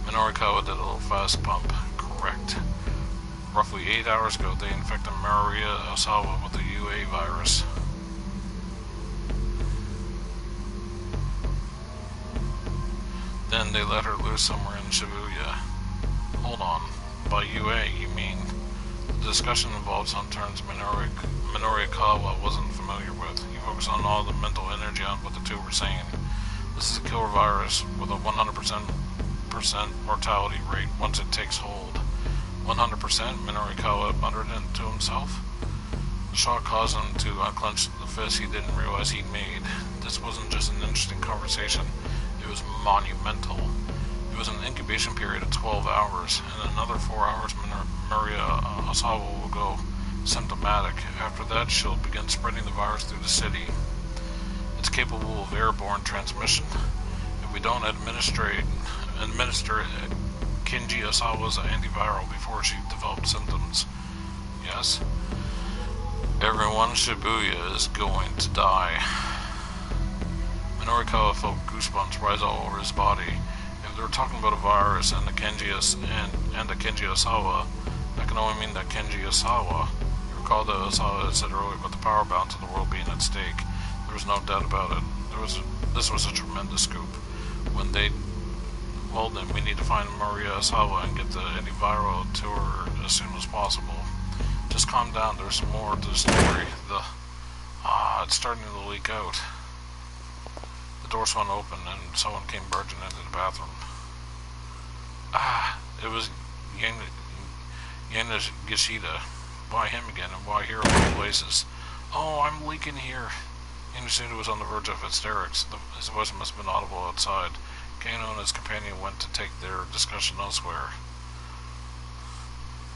Minorikawa did a little fast pump. Correct. Roughly 8 hours ago, they infected Maria Osawa with the UA virus. Then they let her loose somewhere in Shibuya. Hold on. By UA, you mean? The discussion involved some terms Minorikawa wasn't familiar with. He focused on all the mental energy on what the two were saying. This is a killer virus with a 100% mortality rate once it takes hold. 100%, Minorikawa muttered it to himself. The shock caused him to unclench the fist he didn't realize he'd made. This wasn't just an interesting conversation, it was monumental. It was an incubation period of 12 hours. In another 4 hours, Maria Osawa will go symptomatic. After that, she'll begin spreading the virus through the city. It's capable of airborne transmission. If we don't administer Kinji Osawa's antiviral before she developed symptoms. Yes? Everyone in Shibuya is going to die. Minorikawa felt goosebumps rise all over his body. If they were talking about a virus and the Kenji Osawa, that can only mean that Kenji Osawa. You recall that Osawa had said earlier about the power balance of the world being at stake. There was no doubt about it. This was a tremendous scoop. When they told them we need to find Maria Osawa and get the antiviral to her as soon as possible. Just calm down, there's more to the story. It's starting to leak out. The door swung open and someone came barging into the bathroom. It was Yana Gishida. Why him again, and why here of all places? Oh, I'm leaking here. Yana was on the verge of hysterics. His voice must have been audible outside. Kano and his companion went to take their discussion elsewhere.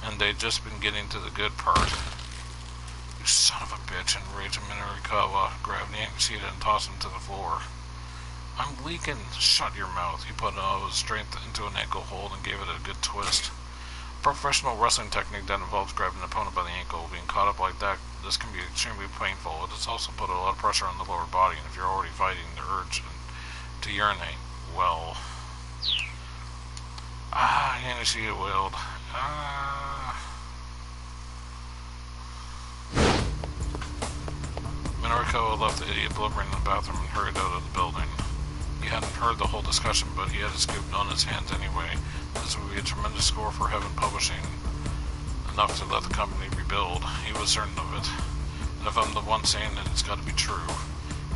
And they'd just been getting to the good part. You son of a bitch, enraged Minorikawa grabbed Gishida and tossed him to the floor. I'm leaking. Shut your mouth. He put all his strength into an ankle hold and gave it a good twist. A professional wrestling technique that involves grabbing an opponent by the ankle. Being caught up like that, this can be extremely painful. It has also put a lot of pressure on the lower body, and if you're already fighting the urge to urinate, well... Gishida wailed. Minorikawa left the idiot blubbering in the bathroom and hurried out of the building. He hadn't heard the whole discussion, but he had his scoop on his hands anyway. This would be a tremendous score for Heaven Publishing, enough to let the company rebuild. He was certain of it. And if I'm the one saying it, it's got to be true.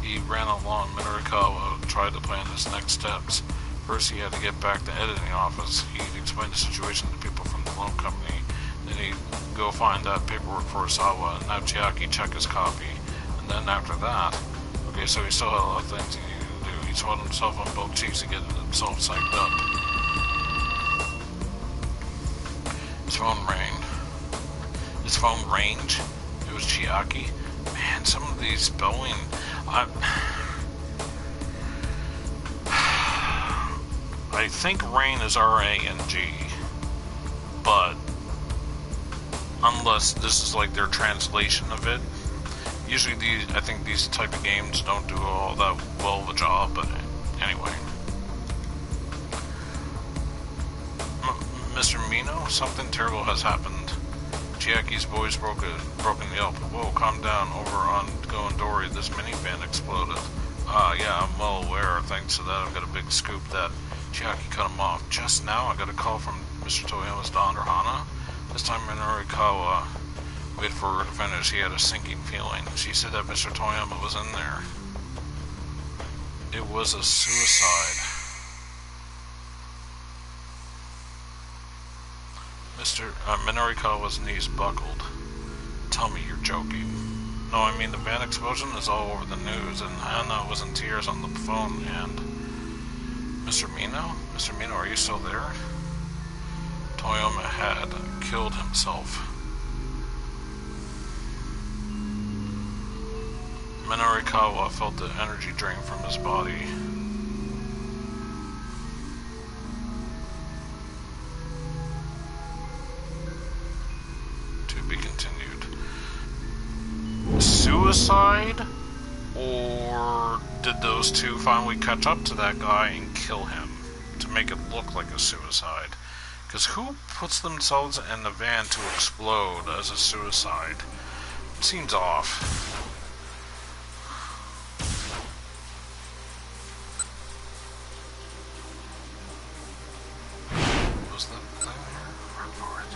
He ran along. Minorikawa tried to plan his next steps. First, he had to get back to the editing office. He'd explain the situation to people from the loan company. Then he'd go find that paperwork for Osawa and have Chiaki check his copy. And then after that, okay, so he still had a lot of things he needed to do. He swallowed himself on both cheeks to get himself psyched up. His phone rang. His phone range. It was Chiaki. Man, some of these spelling. I think rain is R-A-N-G, but unless this is like their translation of it, usually I think these type of games don't do all that well of a job. But anyway, Mr. Mino, something terrible has happened. Chiaki's voice broken yelp. Whoa, calm down. Over on Goendori, this minivan exploded. Yeah, I'm well aware. Thanks to that, I've got a big scoop that Chiaki cut him off. Just now, I got a call from Mr. Toyoma's daughter, Hana. This time, Minorikawa waited for her to finish. He had a sinking feeling. She said that Mr. Toyama was in there. It was a suicide. Minorikawa's knees buckled. Tell me you're joking. No, I mean the van explosion is all over the news, and Hana was in tears on the phone, and... Mr. Mino? Mr. Mino, are you still there? Toyama had killed himself. Minorikawa felt the energy drain from his body. To be continued. Suicide? Or did those two finally catch up to that guy and kill him to make it look like a suicide? Because who puts themselves in the van to explode as a suicide? It seems off. Was that thing here? Run for it.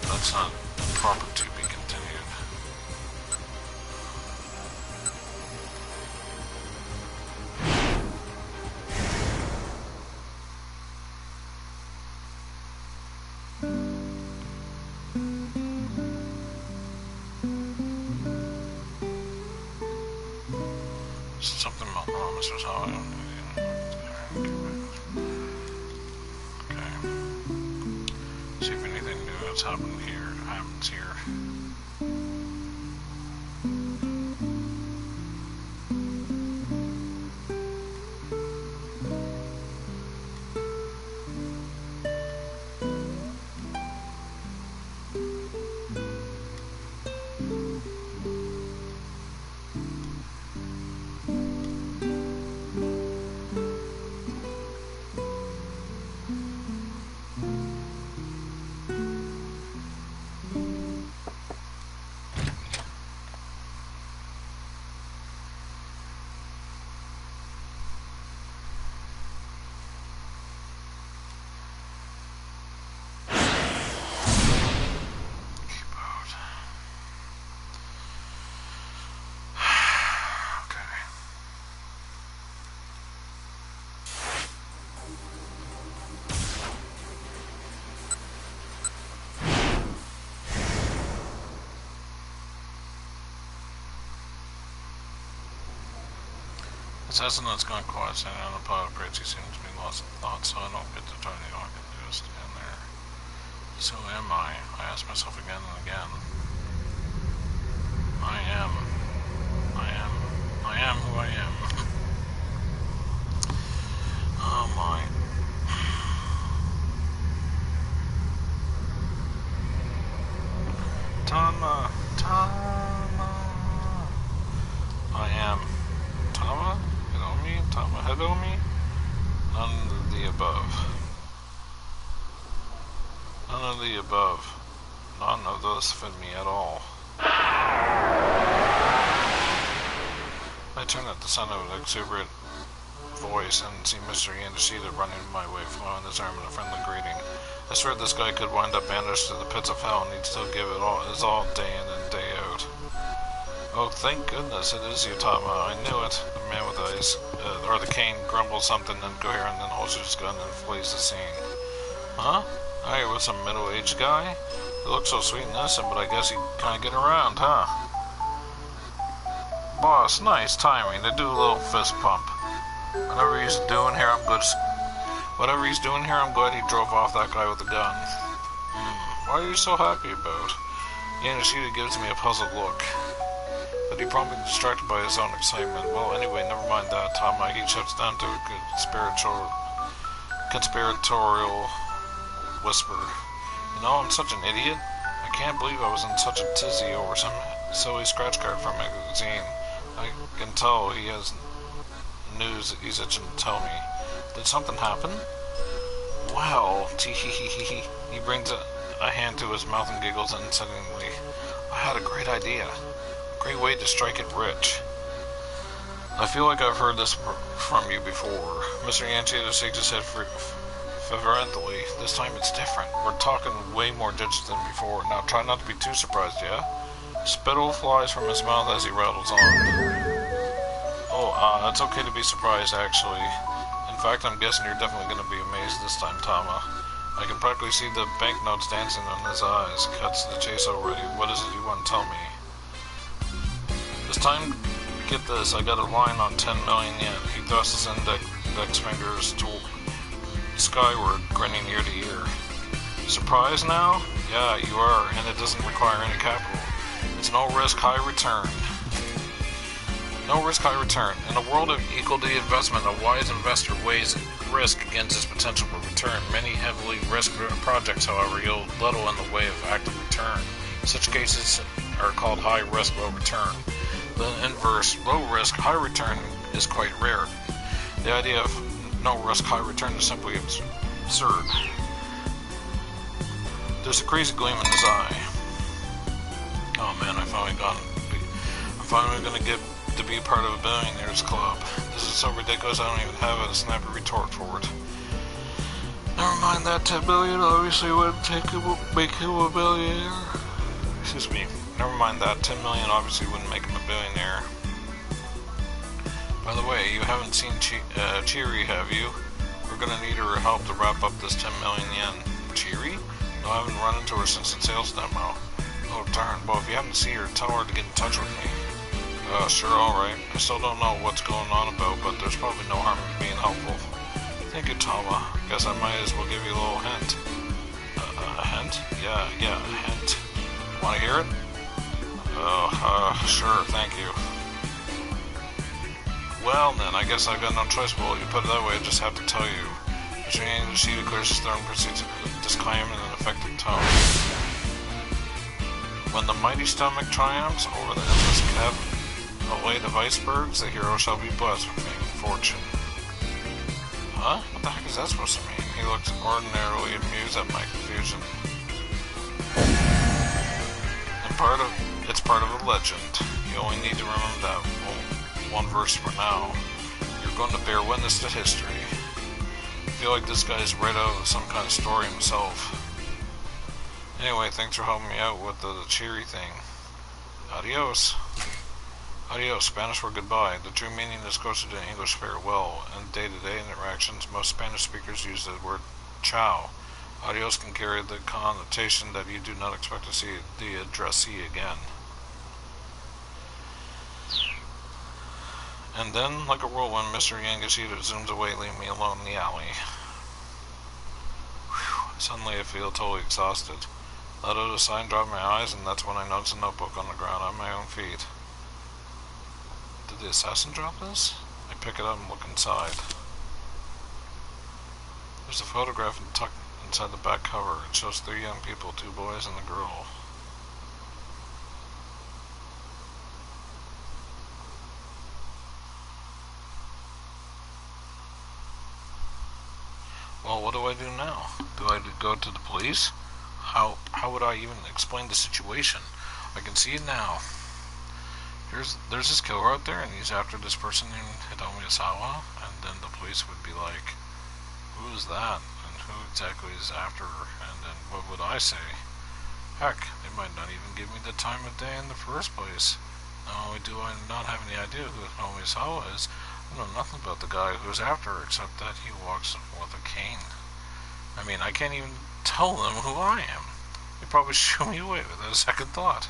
That's not proper to be continued. Something about Mr. Tower. See if anything new has happened here. Happens here. Assassin's gone quiet, standing on a pile of crates. He seems to be lost in thought, so I don't get to tiny all I can do is stand there. So am I ask myself again and again. I am who I am. Oh my. Tama. I am. Tama? Tama Hidomi? None of the above. None of the above. None of those fit me at all. I turn at the sound of an exuberant voice and see Mr. Yandashita running my way, flowing his arm in a friendly greeting. I swear this guy could wind up banished to the pits of hell and he'd still give it all his all day in and day out. Oh, thank goodness it is you, Tama. I knew it. The man with eyes, or the cane, grumbles something incoherent, then holds his gun and flees the scene. Huh? I hear with some middle-aged guy? He looks so sweet and innocent, but I guess he kinda get around, huh? Boss, nice timing. They do a little fist pump. Whatever he's doing here, I'm glad he drove off that guy with the gun. What are you so happy about? Yanoshita gives me a puzzled look, but he promptly distracted by his own excitement. Well, anyway, never mind that. Tama, he shuts down to a conspiratorial whisper. You know, I'm such an idiot. I can't believe I was in such a tizzy over some silly scratch card from a magazine. I can tell he has news that he's itching to tell me. Did something happen? Well, he brings a hand to his mouth and giggles unsettlingly. I had a great idea. Great way to strike it rich. I feel like I've heard this from you before. Mr. Yanchita shakes his head fervently. This time it's different. We're talking way more digits than before. Now try not to be too surprised, yeah? Spittle flies from his mouth as he rattles on. Oh, it's okay to be surprised, actually. In fact, I'm guessing you're definitely going to be amazed this time, Tama. I can practically see the banknotes dancing in his eyes. Cuts to the chase already. What is it you want to tell me? This time, get this, I got a line on 10 million yen. He thrusts his index fingers skyward, grinning ear to ear. Surprised now? Yeah, you are, and it doesn't require any capital. It's no risk, high return. No risk, high return. In a world of equal to investment, a wise investor weighs risk against its potential for return. Many heavily risked projects, however, yield little in the way of active return. Such cases are called high risk, low return. The inverse, low risk, high return, is quite rare. The idea of no risk, high return is simply absurd. There's a crazy gleam in his eye. Oh man, I'm finally gonna get to be part of a billionaires club. This is so ridiculous I don't even have a snappy retort for it. Never mind that 10 billion obviously wouldn't make him a billionaire. Excuse me. Never mind that 10 million obviously wouldn't make him a billionaire. By the way, you haven't seen Chiri, have you? We're gonna need her help to wrap up this 10 million yen. Chiri? No, I haven't run into her since the sales demo. Oh darn, well if you happen to see her, tell her to get in touch with me. Sure, alright. I still don't know what's going on about, but there's probably no harm in being helpful. Thank you, Tama. Guess I might as well give you a little hint. A hint? Yeah, a hint. Wanna hear it? Sure, thank you. Well then, I guess I've got no choice. Well, you put it that way, I just have to tell you. Mr. Yanoshita clears his throat and proceeds to disclaim in an effective tone. When the mighty stomach triumphs over the endless cavern, a weight of icebergs, the hero shall be blessed with fame and fortune. Huh? What the heck is that supposed to mean? He looks ordinarily amused at my confusion. It's part of a legend. You only need to remember that one verse for now. You're going to bear witness to history. I feel like this guy's read out some kind of story himself. Anyway, thanks for helping me out with the cheery thing. Adios. Adios, Spanish for goodbye. The true meaning is closer to English farewell. In day-to-day interactions, most Spanish speakers use the word ciao. Adios can carry the connotation that you do not expect to see the addressee again. And then, like a whirlwind, Mr. Yangashita zooms away, leaving me alone in the alley. Whew. Suddenly I feel totally exhausted. Let out a sigh and dry my eyes, and that's when I notice a notebook on the ground at my own feet. Did the assassin drop this? I pick it up and look inside. There's a photograph tucked inside the back cover. It shows 3 young people, 2 boys and a girl. Well, what do I do now? Do I go to the police? How would I even explain the situation? I can see it now. There's this killer out there, and he's after this person named Hitomi Asawa, and then the police would be like, who is that? And who exactly is after her? And then what would I say? Heck, they might not even give me the time of day in the first place. Not only do I not have any idea who Hitomi Asawa is, I know nothing about the guy who's after her except that he walks with a cane. I mean, I can't even tell them who I am. They'd probably shoo me away without a second thought.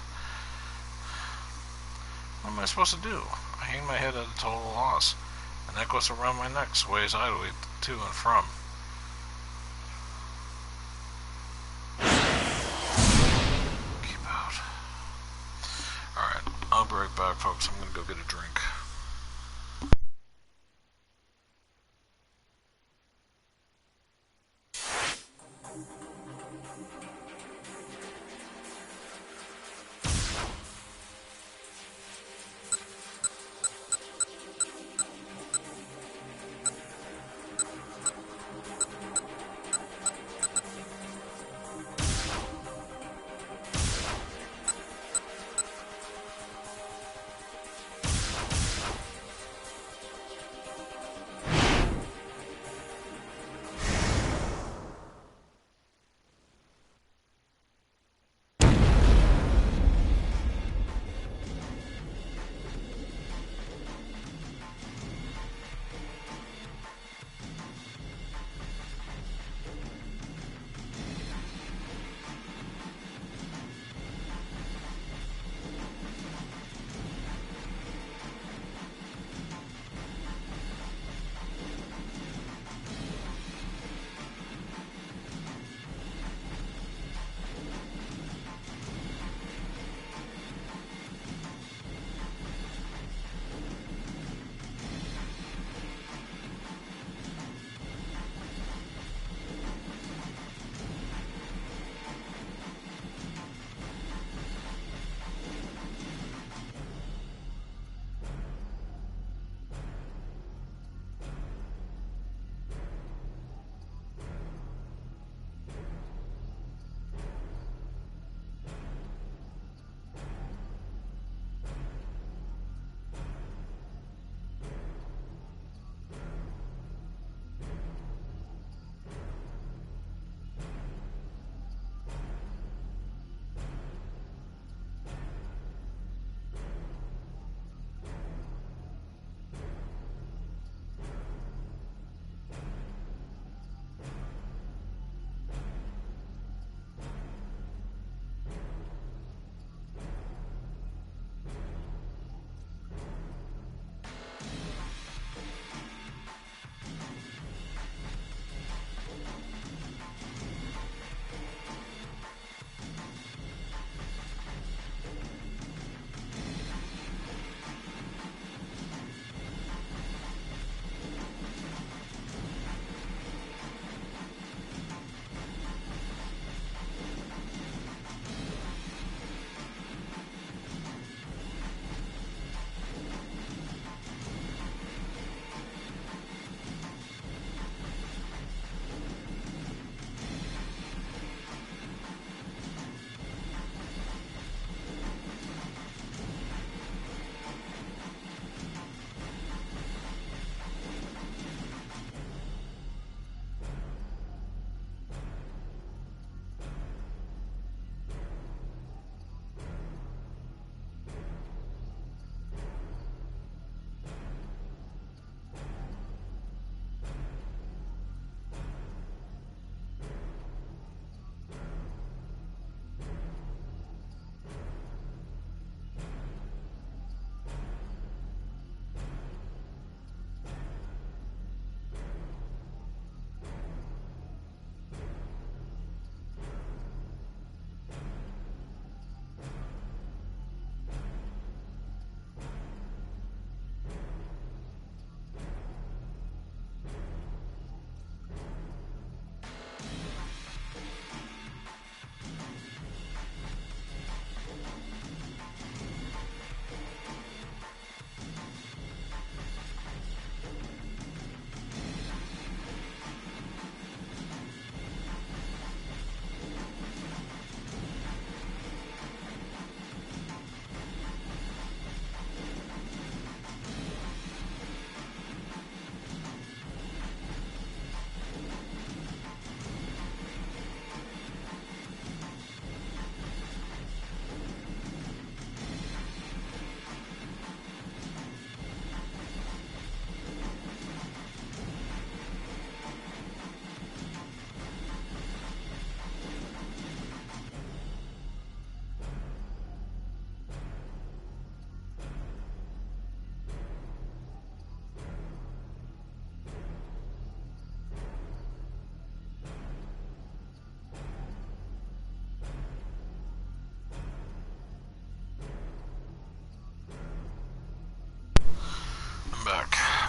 What am I supposed to do? I hang my head at a total loss. The necklace around my neck sways idly to and from. Keep out. Alright, I'll be right back, folks. I'm gonna go get a drink.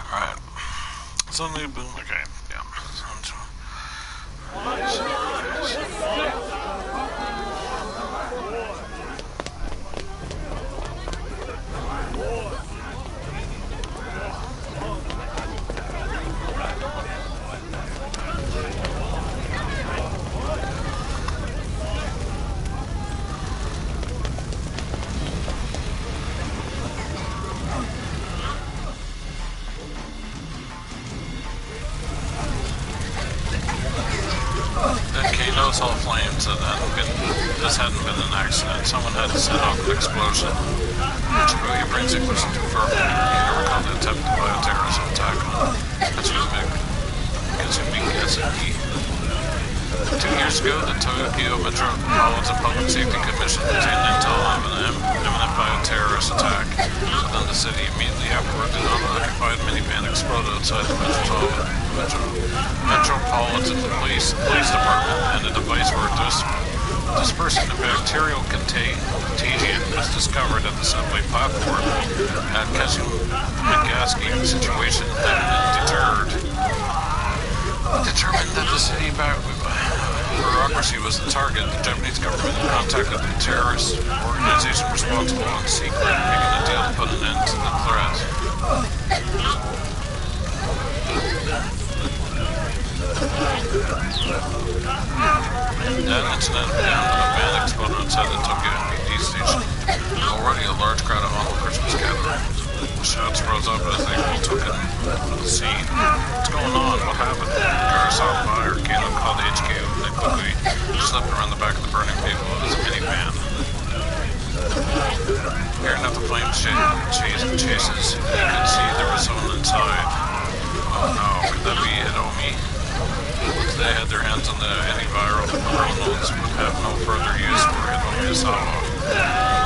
Alright. Suddenly, boom, okay. Yeah. All flames and this hadn't been an accident. Someone had to set off an explosion. Shibuya brings it closer to verbal. You recall the attempt by a terrorist attack on Kazumi Gazaki. 2 years ago, the Tokyo Metropolitan Public Safety Commission obtained intel of an imminent bioterrorist attack within the city. Immediately afterward, an unoccupied minivan exploded outside the Metropolitan Police Department, and a device for dispersing the bacterial contagion was discovered at the subway platform at Kazumi. The situation had been determined that the city bureaucracy was the target. The Japanese government contacted the terrorist organization responsible in secret, making a deal to put an end to the threat. That incident began when a van exploded outside the Tokyo MPD station. Already a large crowd of onlookers was gathering. Shouts rose up as they took in the scene. What's going on? What happened? Cars saw fire. Kano called HQ. They quickly slipped around the back of the burning vehicle as a minivan. Hearing that the flames chases, you could see there was someone inside. Oh no, could that be Hiromi? Once they had their hands on the antiviral, the criminals would have no further use for Hiromi Asawa.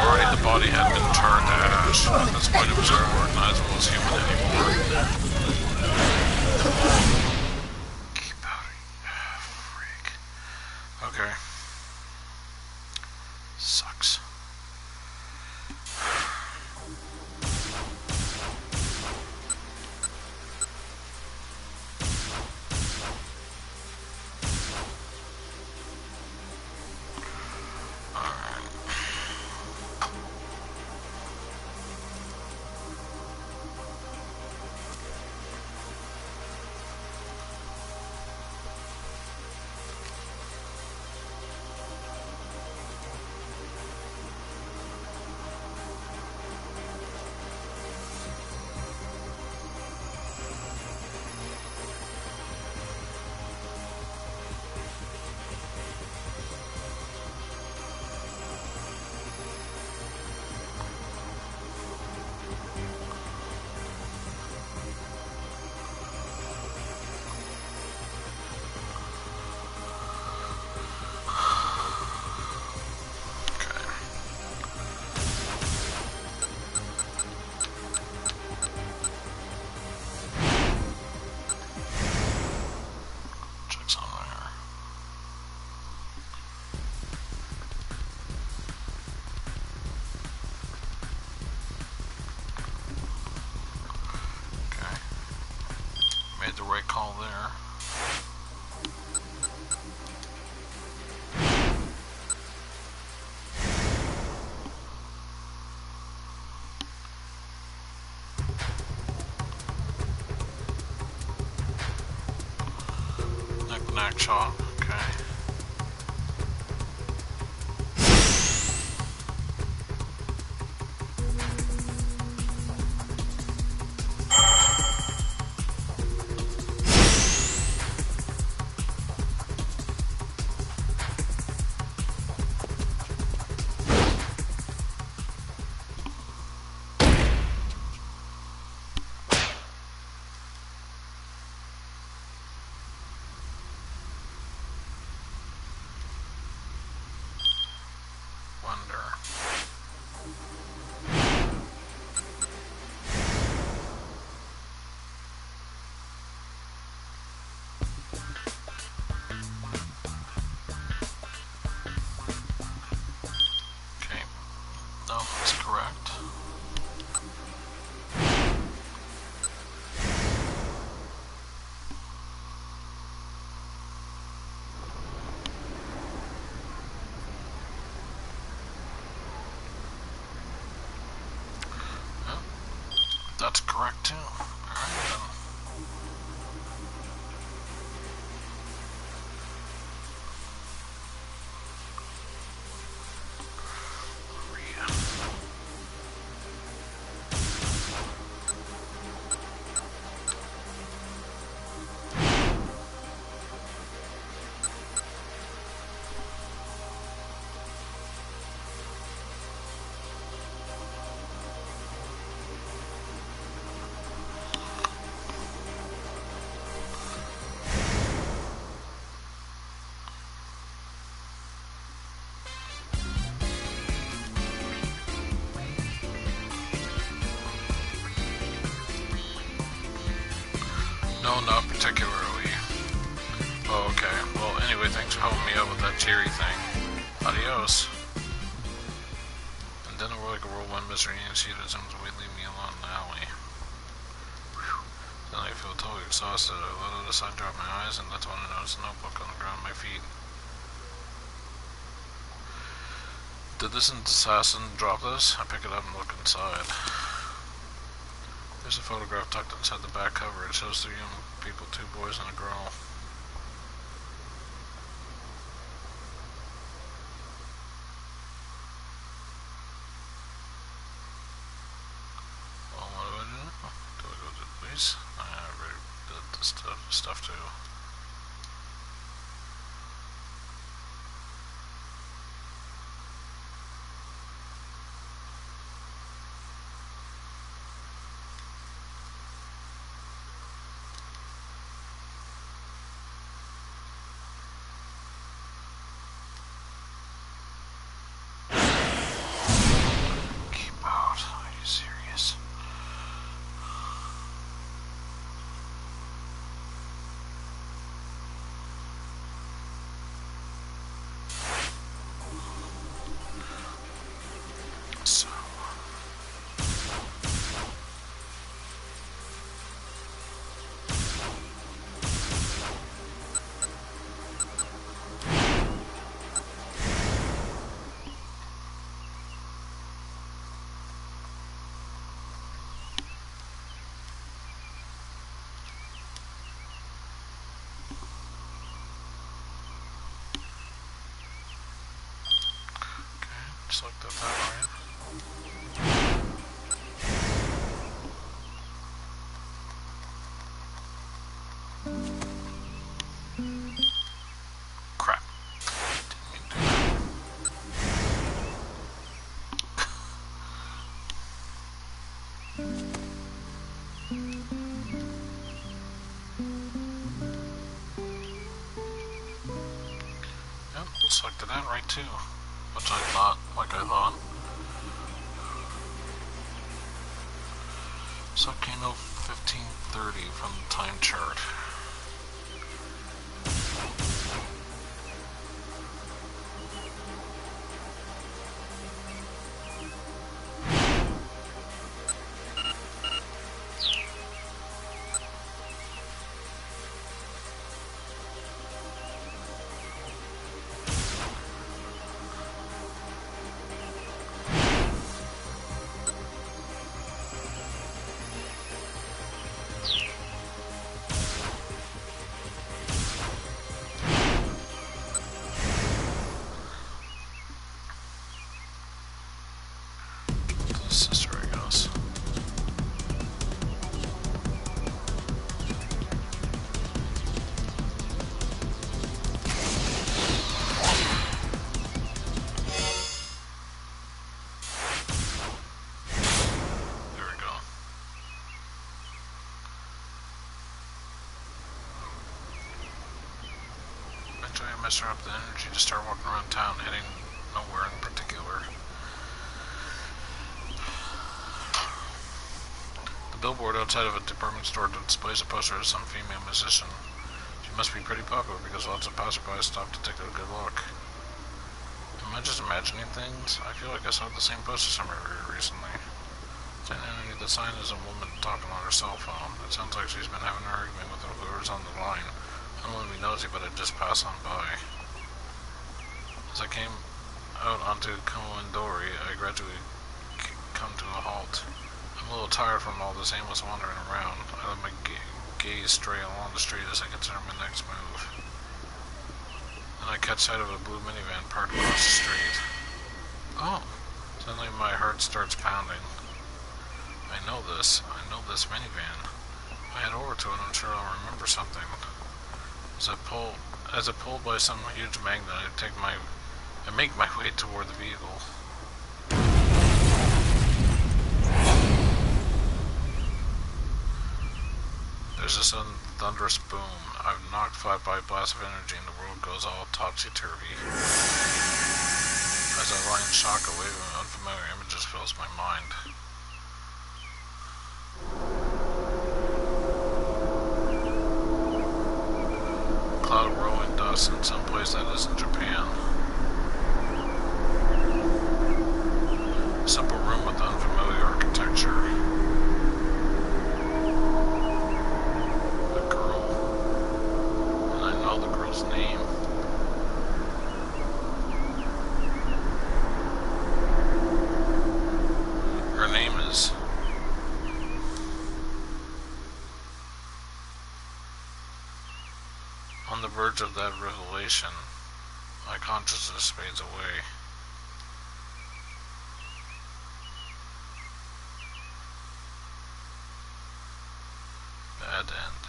Already the body had been turned to ash. At this point it was unrecognizable as human anymore. Keep out. Freak. Okay. Sucks. Made the right call there. Neck shot, okay. correct too. Alright then. No, not particularly. Oh, okay. Well, anyway, thanks for helping me out with that cheery thing. Adios. And then it were like a whirlwind mystery and she assumes we leave me alone in the alley. Whew. Then I feel totally exhausted. I let it aside, drop my eyes, and that's when I noticed a notebook on the ground at my feet. Did this assassin drop this? I pick it up and look inside. There's a photograph tucked inside the back cover. It shows 3 young people, 2 boys and a girl. Well, what do I do now? Do I go to the police? I already did this stuff too. Just looked up that line. Crap. Didn't mean to do that. Yep, selected that right too. Which I thought. Volcano 1530 from the time chart. Sister, I guess. There we go. Eventually I muster up the energy to start walking around town, heading nowhere in particular. Billboard outside of a department store displays a poster of some female musician. She must be pretty popular because lots of passersby stop to take a good look. Am I just imagining things? I feel like I saw the same poster somewhere recently. Underneath the sign is a woman talking on her cell phone. It sounds like she's been having an argument with whoever's on the line. I don't want to be nosy, but I'd just pass on by. As I came out onto Komondori, I gradually come to a halt. I'm a little tired from all this aimless wandering around. I let my gaze stray along the street as I consider my next move. Then I catch sight of a blue minivan parked across the street. Oh! Suddenly my heart starts pounding. I know this minivan. If I head over to it, I'm sure I'll remember something. As I pulled by some huge magnet, I make my way toward the vehicle. There's a sudden thunderous boom. I'm knocked flat by a blast of energy and the world goes all topsy-turvy. As I lie in shock, a wave of unfamiliar images fills my mind. A cloud of rolling dust in some place that isn't Japan. A simple room with unfamiliar architecture. Name. Her name is on the verge of that revelation. My consciousness fades away. Bad end.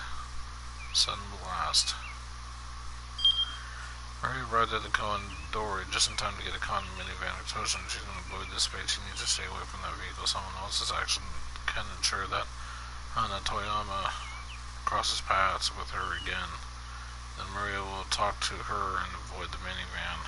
Sudden blast. Mary arrived at the Condori just in time to get a common minivan explosion. She's going to avoid this space. She needs to stay away from that vehicle. Someone else's action can ensure that Hana Toyama crosses paths with her again. Then Maria will talk to her and avoid the minivan.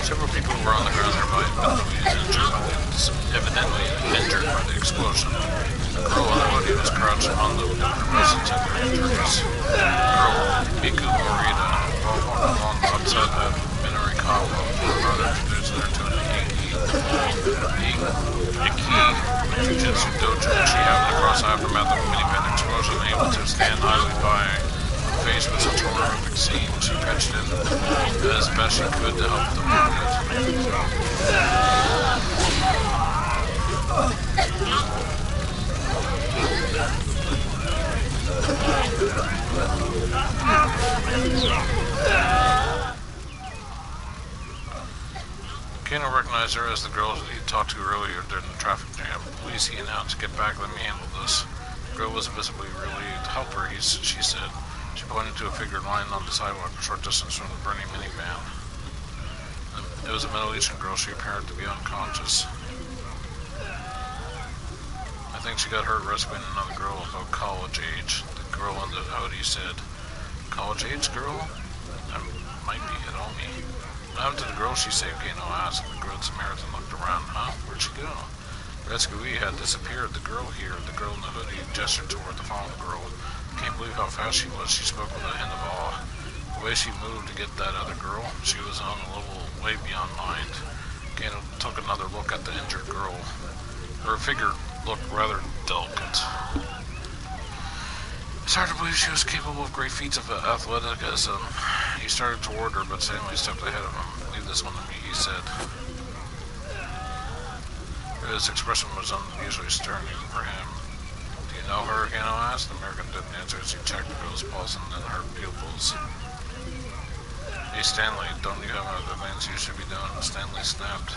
Several people were on the ground nearby, evidently injured by the explosion. The girl in the hoodie was crouched on the presence of their injuries. The girl, Miku Morita, walked along outside the Minarikawa for her brother introduced her to an Iki Jujutsu dojo. She happened across the aftermath of a minivan explosion, able to stand idly by. Faced with such a horrific scene, she pitched in as best she could to help the wounded. Kano recognized her as the girl he talked to earlier during the traffic jam. Please, he announced, get back, let me handle this. The girl was visibly relieved. Help her, she said. She pointed to a figure lying on the sidewalk a short distance from the burning minivan. It was a Middle Eastern girl. She appeared to be unconscious. I think she got hurt rescuing another girl about college age. The girl in the hoodie said, college age girl? That might be it on me. What happened to the girl she saved? Kano asked. The Good Samaritan looked around. Huh? Where'd she go? The rescuee had disappeared. The girl here, the girl in the hoodie, gestured toward the fallen girl. I can't believe how fast she was. She spoke with a hint of awe. The way she moved to get that other girl, she was on a level way beyond mine. Kano took another look at the injured girl. Her figure looked rather delicate. It's hard to believe she was capable of great feats of athleticism. He started toward her, but Stanley stepped ahead of him. "Leave this one to me," he said. His expression was unusually stern even for him. "Do you know her?" Kano asked. The American didn't answer as he checked the girl's pulse and then her pupils. "Hey Stanley, don't you have other things you should be doing?" Stanley snapped.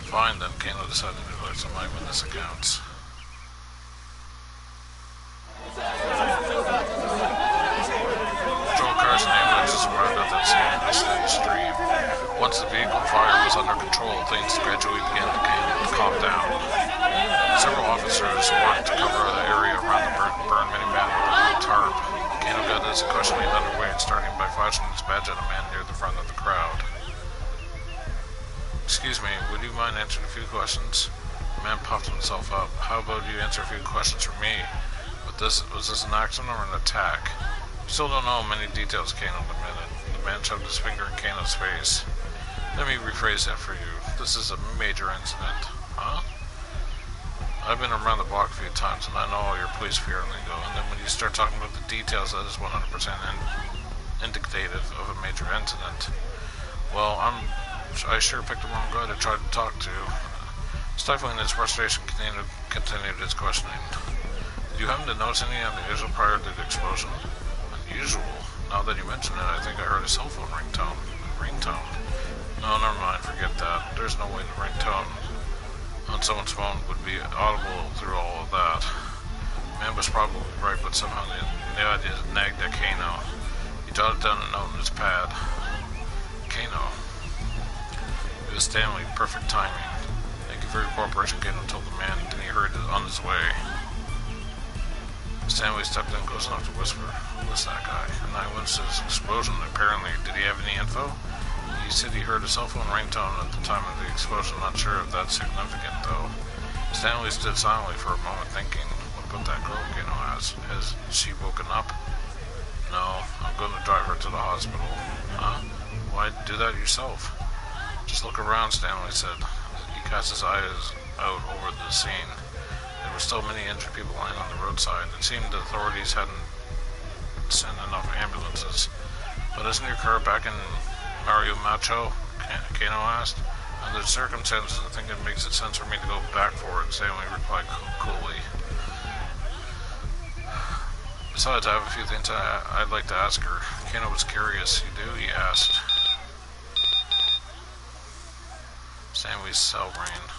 "Fine then," Kano decided to collect some eyewitness accounts. Patrol cars and ambulances arrived at that scene in a steady stream. Once the vehicle fire was under control, things gradually began to calm down. Several officers worked to cover the area around the burned minivan with a blue tarp. Kano got his questioning underway, starting by flashing his badge at a man near the front of the crowd. "Excuse me, would you mind answering a few questions?" The man puffed himself up. "How about you answer a few questions for me? Was this an accident or an attack?" "We still don't know many details," Kano admitted. The man shoved his finger in Kano's face. "Let me rephrase that for you. This is a major incident." "Huh?" "I've been around the block a few times and I know all your police fear lingo, and then when you start talking about the details, that is 100% indicative of a major incident." "Well, I sure picked the wrong guy to try to talk to." Stifling his frustration, Kano continued his questioning. "Did you happen to notice any unusual prior to the explosion?" "Unusual? Now that you mention it, I think I heard a cell phone ringtone." "Ringtone? No, never mind, forget that. There's no way the ringtone on someone's phone would be audible through all of that." The man was probably right, but somehow the idea nagged at Kano. He jotted down a note in his pad. "Kano." It was Stanley, perfect timing. "Thank you for your cooperation," Kano told the man, then he hurried on his way. Stanley stepped in close enough to whisper, "Who was that guy? An eyewitness to this explosion, apparently. Did he have any info?" "He said he heard a cell phone ringtone at the time of the explosion. Not sure if that's significant, though." Stanley stood silently for a moment, thinking. "What about that girl?" Kano asked. "Has she woken up?" "No, I'm going to drive her to the hospital." "Huh? Why do that yourself?" "Just look around," Stanley said. He cast his eyes out over the scene. There were still many injured people lying on the roadside. It seemed the authorities hadn't sent enough ambulances. "But isn't your car back in Mario Macho?" Kano asked. "Under the circumstances, I think it makes sense for me to go back for it," Stanley replied coolly. "Besides, I have a few things I'd like to ask her." Kano was curious. "You do?" he asked. Stanley's cell rang.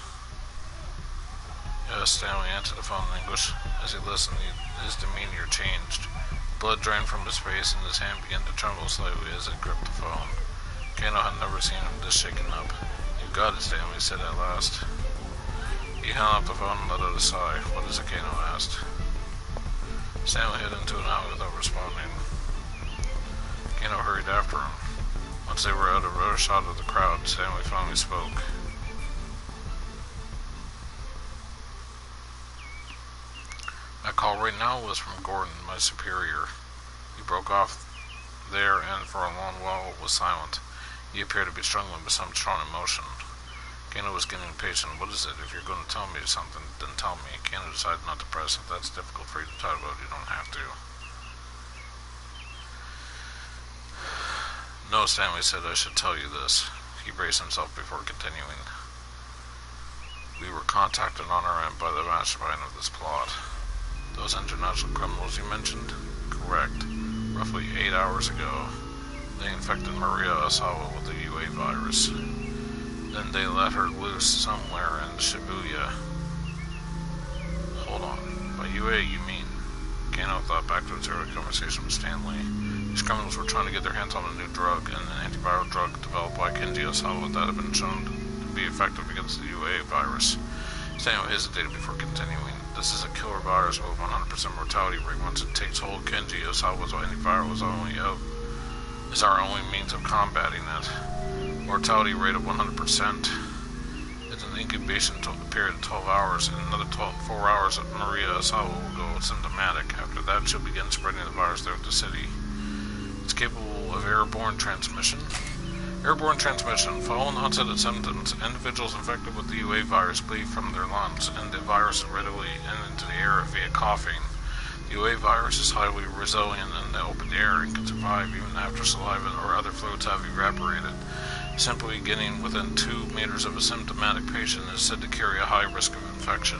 "Yes," Stanley answered the phone in English. As he listened, his demeanor changed. Blood drained from his face and his hand began to tremble slightly as it gripped the phone. Kano had never seen him this shaken up. "You got it," Stanley said at last. He hung up the phone and let out a sigh. "What is it?" Kano asked. Stanley hid into an alley without responding. Kano hurried after him. Once they were out of earshot of the crowd, Stanley finally spoke. "That call right now was from Gordon, my superior." He broke off there and for a long while was silent. He appeared to be struggling with some strong emotion. Kano was getting impatient. "What is it? If you're going to tell me something, then tell me." Kano decided not to press. "If that's difficult for you to talk about, you don't have to." "No," Stanley said, "I should tell you this." He braced himself before continuing. "We were contacted on our end by the mastermind of this plot." "Those international criminals you mentioned?" "Correct. Roughly 8 hours ago, they infected Maria Osawa with the UA virus. Then they let her loose somewhere in Shibuya." "Hold on. By UA, you mean?" Kano thought back to his early conversation with Stanley. These criminals were trying to get their hands on a new drug, an antiviral drug developed by Kenji Osawa that had been shown to be effective against the UA virus. Stanley hesitated before continuing. "This is a killer virus with 100% mortality rate. Once it takes hold, Kenji Osawa's antiviral is our only means of combating it. Mortality rate of 100%. It's an incubation period of 12 hours. In another 4 hours, Maria Osawa will go symptomatic. After that, she'll begin spreading the virus throughout the city. It's capable of airborne transmission. Airborne transmission. Following the onset of symptoms, individuals infected with the UA virus bleed from their lungs, and the virus is readily into the air via coughing. The UA virus is highly resilient in the open air and can survive even after saliva or other fluids have evaporated. Simply getting within 2 meters of a symptomatic patient is said to carry a high risk of infection.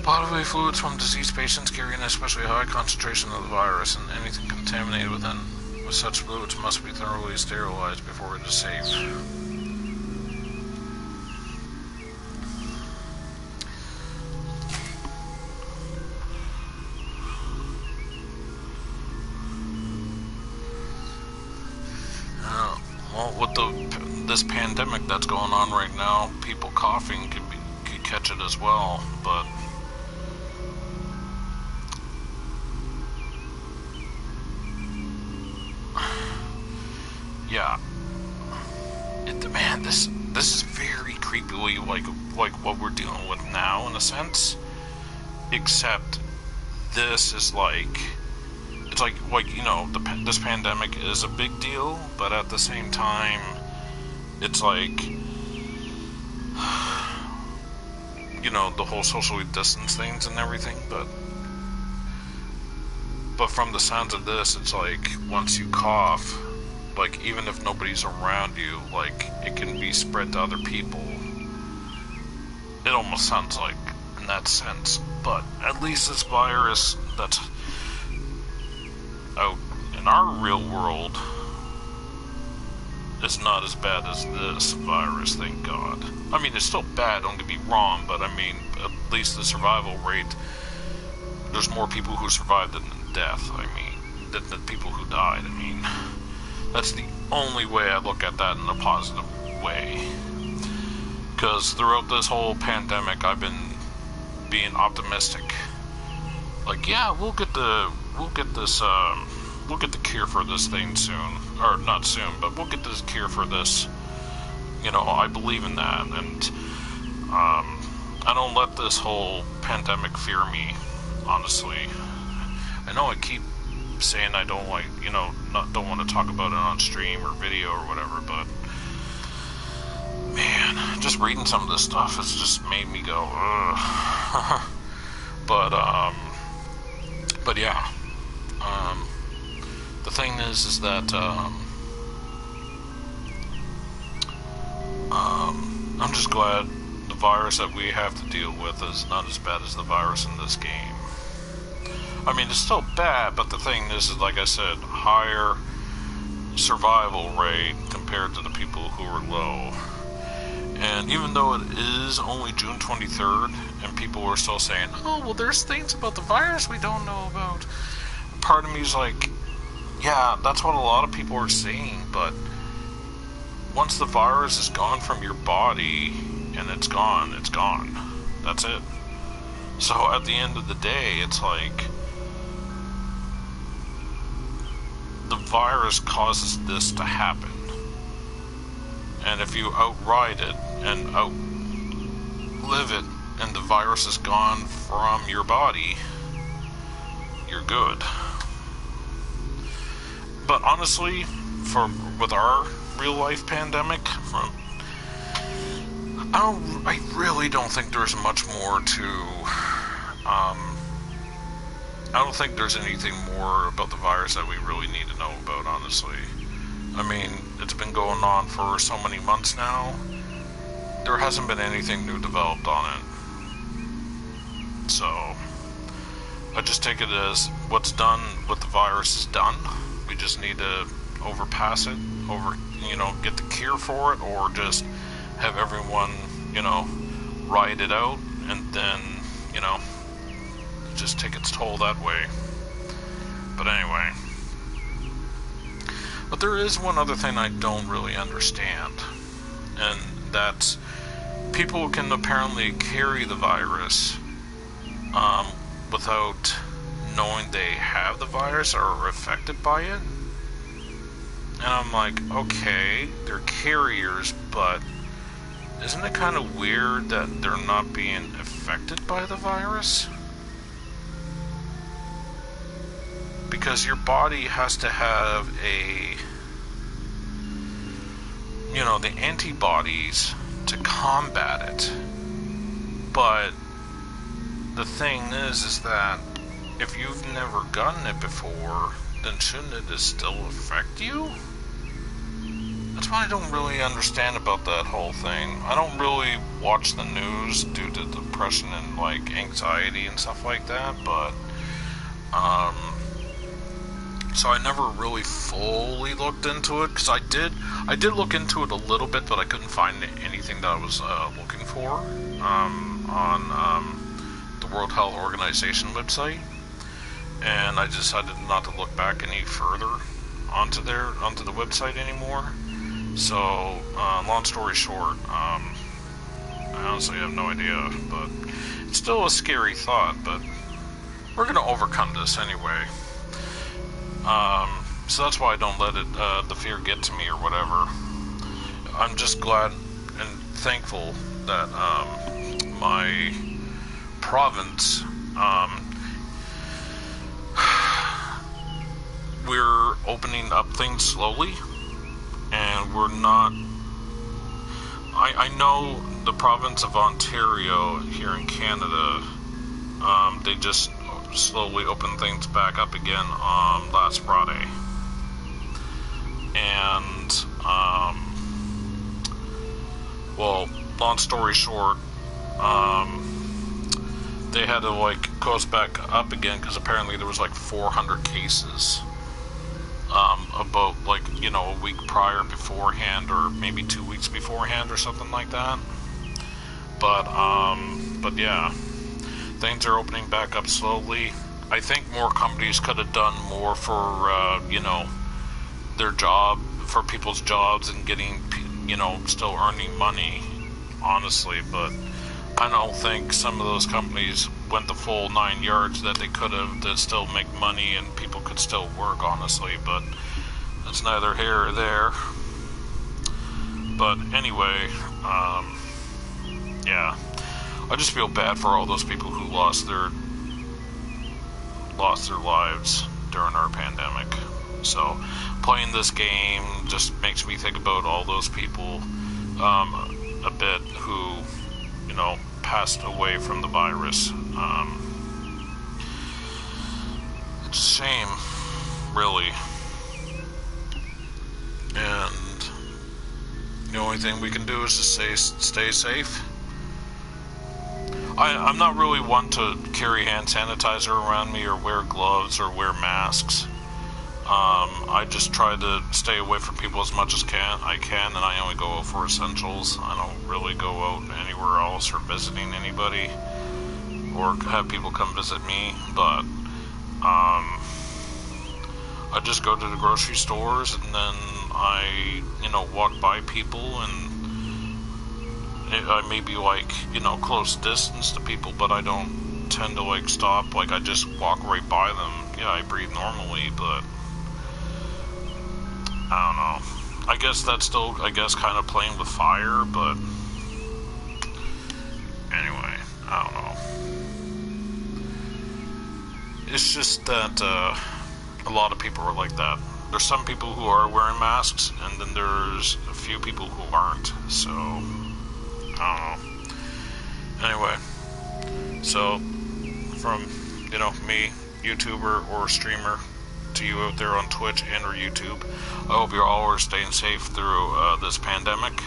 Bodily fluids from deceased patients carry an especially high concentration of the virus, and anything contaminated with such fluids must be thoroughly sterilized before it is safe. Well, with this pandemic that's going on right now, people coughing could catch it as well, but yeah, man, this is very creepily like what we're dealing with now in a sense. Except this is it's like you know, this pandemic is a big deal, but at the same time, it's like, you know, the whole socially distance things and everything. But from the sounds of this, it's like once you cough, like, even if nobody's around you, like, it can be spread to other people. It almost sounds like, in that sense. But at least this virus that's out in our real world is not as bad as this virus, thank God. I mean, it's still bad, don't get me wrong, but I mean, at least the survival rate, there's more people who survived than death, I mean, than the people who died, I mean. That's the only way I look at that in a positive way. Because throughout this whole pandemic, I've been being optimistic. Like, yeah, we'll get the cure for this thing soon. Or not soon, but we'll get this cure for this. You know, I believe in that, and I don't let this whole pandemic fear me, honestly. I know I keep saying I don't don't want to talk about it on stream or video or whatever, but man, just reading some of this stuff has just made me go ugh. but yeah, the thing is that I'm just glad the virus that we have to deal with is not as bad as the virus in this game. I mean, it's still bad, but the thing is like I said, higher survival rate compared to the people who are low. And even though it is only June 23rd, and people are still saying, oh, well, there's things about the virus we don't know about. Part of me is like, yeah, that's what a lot of people are saying, but once the virus is gone from your body, and it's gone. That's it. So at the end of the day, it's like, the virus causes this to happen. And if you outride it and outlive it, and the virus is gone from your body, you're good. But honestly, with our real life pandemic, I really don't think there's much more to I don't think there's anything more about the virus that we really need to know about, honestly. I mean, it's been going on for so many months now. There hasn't been anything new developed on it. So, I just take it as what's done with the virus is done. We just need to overpass it, get the cure for it, or just have everyone, ride it out, and then, just take its toll that way. But anyway. But there is one other thing I don't really understand, and that's people can apparently carry the virus without knowing they have the virus or are affected by it. And I'm like, okay, they're carriers, but isn't it kind of weird that they're not being affected by the virus? because your body has to have the antibodies to combat it. But the thing is that if you've never gotten it before, then shouldn't it still affect you? That's what I don't really understand about that whole thing. I don't really watch the news due to depression and like anxiety and stuff like that, but so I never really fully looked into it, because I did look into it a little bit, but I couldn't find anything that I was looking for on the World Health Organization website, and I decided not to look back any further onto the website anymore. So, long story short, I honestly have no idea, but it's still a scary thought, but we're going to overcome this anyway. So that's why I don't let the fear get to me or whatever. I'm just glad and thankful that my province, we're opening up things slowly, and we're not... I know the province of Ontario here in Canada, they just slowly opened things back up again last Friday. And, well, long story short, they had to, like, go back up again, because apparently there was, like, 400 cases, about, like, a week prior beforehand, or maybe 2 weeks beforehand, or something like that. But yeah, things are opening back up slowly. I think more companies could have done more for, their job, for people's jobs, and getting, still earning money, honestly, but I don't think some of those companies went the full 9 yards that they could have to still make money and people could still work, honestly, but that's neither here or there. But anyway, yeah, I just feel bad for all those people who lost their lives during our pandemic. So playing this game just makes me think about all those people a bit who, passed away from the virus. It's a shame, really. And the only thing we can do is just stay safe. I'm not really one to carry hand sanitizer around me or wear gloves or wear masks. I just try to stay away from people as much as I can, and I only go out for essentials. I don't really go out anywhere else or visiting anybody or have people come visit me, but I just go to the grocery stores, and then I, walk by people, and I may be, close distance to people, but I don't tend to, stop. I just walk right by them. Yeah, I breathe normally, but I don't know. I guess that's still, kind of playing with fire, but anyway, I don't know. It's just that a lot of people are like that. There's some people who are wearing masks, and then there's a few people who aren't, so I don't know. Anyway, so from, me, YouTuber or streamer, to you out there on Twitch and or YouTube, I hope you're all are staying safe through this pandemic.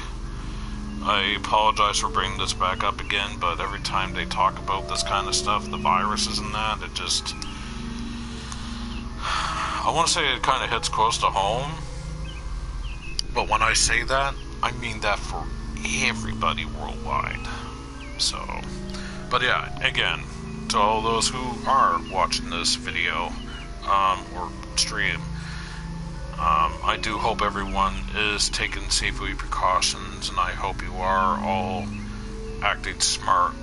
I apologize for bringing this back up again, but every time they talk about this kind of stuff, the viruses and that, it just... I want to say it kind of hits close to home, but when I say that, I mean that for everybody worldwide. So, but yeah, again, to all those who are watching this video, or stream, I do hope everyone is taking safety precautions, and I hope you are all acting smart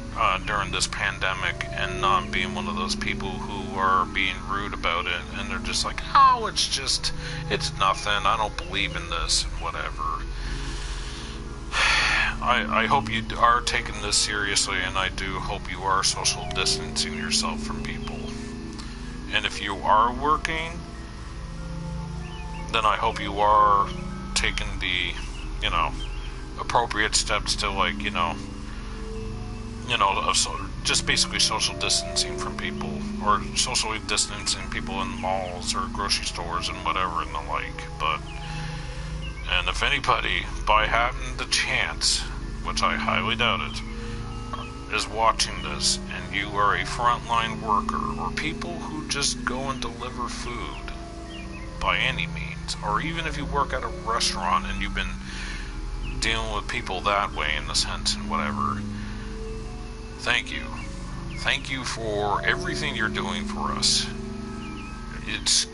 during this pandemic and not being one of those people who are being rude about it, and they're just like, oh, it's nothing, I don't believe in this, whatever. I hope you are taking this seriously, and I do hope you are social distancing yourself from people. And if you are working, then I hope you are taking the, appropriate steps to, like, just basically social distancing from people, or socially distancing people in malls or grocery stores and whatever and the like. And if anybody, by having the chance, which I highly doubt it, is watching this, and you are a frontline worker, or people who just go and deliver food by any means, or even if you work at a restaurant and you've been dealing with people that way in a sense and whatever, thank you. Thank you for everything you're doing for us. It's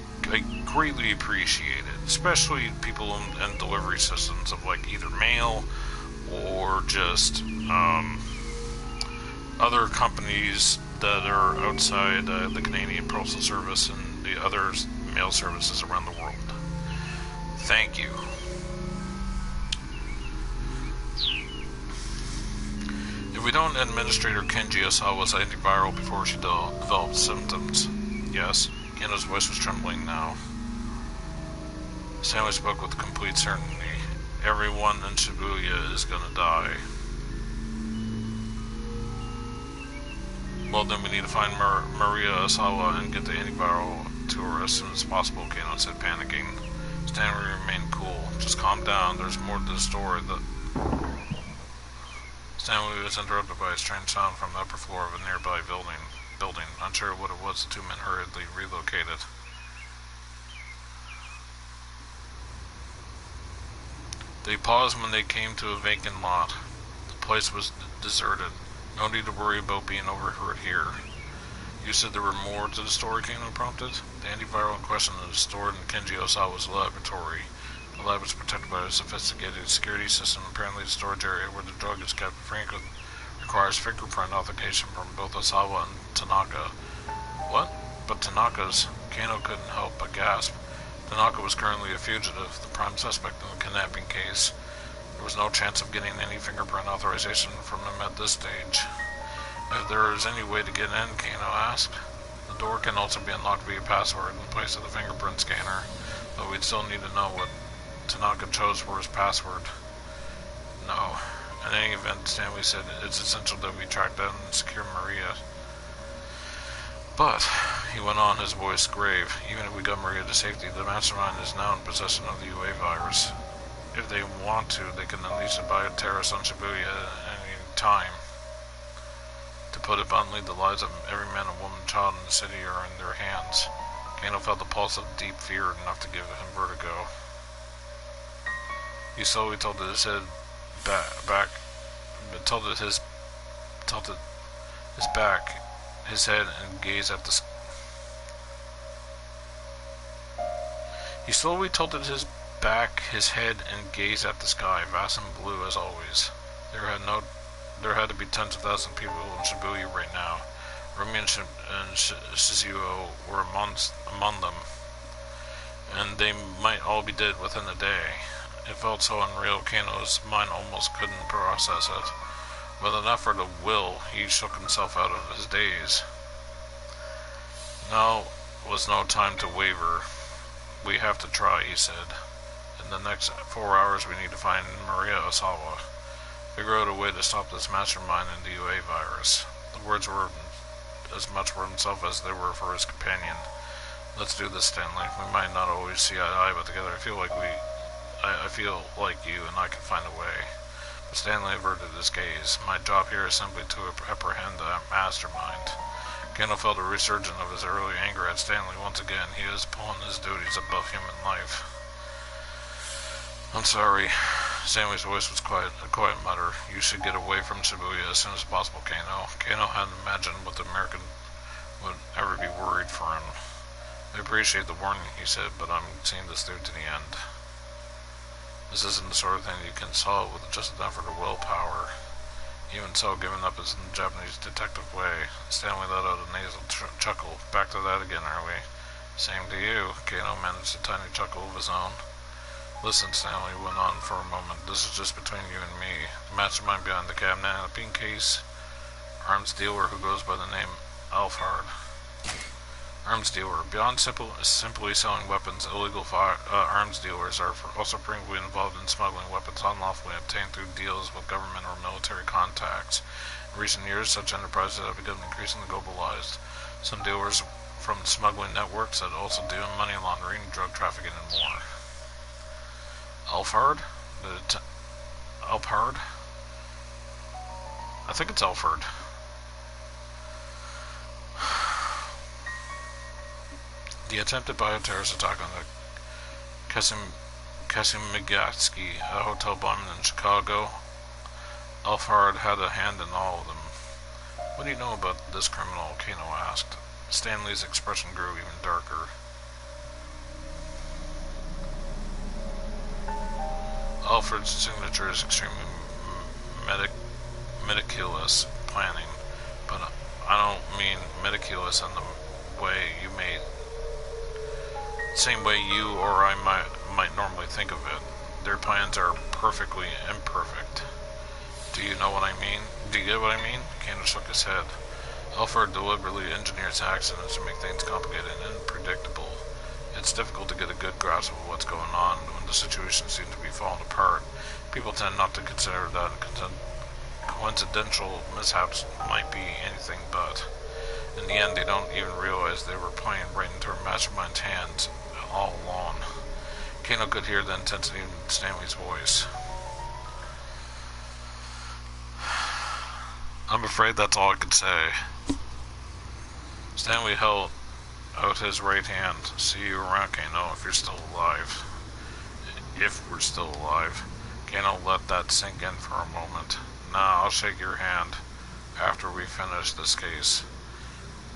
greatly appreciated, especially people in delivery systems of, like, either mail or just other companies that are outside the Canadian Postal Service and the other mail services around the world. Thank you. If we don't administrator Kenji Osawa's antiviral before she developed symptoms. Yes. Keno's voice was trembling now. Stanley spoke with complete certainty. Everyone in Shibuya is gonna die. Well, then we need to find Maria Osawa and get the antiviral to her as soon as possible, Kano said, panicking. Stanley remained cool. Just calm down, there's more to the story. Stanley was interrupted by a strange sound from the upper floor of a nearby building. Unsure what it was, the two men hurriedly relocated. They paused when they came to a vacant lot. The place was deserted. No need to worry about being overheard here. You said there were more to the story, Kano prompted? The antiviral in question is stored in Kenji Osawa's laboratory. The lab is protected by a sophisticated security system. Apparently the storage area where the drug is kept requires fingerprint authentication from both Osawa and Tanaka. What? But Tanaka's... Kano couldn't help but gasp. Tanaka was currently a fugitive, the prime suspect in the kidnapping case. There was no chance of getting any fingerprint authorization from him at this stage. If there is any way to get in, Kano asked. The door can also be unlocked via password in place of the fingerprint scanner, but we'd still need to know what Tanaka chose for his password. No. In any event, Stanley said, it's essential that we track down and secure Maria. But, he went on, his voice grave, even if we got Maria to safety, the mastermind is now in possession of the UA virus. If they want to, they can unleash a bioterrorist on Shibuya at any time. To put it bluntly, the lives of every man and woman and child in the city are in their hands. Kano felt the pulse of deep fear enough to give him vertigo. He slowly tilted his head back, tilted his back, his head, and gazed at the. He slowly tilted his back, his head, and gazed at the sky, vast and blue as always. There had to be tens of thousands of people in Shibuya right now. Rumi and Shizuo were among them, and they might all be dead within a day. It felt so unreal, Kano's mind almost couldn't process it. With an effort of will, he shook himself out of his daze. Now was no time to waver. We have to try, he said. In the next 4 hours, we need to find Maria Osawa. Figure out a way to stop this mastermind and the UA virus. The words were as much for himself as they were for his companion. Let's do this, Stanley. We might not always see eye to eye, but together I feel like you and I can find a way. But Stanley averted his gaze. My job here is simply to apprehend the mastermind. Kano felt a resurgence of his early anger at Stanley once again. He was pulling his duties above human life. I'm sorry. Stanley's voice was a quiet mutter. You should get away from Shibuya as soon as possible, Kano. Kano hadn't imagined what the American would ever be worried for him. I appreciate the warning, he said, but I'm seeing this through to the end. This isn't the sort of thing you can solve with just an effort of willpower. Even so, giving up is in the Japanese detective way. Stanley let out a nasal chuckle. Back to that again, are we? Same to you. Kano managed a tiny chuckle of his own. Listen, Stanley went on for a moment. This is just between you and me. The mastermind behind the kidnapping case, arms dealer who goes by the name Alfard. Arms dealer. Beyond simply selling weapons, illegal arms dealers are also frequently involved in smuggling weapons unlawfully obtained through deals with government or military contacts. In recent years, such enterprises have become increasingly globalized. Some dealers from smuggling networks that also deal in money laundering, drug trafficking, and more. Alfard? Alphard? I think it's Alford. The attempted bioterrorist attack on the Kazimigatsky, a hotel bombing in Chicago. Alfard had a hand in all of them. What do you know about this criminal? Kano asked. Stanley's expression grew even darker. Alfred's signature is extremely meticulous planning, but I don't mean meticulous in the way you made. Same way you or I might normally think of it. Their plans are perfectly imperfect. Do you know what I mean? Do you get what I mean? Kano shook his head. Alfred deliberately engineers accidents to make things complicated and unpredictable. It's difficult to get a good grasp of what's going on when the situation seems to be falling apart. People tend not to consider that coincidental mishaps might be anything but. In the end, they don't even realize they were playing right into her mastermind's hands all along. Kano could hear the intensity in Stanley's voice. I'm afraid that's all I could say. Stanley held out his right hand. See you around, Kano, if you're still alive. If we're still alive. Kano let that sink in for a moment. Nah, I'll shake your hand after we finish this case.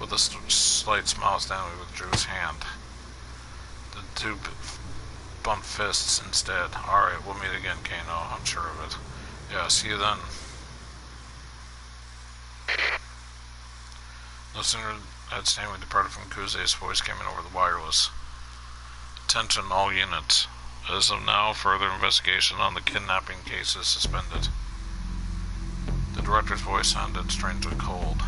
With a slight smile, Stanley withdrew his hand. The two bumped fists instead. Alright, we'll meet again, Kano. I'm sure of it. Yeah, see you then. No sooner had Stanley departed from Kuze's voice came in over the wireless. Attention all units. As of now, further investigation on the kidnapping case is suspended. The director's voice sounded strangely cold.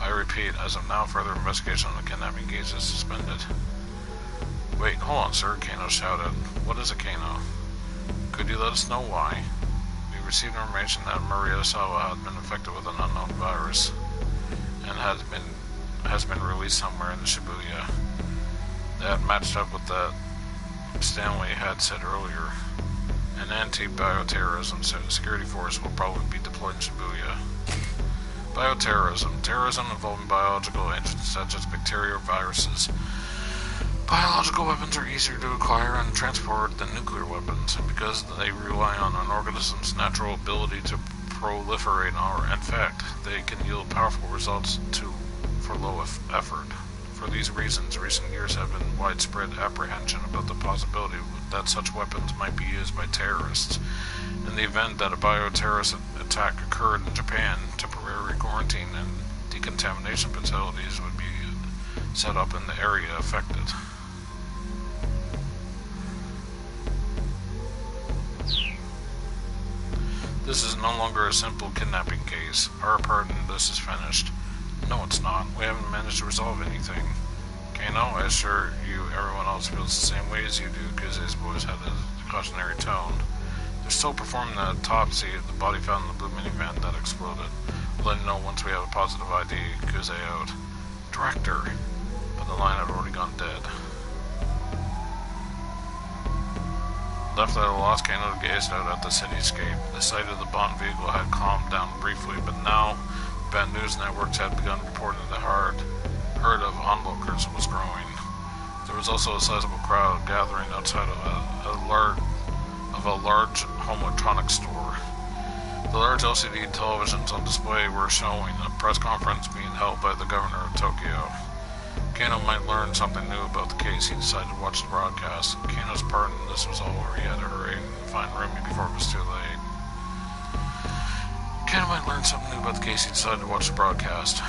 I repeat, as of now, further investigation on the kidnapping case is suspended. Wait, hold on, sir, Kano shouted. What is it, Kano? Could you let us know why? We received information that Maria Sawa had been infected with an unknown virus and has been released somewhere in Shibuya. That matched up with that Stanley had said earlier. An anti-bioterrorism security force will probably be deployed in Shibuya. Bioterrorism. Terrorism involving biological agents such as bacteria or viruses. Biological weapons are easier to acquire and transport than nuclear weapons, and because they rely on an organism's natural ability to proliferate or infect, they can yield powerful results for low effort. For these reasons, recent years have been widespread apprehension about the possibility that such weapons might be used by terrorists. In the event that a bioterrorist attack occurred in Japan, temporary quarantine and decontamination facilities would be set up in the area affected. This is no longer a simple kidnapping case. Our part in this is finished. No, it's not. We haven't managed to resolve anything. Kano, I assure you everyone else feels the same way as you do, Kuze's voice had a cautionary tone. They're still performing the autopsy of the body found in the blue minivan that exploded. We'll let you know once we have a positive ID. Kuze out. Director. But the line had already gone dead. Left at a loss, Kano gazed out at the cityscape. The sight of the bomb vehicle had calmed down briefly, but now bad news networks had begun reporting the herd of onlookers was growing. There was also a sizable crowd gathering outside of a large home electronics store. The large LCD televisions on display were showing a press conference being held by the governor of Tokyo. Kano might learn something new about the case. He decided to watch the broadcast. Kano's part in this was over. He had to hurry and find Remy before it was too late. Kano might learn something new about the case. He decided to watch the broadcast.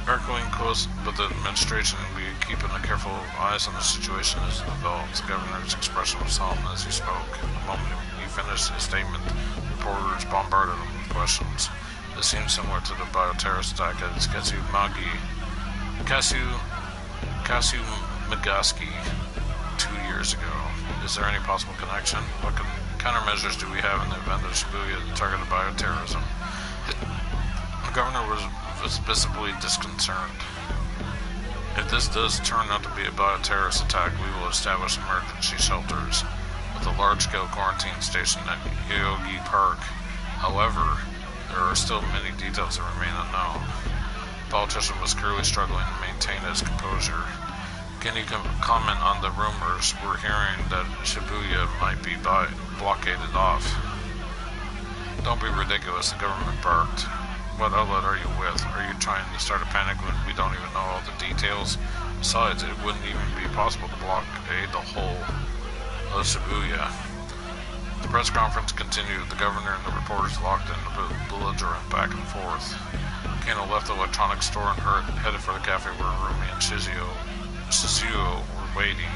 Echoing close with the administration, we keeping a careful eyes on the situation as it develops. The governor's expression was solemn as he spoke. The moment he finished his statement, reporters bombarded him with questions. This seems similar to the bioterrorist attack at Kasumagaski 2 years ago. Is there any possible connection? What countermeasures do we have in the event of Shibuya targeted bioterrorism? The governor was visibly disconcerted. If this does turn out to be a bioterrorist attack, we will establish emergency shelters with a large-scale quarantine station at Yoyogi Park. However, there are still many details that remain unknown. The politician was clearly struggling to maintain his composure. Can you comment on the rumors we're hearing that Shibuya might be blockaded off? Don't be ridiculous, the government barked. What outlet are you with? Are you trying to start a panic when we don't even know all the details? Besides, it wouldn't even be possible to blockade the whole of Shibuya. The press conference continued. The governor and the reporters locked in, belligerent back and forth. Kano left the electronics store and headed for the cafe where Rumi and Shizuo were waiting.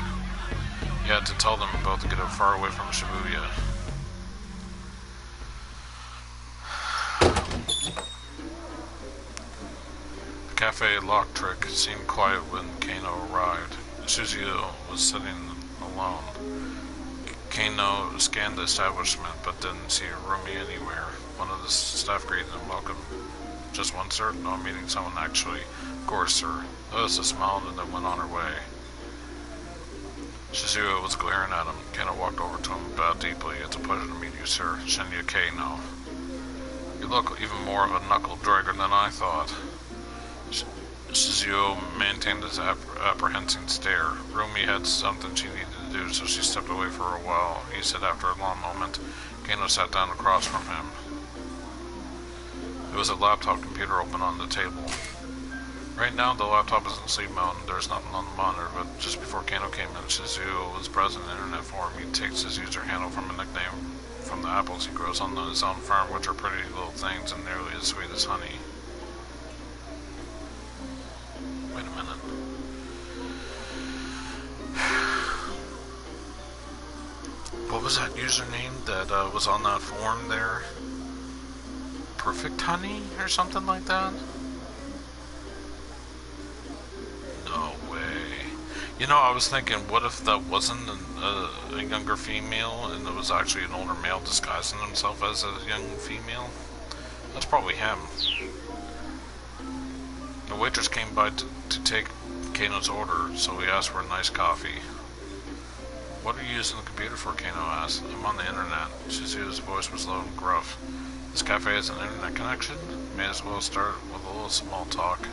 He had to tell them both to get far away from Shibuya. The cafe lock trick seemed quiet when Kano arrived. Shizuo was sitting alone. Kano scanned the establishment, but didn't see Rumi anywhere. One of the staff greeted him, welcome. Just one, sir? No, I'm meeting someone, actually. Of course, sir. Alyssa smiled and then went on her way. Shizuo was glaring at him. Kano walked over to him and bowed deeply. It's a pleasure to meet you, sir. Shinya Kano. You look even more of a knuckle-dragger than I thought. Shizuo maintained his apprehensive stare. Rumi had something she needed to do, so she stepped away for a while. He said after a long moment. Kano sat down across from him. There was a laptop computer open on the table. Right now, the laptop is in sleep mode and there's nothing on the monitor, but just before Kano came in, Shizuo was browsing the internet for him. He takes his user handle from a nickname from the apples he grows on his own farm, which are pretty little things and nearly as sweet as honey. Wait a minute. What was that username that was on that form there? Perfect Honey or something like that? No way. You know, I was thinking, what if that wasn't a younger female and it was actually an older male disguising himself as a young female? That's probably him. The waitress came by to take Kano's order, so we asked for a nice coffee. What are you using the computer for? Kano asked. I'm on the internet. Shizuo's voice was low and gruff. This cafe has an internet connection? May as well start with a little small talk.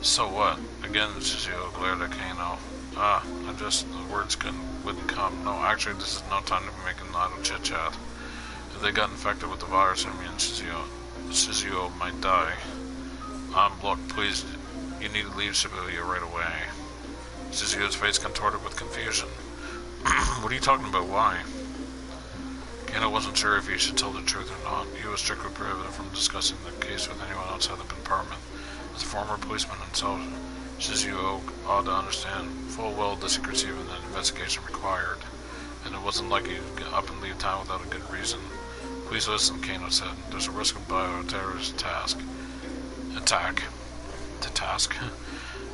So what? Again, Shizuo glared at Kano. The words wouldn't come. No, actually, this is no time to be making idle chit-chat. If they got infected with the virus, me and Shizuo might die. Look, please, you need to leave Shibuya right away. Shizuo's face contorted with confusion. What are you talking about? Why? Kano wasn't sure if he should tell the truth or not. He was strictly prohibited from discussing the case with anyone outside the department. As a former policeman himself, Shizuo ought to understand full well the secrecy of an investigation required, and it wasn't like he'd get up and leave town without a good reason. Please listen, Kano said. There's a risk of bioterrorist attack.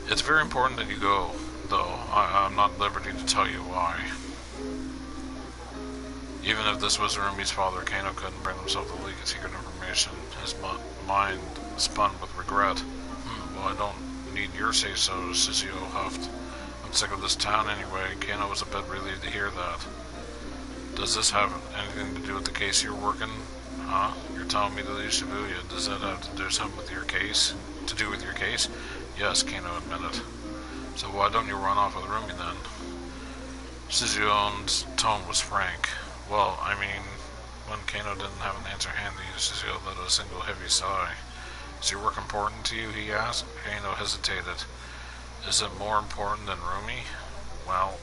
It's very important that you go, though. I'm not at liberty to tell you why. Even if this was Rumi's father, Kano couldn't bring himself to leak secret information. His mind spun with regret. Well, I don't need your say-so, Shizuo huffed. I'm sick of this town anyway. Kano was a bit relieved to hear that. Does this have anything to do with the case you're working? Huh? You're telling me to leave Shibuya. Does that have to do something with your case? Yes, Kano admitted. So why don't you run off with Rumi then? Shizuo's tone was frank. Well, I mean, when Kano didn't have an answer handy, Shizuo let a single heavy sigh. Is your work important to you? He asked. Kano hesitated. Is it more important than Rumi? Well,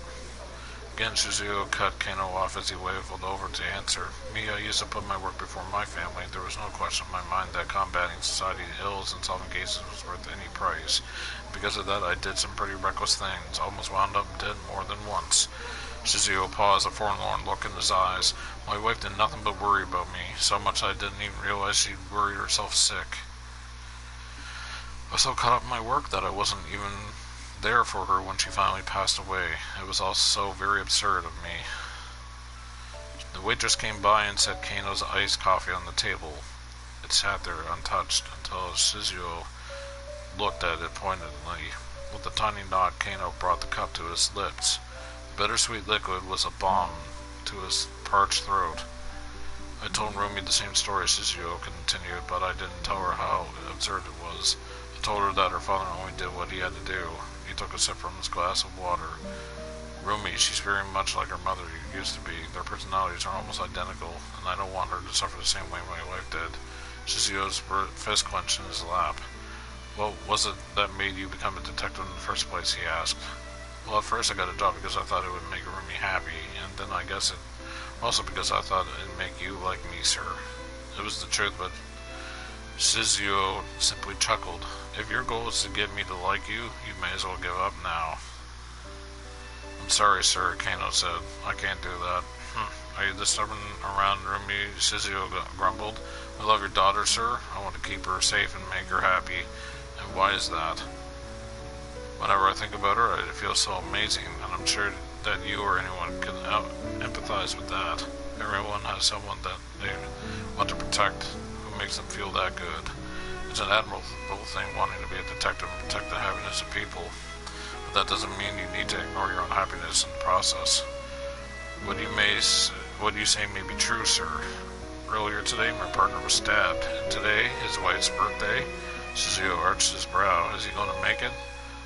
again, Shizuo cut Kano off as he wavered over to answer. Me, I used to put my work before my family. There was no question in my mind that combating society's ills and solving cases was worth any price. Because of that, I did some pretty reckless things. Almost wound up dead more than once. Shizuo paused, a forlorn look in his eyes. My wife did nothing but worry about me, so much I didn't even realize she'd worried herself sick. I was so caught up in my work that I wasn't even there for her when she finally passed away. It was all so very absurd of me. The waitress came by and set Kano's iced coffee on the table. It sat there untouched until Shizuo looked at it pointedly. With a tiny nod, Kano brought the cup to his lips. The bittersweet liquid was a balm to his parched throat. I told Rumi the same story, Shizuo continued, but I didn't tell her how absurd it was. I told her that her father only did what he had to do. He took a sip from his glass of water. Rumi, she's very much like her mother used to be. Their personalities are almost identical, and I don't want her to suffer the same way my wife did. Shizuo's fist clenched in his lap. What was it that made you become a detective in the first place, he asked. Well, at first I got a job because I thought it would make Rumi happy, and then I guess it also because I thought it'd make you like me, sir. It was the truth, but Shizuo simply chuckled. If your goal is to get me to like you, you may as well give up now. I'm sorry, sir, Kano said. I can't do that. Are you this stubborn around Rumi? Shizuo grumbled. I love your daughter, sir. I want to keep her safe and make her happy. And why is that? Whenever I think about her, it feels so amazing, and I'm sure that you or anyone can empathize with that. Everyone has someone that they want to protect who makes them feel that good. It's an admirable thing wanting to be a detective and protect the happiness of people, but that doesn't mean you need to ignore your own happiness in the process. What you say may be true, sir. Earlier today, my partner was stabbed, and today, his wife's birthday. Shizuo arched his brow. Is he going to make it?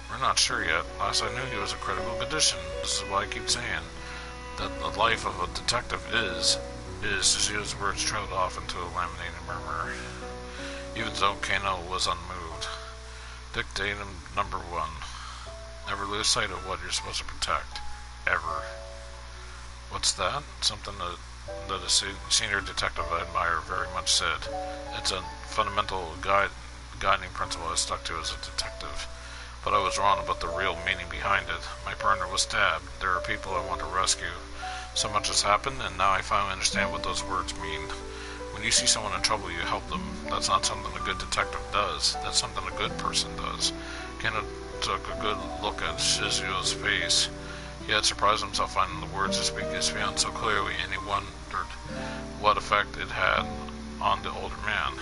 We're not sure yet. Last I knew, he was a critical condition. This is why I keep saying that the life of a detective is Shizuo's words trailed off into a laminated murmur. Even though Kano was unmoved. Dictatum number 1. Never lose sight of what you're supposed to protect. Ever. What's that? Something that a senior detective I admire very much said. It's a fundamental guiding principle I stuck to as a detective. But I was wrong about the real meaning behind it. My partner was stabbed. There are people I want to rescue. So much has happened, and now I finally understand what those words mean. When you see someone in trouble, you help them. That's not something a good detective does. That's something a good person does. Kano took a good look at Shizuo's face. He had surprised himself finding the words to speak his fiancé so clearly, and he wondered what effect it had on the older man.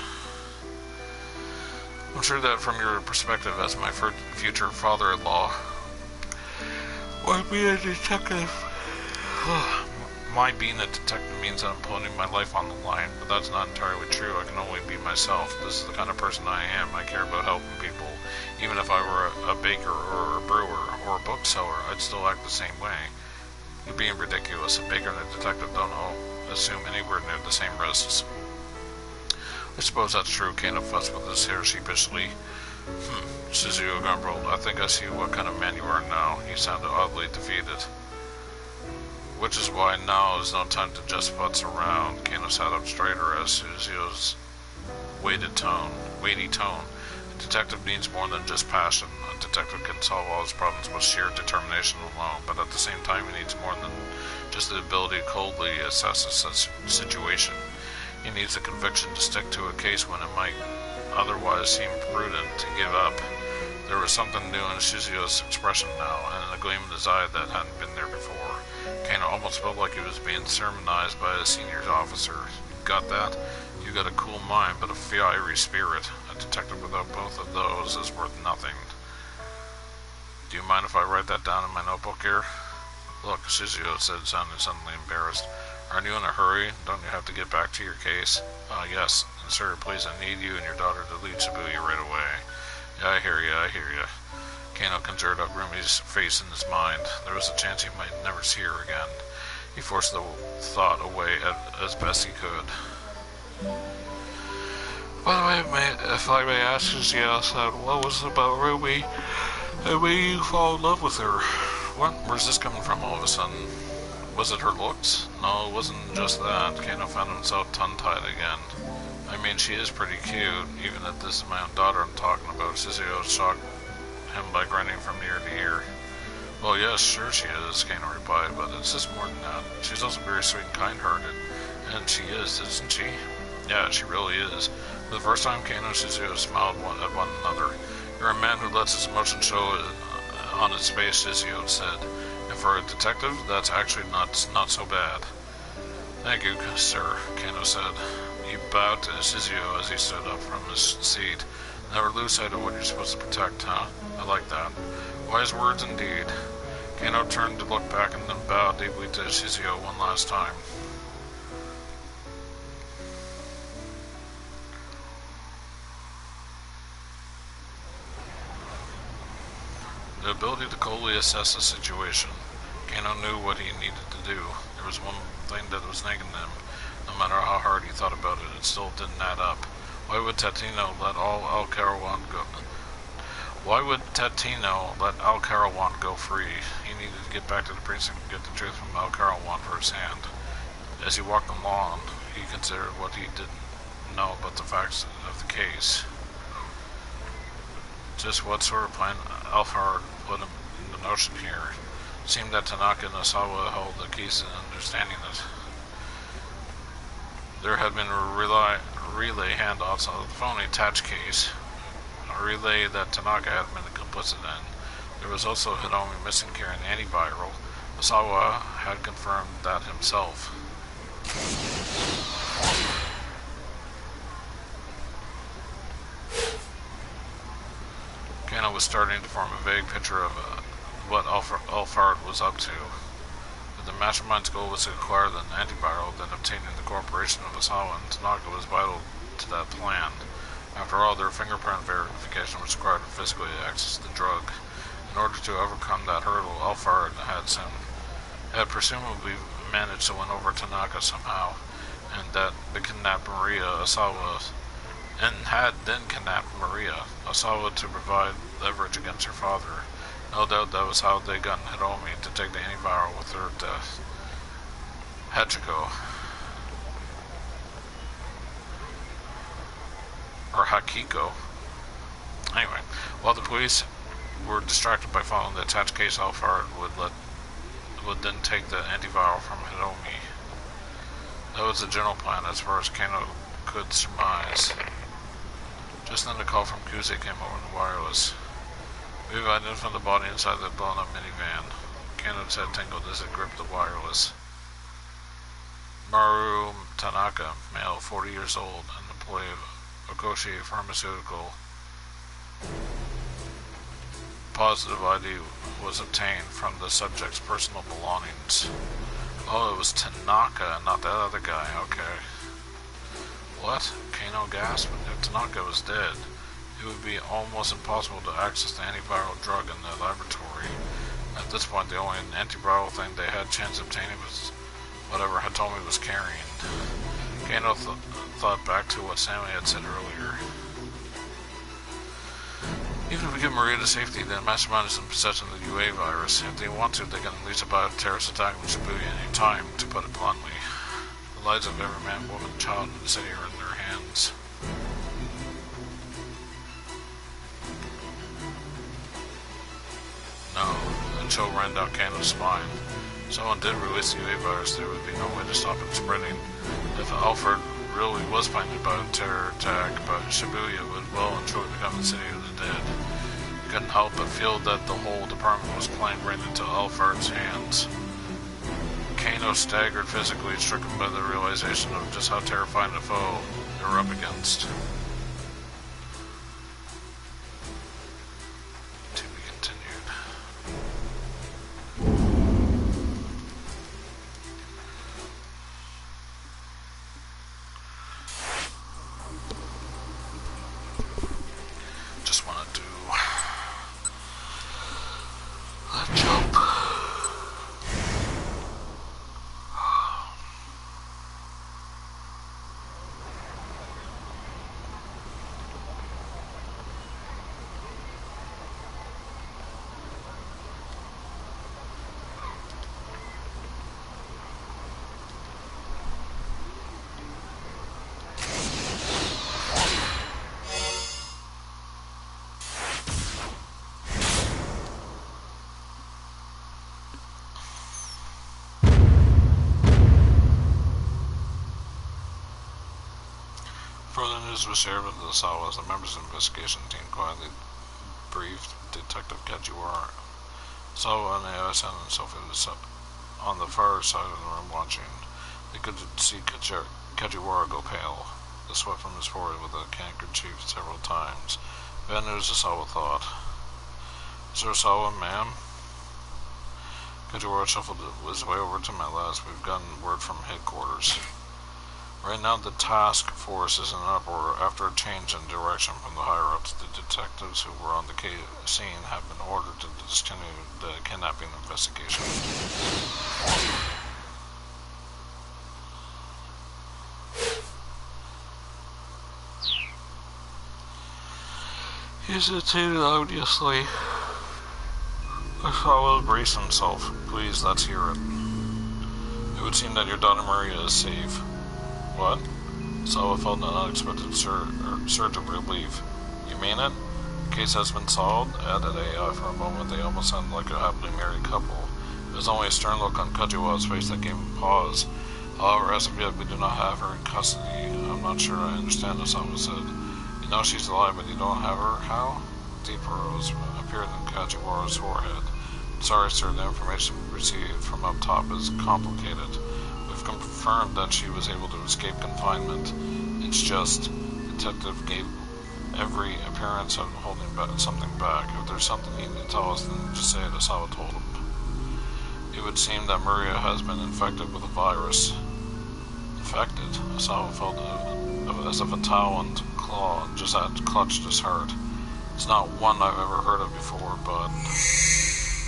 I'm sure that from your perspective as my future father-in-law, why be a detective? My being a detective means that I'm putting my life on the line, but that's not entirely true. I can only be myself. This is the kind of person I am. I care about helping people. Even if I were a baker or a brewer or a bookseller, I'd still act the same way. You're being ridiculous. A baker and a detective don't assume anywhere near the same risks. I suppose that's true, Kano fussed with his hair sheepishly. Shizuo grumbled. I think I see what kind of man you are now. You sounded oddly defeated. Which is why now is no time to just putz around. Kano sat up straighter as Shizuo's weighty tone. A detective needs more than just passion. A detective can solve all his problems with sheer determination alone, but at the same time he needs more than just the ability to coldly assess a situation. He needs the conviction to stick to a case when it might otherwise seem prudent to give up. There was something new in Shizuo's expression now, and a gleam in his eye that hadn't been there before. Kano almost felt like he was being sermonized by a senior officer. Got that? You got a cool mind, but a fiery spirit. A detective without both of those is worth nothing. Do you mind if I write that down in my notebook here? Look, Shizuo said, sounding suddenly embarrassed. Aren't you in a hurry? Don't you have to get back to your case? Yes. And sir, please, I need you and your daughter to leave Shibuya right away. Yeah, I hear you. Kano conjured up Rumi's face in his mind. There was a chance he might never see her again. He forced the thought away as best he could. By the way, if I may ask, Shizuo said, what was it about Rumi that made you fall in love with her? Where's this coming from all of a sudden? Was it her looks? No, it wasn't just that. Kano found himself tongue-tied again. I mean, she is pretty cute, even if this is my own daughter I'm talking about. Shizuo shocked him by grinning from ear to ear. Well, yes, sure she is, Kano replied, but it's just more than that. She's also very sweet and kind-hearted. And she is, isn't she? Yeah, she really is. For the first time, Kano and Shizuyo smiled at one another. You're a man who lets his emotion show on his face, Shizuyo said. And for a detective, that's actually not so bad. Thank you, sir, Kano said. He bowed to Shizuyo as he stood up from his seat. Never lose sight of what you're supposed to protect, huh? I like that. Wise words indeed. Kano turned to look back and then bowed deeply to Shizuyo one last time. The ability to coldly assess a situation. Kano knew what he needed to do. There was one thing that was nagging him. No matter how hard he thought about it, it still didn't add up. Why would Tatino let Al Karawan go? Why would Tatino let Al Karawan go free? He needed to get back to the precinct and get the truth from Al Karawan firsthand. As he walked along, he considered what he didn't know about the facts of the case. Just what sort of plan Alfred put him in the notion here. It seemed that Tanaka and Osawa held the keys to understanding it. There had been relay handoffs on the phony attached case, a relay that Tanaka had been complicit in. There was also Hiromi missing carrying antiviral. Osawa had confirmed that himself. Kano was starting to form a vague picture of what Alfard was up to. But the mastermind's goal was to acquire the antiviral, then obtaining the cooperation of Osawa and Tanaka was vital to that plan. After all, their fingerprint verification was required to physically access the drug. In order to overcome that hurdle, Alfard had presumably managed to win over Tanaka somehow, and that the kidnapped Maria Osawa had then kidnapped Maria Osawa to provide leverage against her father. No doubt that was how they got Hiromi to take the antiviral with her death. Hachiko. Or Hakiko. Anyway, while the police were distracted by following the attached case, Alfard would then take the antiviral from Hiromi. That was the general plan as far as Kano could surmise. Just then the call from Kuze came over the wireless. We've identified the body inside the blown up minivan. Kano's head tingled as it gripped the wireless. Maru Tanaka, male, 40 years old, an employee of Okoshi Pharmaceutical. Positive ID was obtained from the subject's personal belongings. Oh, it was Tanaka, not that other guy, okay. What? Kano gasped. If Tanaka was dead, it would be almost impossible to access the antiviral drug in the laboratory. At this point, the only antiviral thing they had a chance of obtaining was whatever Hitomi was carrying. Kano thought back to what Sammy had said earlier. Even if we get Maria to safety, then Mastermind is in possession of the UA virus. If they want to, they can unleash a bioterrorist attack on Shibuya any time, to put it bluntly. The lives of every man, woman, and child in the city are in their hands. No, the chill ran down Kano's spine. If someone did release the UA virus, there would be no way to stop it spreading. If Alfred really was planning about a terror attack, but Shibuya would well and truly become the city of the dead. He couldn't help but feel that the whole department was playing right into Alfred's hands. Kano staggered physically, stricken by the realization of just how terrifying a foe they were up against. To be continued. Just want to do a jump. News was shared with the Asawa as the members of the investigation team quietly briefed Detective Kajiwara. Asawa and AI and Sophie on the far side of the room watching. They could see Kajiwara go pale. They swept from his forehead with a handkerchief several times. Bad news, Asawa thought. Sir Asawa, ma'am? Kajiwara shuffled his way over to my last. We've gotten word from headquarters. Right now the task force is in an uproar after a change in direction from the higher-ups. The detectives who were on the scene have been ordered to discontinue the kidnapping investigation. He hesitated odiously. Asawa braced himself. Please, let's hear it. It would seem that your daughter Maria is safe. What? Asawa felt an unexpected surge of relief. You mean it? The case has been solved? Added AI. For a moment, they almost sounded like a happily married couple. It was only a stern look on Kajiwara's face that gave him pause. However, as of yet, we do not have her in custody. I'm not sure I understand, Asawa said. You know she's alive, but you don't have her? How? Deep furrows appeared in Kajiwara's forehead. Sorry, sir, the information we received from up top is complicated. We've confirmed that she was able to escape confinement. It's just, the detective gave every appearance of holding something back. If there's something you need to tell us, then just say it, Asawa told him. It would seem that Maria has been infected with a virus. Infected? Asawa felt as if a taloned claw just had clutched his heart. It's not one I've ever heard of before, but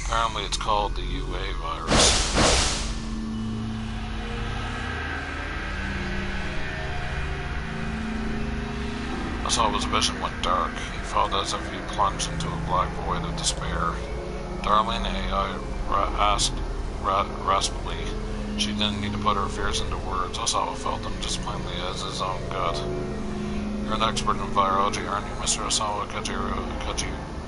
apparently it's called the UA virus. Asawa's vision went dark. He felt as if he plunged into a black void of despair. Darling, AI asked raspingly. She didn't need to put her fears into words. Asawa felt them just plainly as his own gut. You're an expert in virology, aren't you, Mr. Asawa?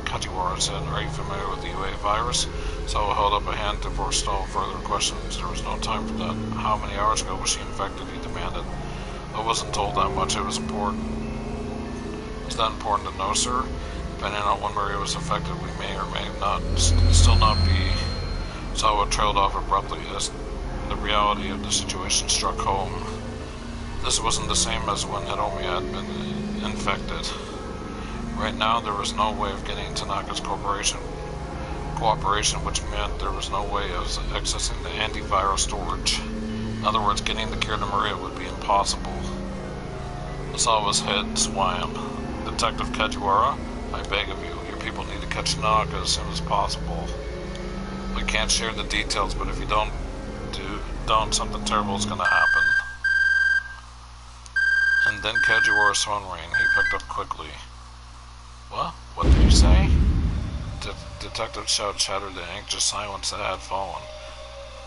Kajiwara said. Are you familiar with the UA virus? Asawa held up a hand to forestall further questions. There was no time for that. How many hours ago was she infected? He demanded. I wasn't told that much. It was important. Is that important to know, sir? Depending on when Maria was affected, we may or may not still not be. Asawa trailed off abruptly as the reality of the situation struck home. This wasn't the same as when Hiromi had been infected. Right now, there was no way of getting Tanaka's cooperation, which meant there was no way of accessing the antiviral storage. In other words, getting the cure to Maria would be impossible. Asawa's head swam. Detective Kajiwara, I beg of you, your people need to catch Tanaka as soon as possible. We can't share the details, but if you don't, something terrible is going to happen. And then Kajiwara's phone rang. He picked up quickly. What? What did you say? Detective's shout shattered the anxious silence that had fallen.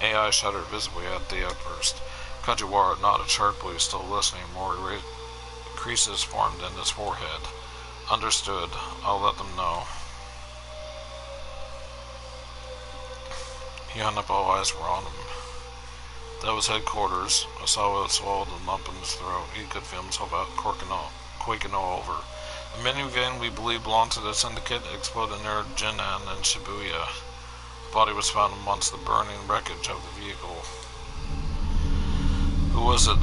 AI shuddered visibly at the outburst. Kajiwara nodded sharply, still listening. More creases formed in his forehead. Understood. I'll let them know. He hung up. All eyes were on him. That was headquarters. Asawa swallowed a lump in his throat. He could feel himself out quaking all over. The minivan we believe belonged to the syndicate exploded near Jinan and Shibuya. The body was found amongst the burning wreckage of the vehicle. Who was it?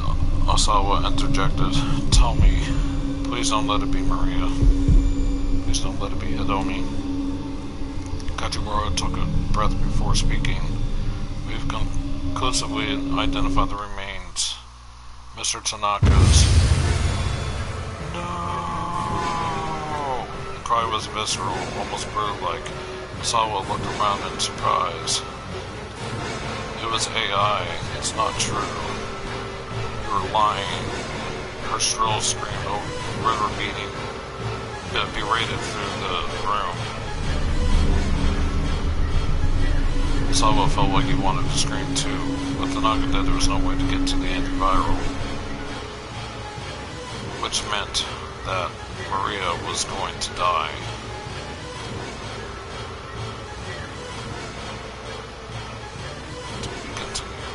Asawa interjected. Tell me. Please don't let it be Maria. Please don't let it be Hiromi. Kajiwara took a breath before speaking. We've conclusively identified the remains. Mr. Tanaka's. No! The cry was visceral, almost bird-like. Asawa looked around in surprise. It was AI. It's not true. You were lying. Her shrill scream, river beating, berated through the room. Asawa felt like he wanted to scream too. With Tanaka dead, there was no way to get to the antiviral. Which meant that Maria was going to die. To be continued.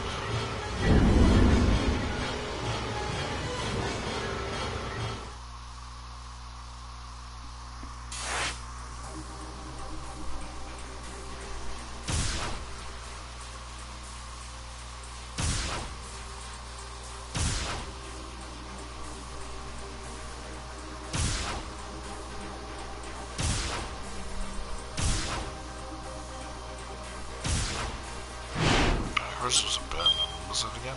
First was a bed, what was it again?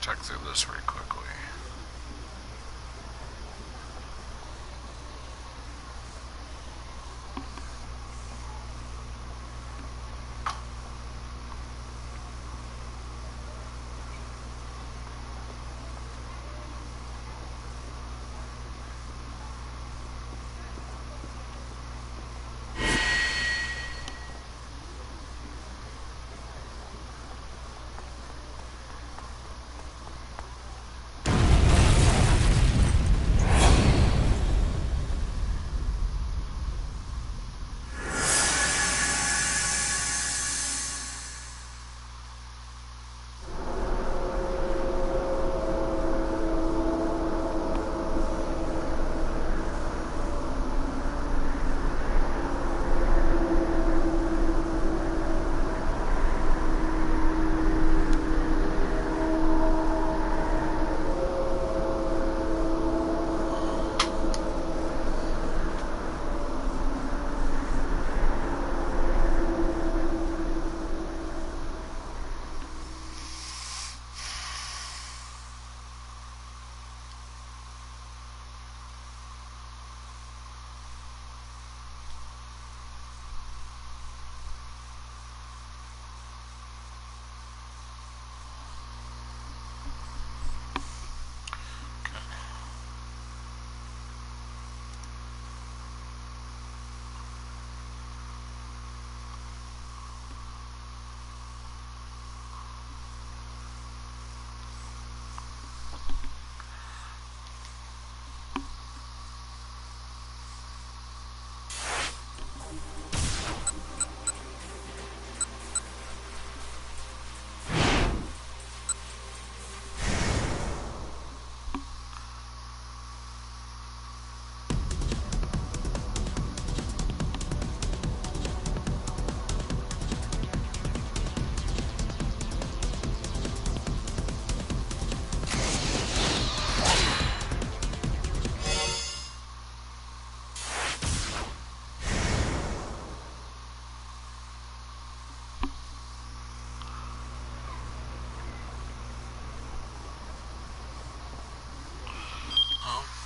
Check through this very quickly.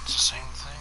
It's the same thing.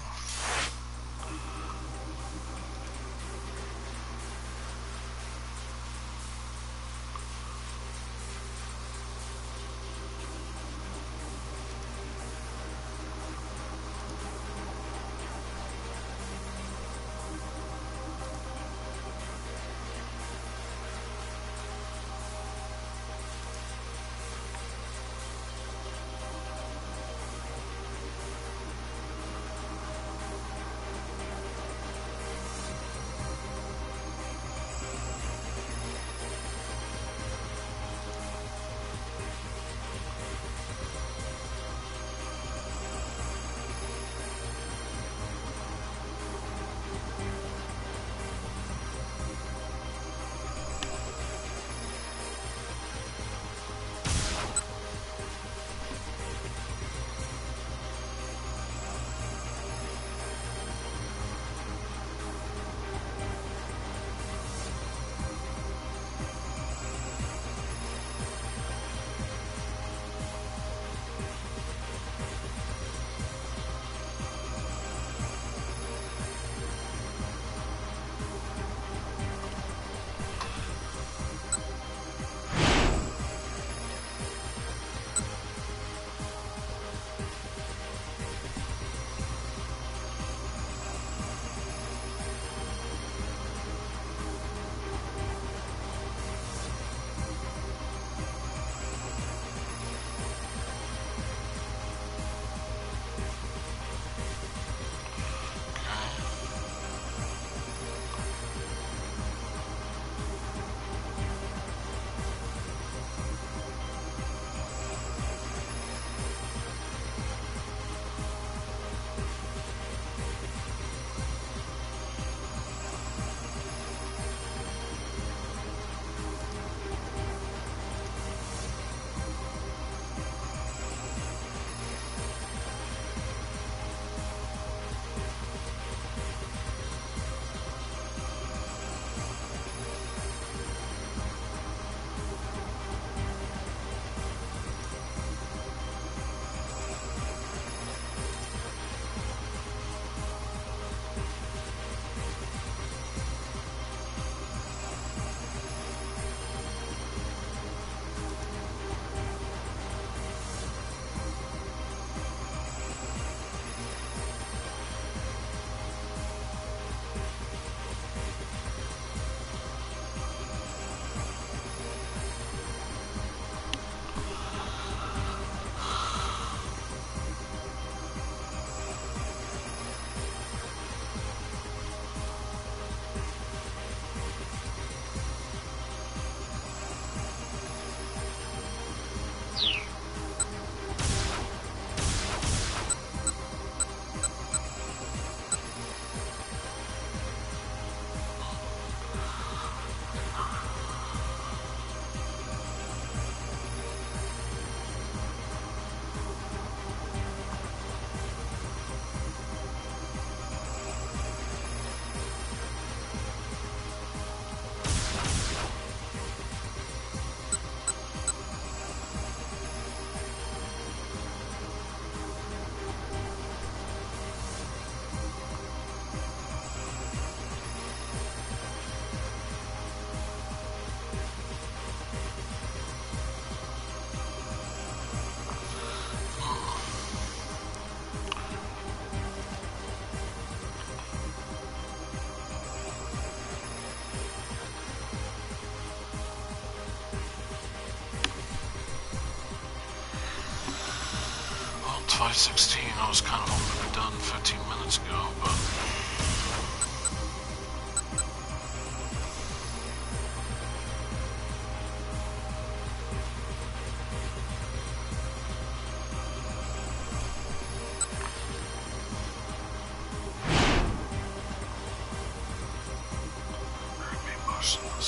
5:16. I was kind of hoping to be done 15 minutes ago, but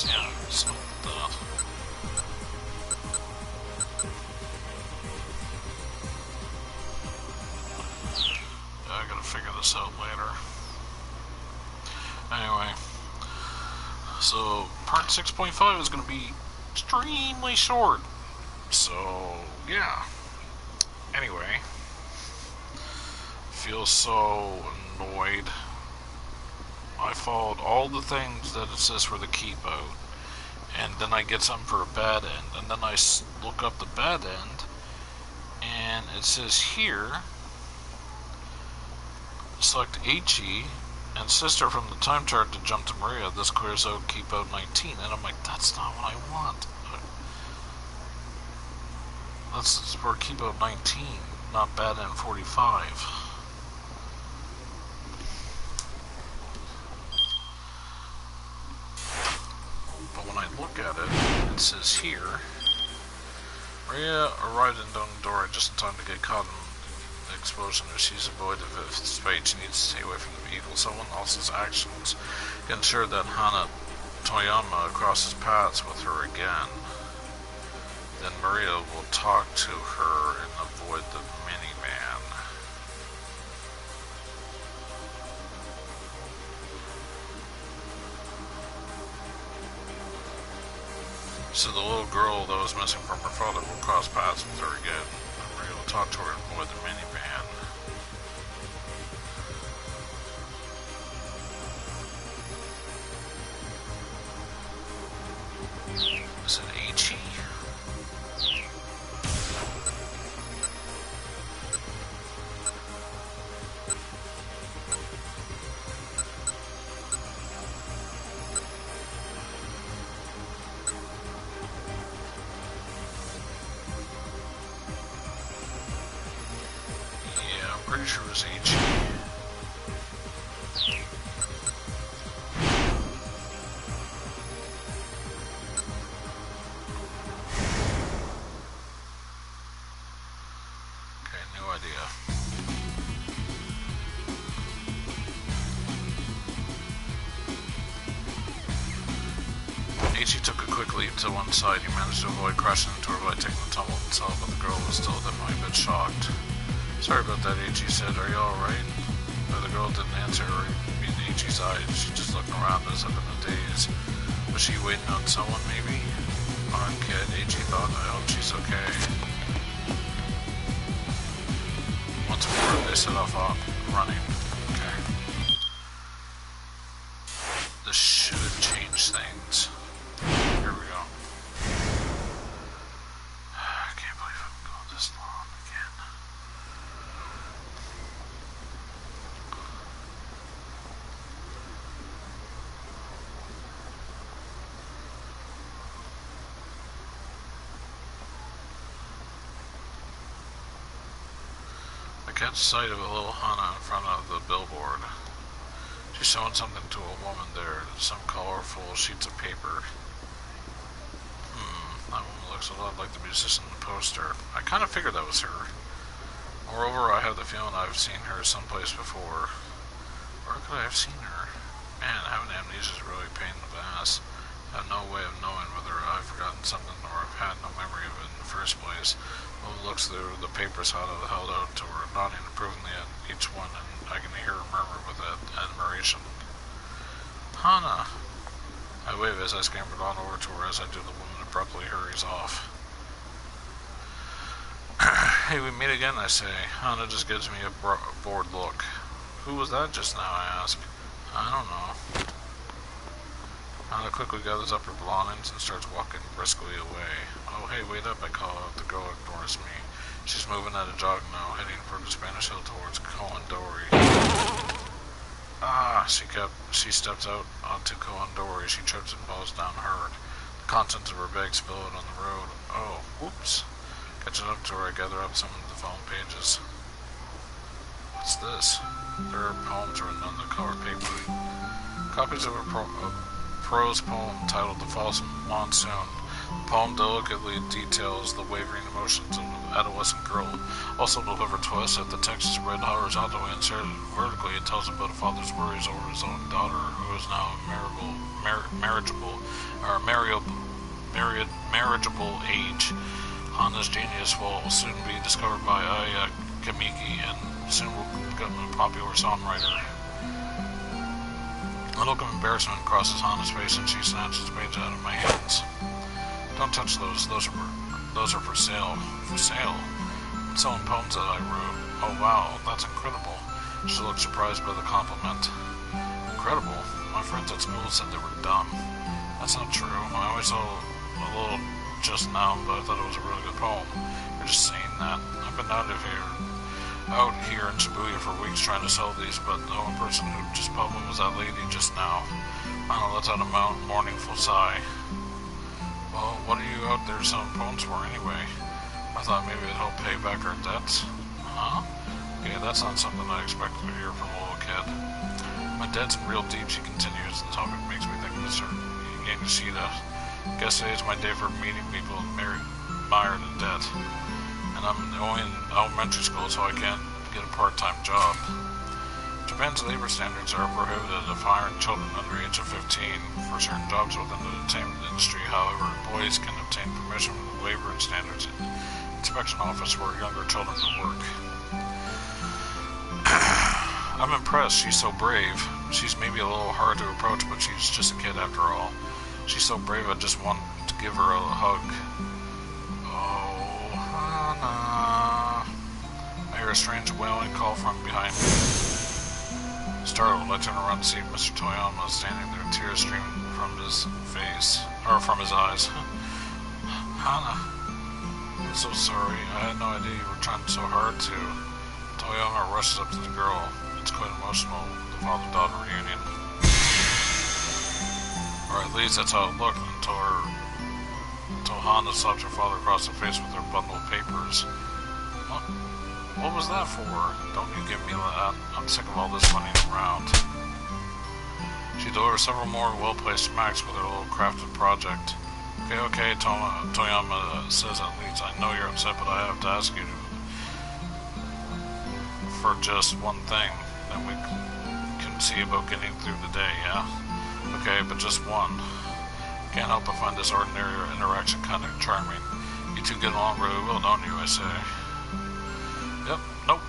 yeah, so I gotta figure this out later. Anyway, so part 6.5 is gonna be extremely short. So yeah. Anyway, I feel so annoyed. I followed all the things that it says for the keep out, and then I get something for a bad end, and then I look up the bad end, and it says here, select HE, and sister from the time chart to jump to Maria. This clears out keep out 19, and I'm like, that's not what I want. That's for keep out 19, not bad end 45. Look at it, it says here, Maria arrived in Dondora just in time to get caught in the explosion. If she's avoided the fate, she needs to stay away from the vehicle. Someone else's actions can ensure that Hana Toyama crosses paths with her again. Then Maria will talk to her and avoid the minivan. So the little girl that was missing from her father will cross paths with her again. And Maria will talk to her and avoid the minivan. Is it H-E? Pretty sure it was H. Okay, no idea. H took a quick leap to one side. He managed to avoid crashing into her by taking the tumble himself, but the girl was still definitely a bit shocked. Sorry about that, H.E. said. Are you alright? But the girl didn't answer her. In H.E.'s eyes, she just looked around as if in a daze. Was she waiting on someone, maybe? Odd kid, H.E. thought. I hope she's okay. Once more, they set off running. Okay. This should change things. Here we go. I can't believe I'm going this long again. I catch sight of a little Hana in front of the billboard. She's showing something to a woman there, some colorful sheets of paper. That woman looks a lot like the musician in the poster. I kind of figured that was her. Moreover, I have the feeling I've seen her someplace before. Where could I have seen her? Man, having amnesia is really a pain in the ass. I have no way of knowing whether I've forgotten something or I've had no memory of it in the first place. The woman looks through the papers held out to her, nodding approvingly at each one, and I can hear her murmur with admiration. Hana! I wave as I scampered on over to her. As I do, the woman abruptly hurries off. Hey, we meet again, I say. Hana just gives me a bored look. Who was that just now, I ask. I don't know. Hana quickly gathers up her belongings and starts walking briskly away. Oh, hey, wait up, I call out. The girl ignores me. She's moving at a jog now, heading for the Spanish Hill towards Kowandori. She steps out onto Kowandori. She trips and falls down hard. The contents of her bag spill out on the road. Oh, whoops. Catching up to her, I gather up some of the phone pages. What's this? There are poems written on the cover paper. Copies of a prose poem titled The False Monsoon. The poem delicately details the wavering emotions of an adolescent girl. Also delivered to us, if the text is read horizontally and inserted vertically, it tells about a father's worries over his own daughter, who is now marriageable age. Hana's genius will soon be discovered by Aya Kamiki and soon will become a popular songwriter. A look of embarrassment crosses Hana's face and she snatches the page out of my hands. Don't touch those. Those are for sale. For sale? I'm selling poems that I wrote. Oh wow, that's incredible. She looked surprised by the compliment. Incredible? My friends at school said they were dumb. That's not true. I always saw a little just now, but I thought it was a really good poem. You're just saying that. I've been out here in Shibuya for weeks trying to sell these, but the only person who just bought them was that lady just now. I don't know, that's out a mournful sigh. Well, what are you out there selling poems for anyway? I thought maybe it'd help pay back our debts. Huh? Yeah, that's not something I expected to hear from a little kid. My debt's in real deep, she continues. The topic makes me think of Mr. Yamashita. Guess today's my day for meeting people mired in debt. And I'm only in elementary school, so I can't get a part-time job. Japan's labor standards are prohibited of hiring children under the age of 15 for certain jobs within the entertainment industry. However, employees can obtain permission from the Labor and Standards Inspection Office for younger children to work. I'm impressed. She's so brave. She's maybe a little hard to approach, but she's just a kid after all. She's so brave, I just want to give her a hug. I hear a strange wailing call from behind me. Startled, I turn around to see Mr. Toyama standing there, tears streaming from his face, or from his eyes. Hana, I'm so sorry. I had no idea you were trying so hard to. Toyama rushes up to the girl. It's quite emotional, the father-daughter reunion. Or at least that's how it looked until Hana slapped her father across the face with her bundle of papers. What was that for? Don't you give me that. I'm sick of all this running around. She delivers several more well-placed smacks with her little crafted project. Okay, Toyama says at least. I know you're upset, but I have to ask you for just one thing. Then we can see about getting through the day, yeah? Okay, but just one. Can't help but find this ordinary interaction kind of charming. You two get along really well, don't you, I say. Yep, nope.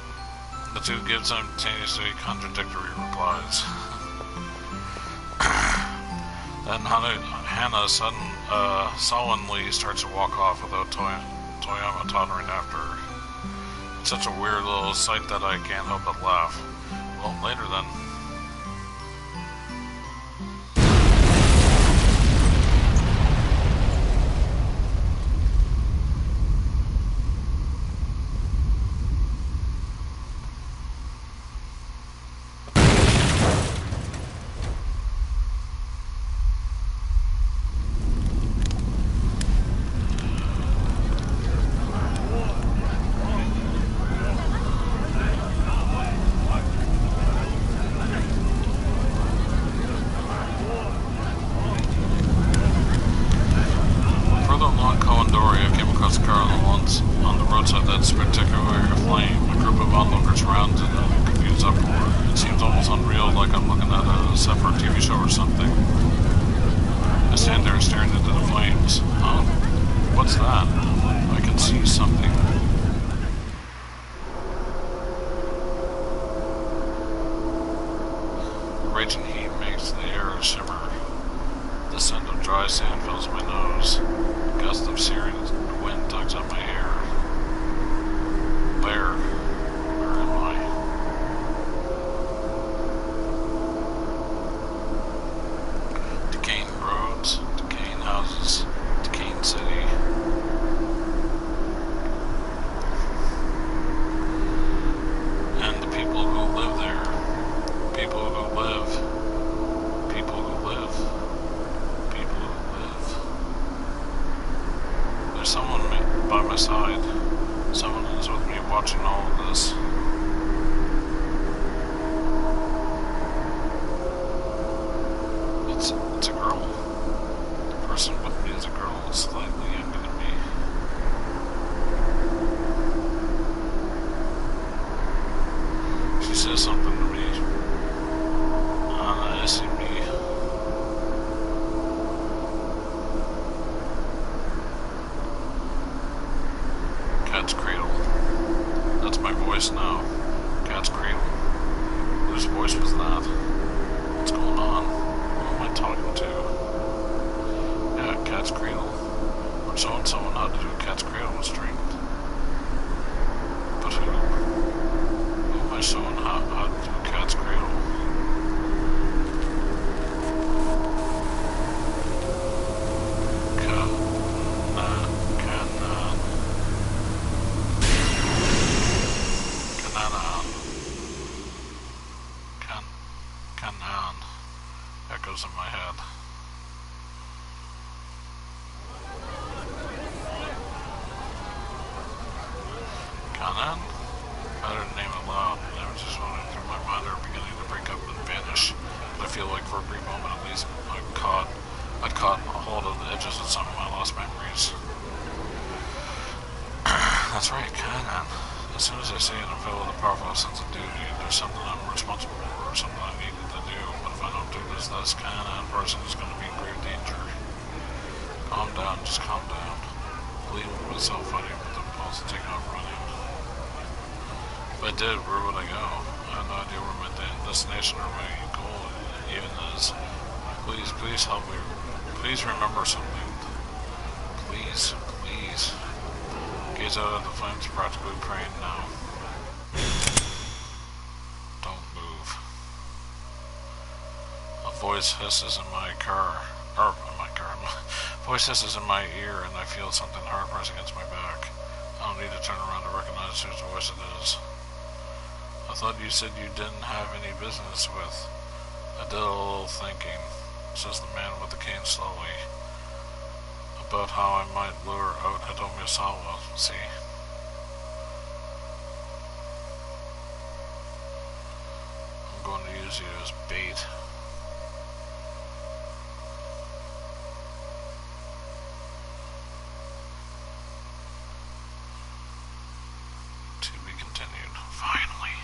The two give simultaneously contradictory replies. Then Hana sullenly starts to walk off without Toyama tottering after her. It's such a weird little sight that I can't help but laugh. Well, later then. On the roadside that's spectacularly aflame. A group of onlookers surrounded in a confused uproar. It seems almost unreal, like I'm looking at a separate TV show or something. I stand there staring into the flames. Huh? What's that? I can see something. The raging heat makes the air shimmer. The scent of dry sand fills my nose. A gust of searing wind tugs at my hair. Where am I? Decaying roads, decaying houses, decaying city. And the people who live there. People who live. People who live. People who live. There's someone by my side. Someone is with me watching all of this. It's a girl. The person with me is a girl, slightly younger than me. She says something to me. Asking me. Cat's Cradle. That's my voice now. Cat's Cradle. Whose voice was that? What's going on? Who am I talking to? Yeah, Cat's Cradle. I'm showing someone how to do Cat's Cradle with string. But who? Who am I showing how to do Cat's Cradle? Echoes in my head. Kanan? I didn't name it loud. I was just running through my mind, are beginning to break up and vanish. But I feel like for a brief moment at least, I'd caught a hold of the edges of some of my lost memories. That's right, Kanan. As soon as I see it, I'm filled with a powerful sense of duty. There's something I'm responsible for, or something I needed to do. But if I don't do this Kanan person is going to be in grave danger. Calm down, just calm down. Believe in myself fighting with the impulse to take off running. If I did, where would I go? I have no idea where my destination or my goal even is. Please help me. Please remember something. Please. Gaze out at the flames, practically praying now. Don't move. A voice hisses in my car. Voice hisses in my ear, and I feel something hard press against my back. I don't need to turn around to recognize whose voice it is. I thought you said you didn't have any business with. I did a little thinking, says the man with the cane slowly, about how I might lure out Hitomi Osawa, see? I'm going to use you as bait. To be continued, finally.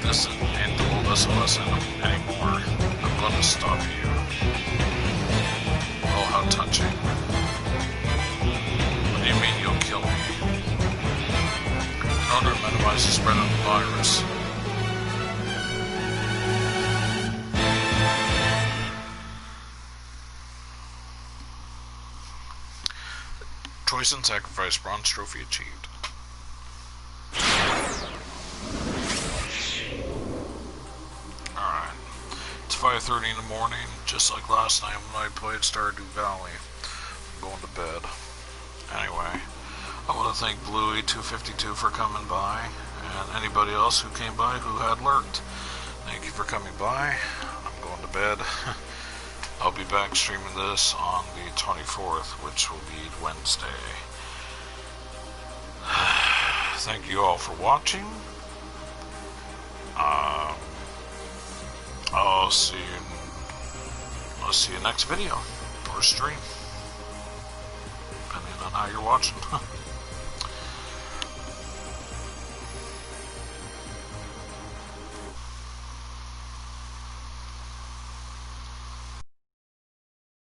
Listen, ain't told us a lesson anymore. I'm gonna stop you. Oh, how touching. What do you mean you'll kill me? In order to minimize the spread of the virus. Choice and sacrifice, bronze trophy achieved. Alright. It's 5:30 in the morning, just like last night when I played Stardew Valley. I'm going to bed. Anyway, I want to thank Bluey252 for coming by, and anybody else who came by who had lurked. Thank you for coming by. I'm going to bed. I'll be back streaming this on the 24th, which will be Wednesday. Thank you all for watching. I'll see you next video or stream, depending on how you're watching.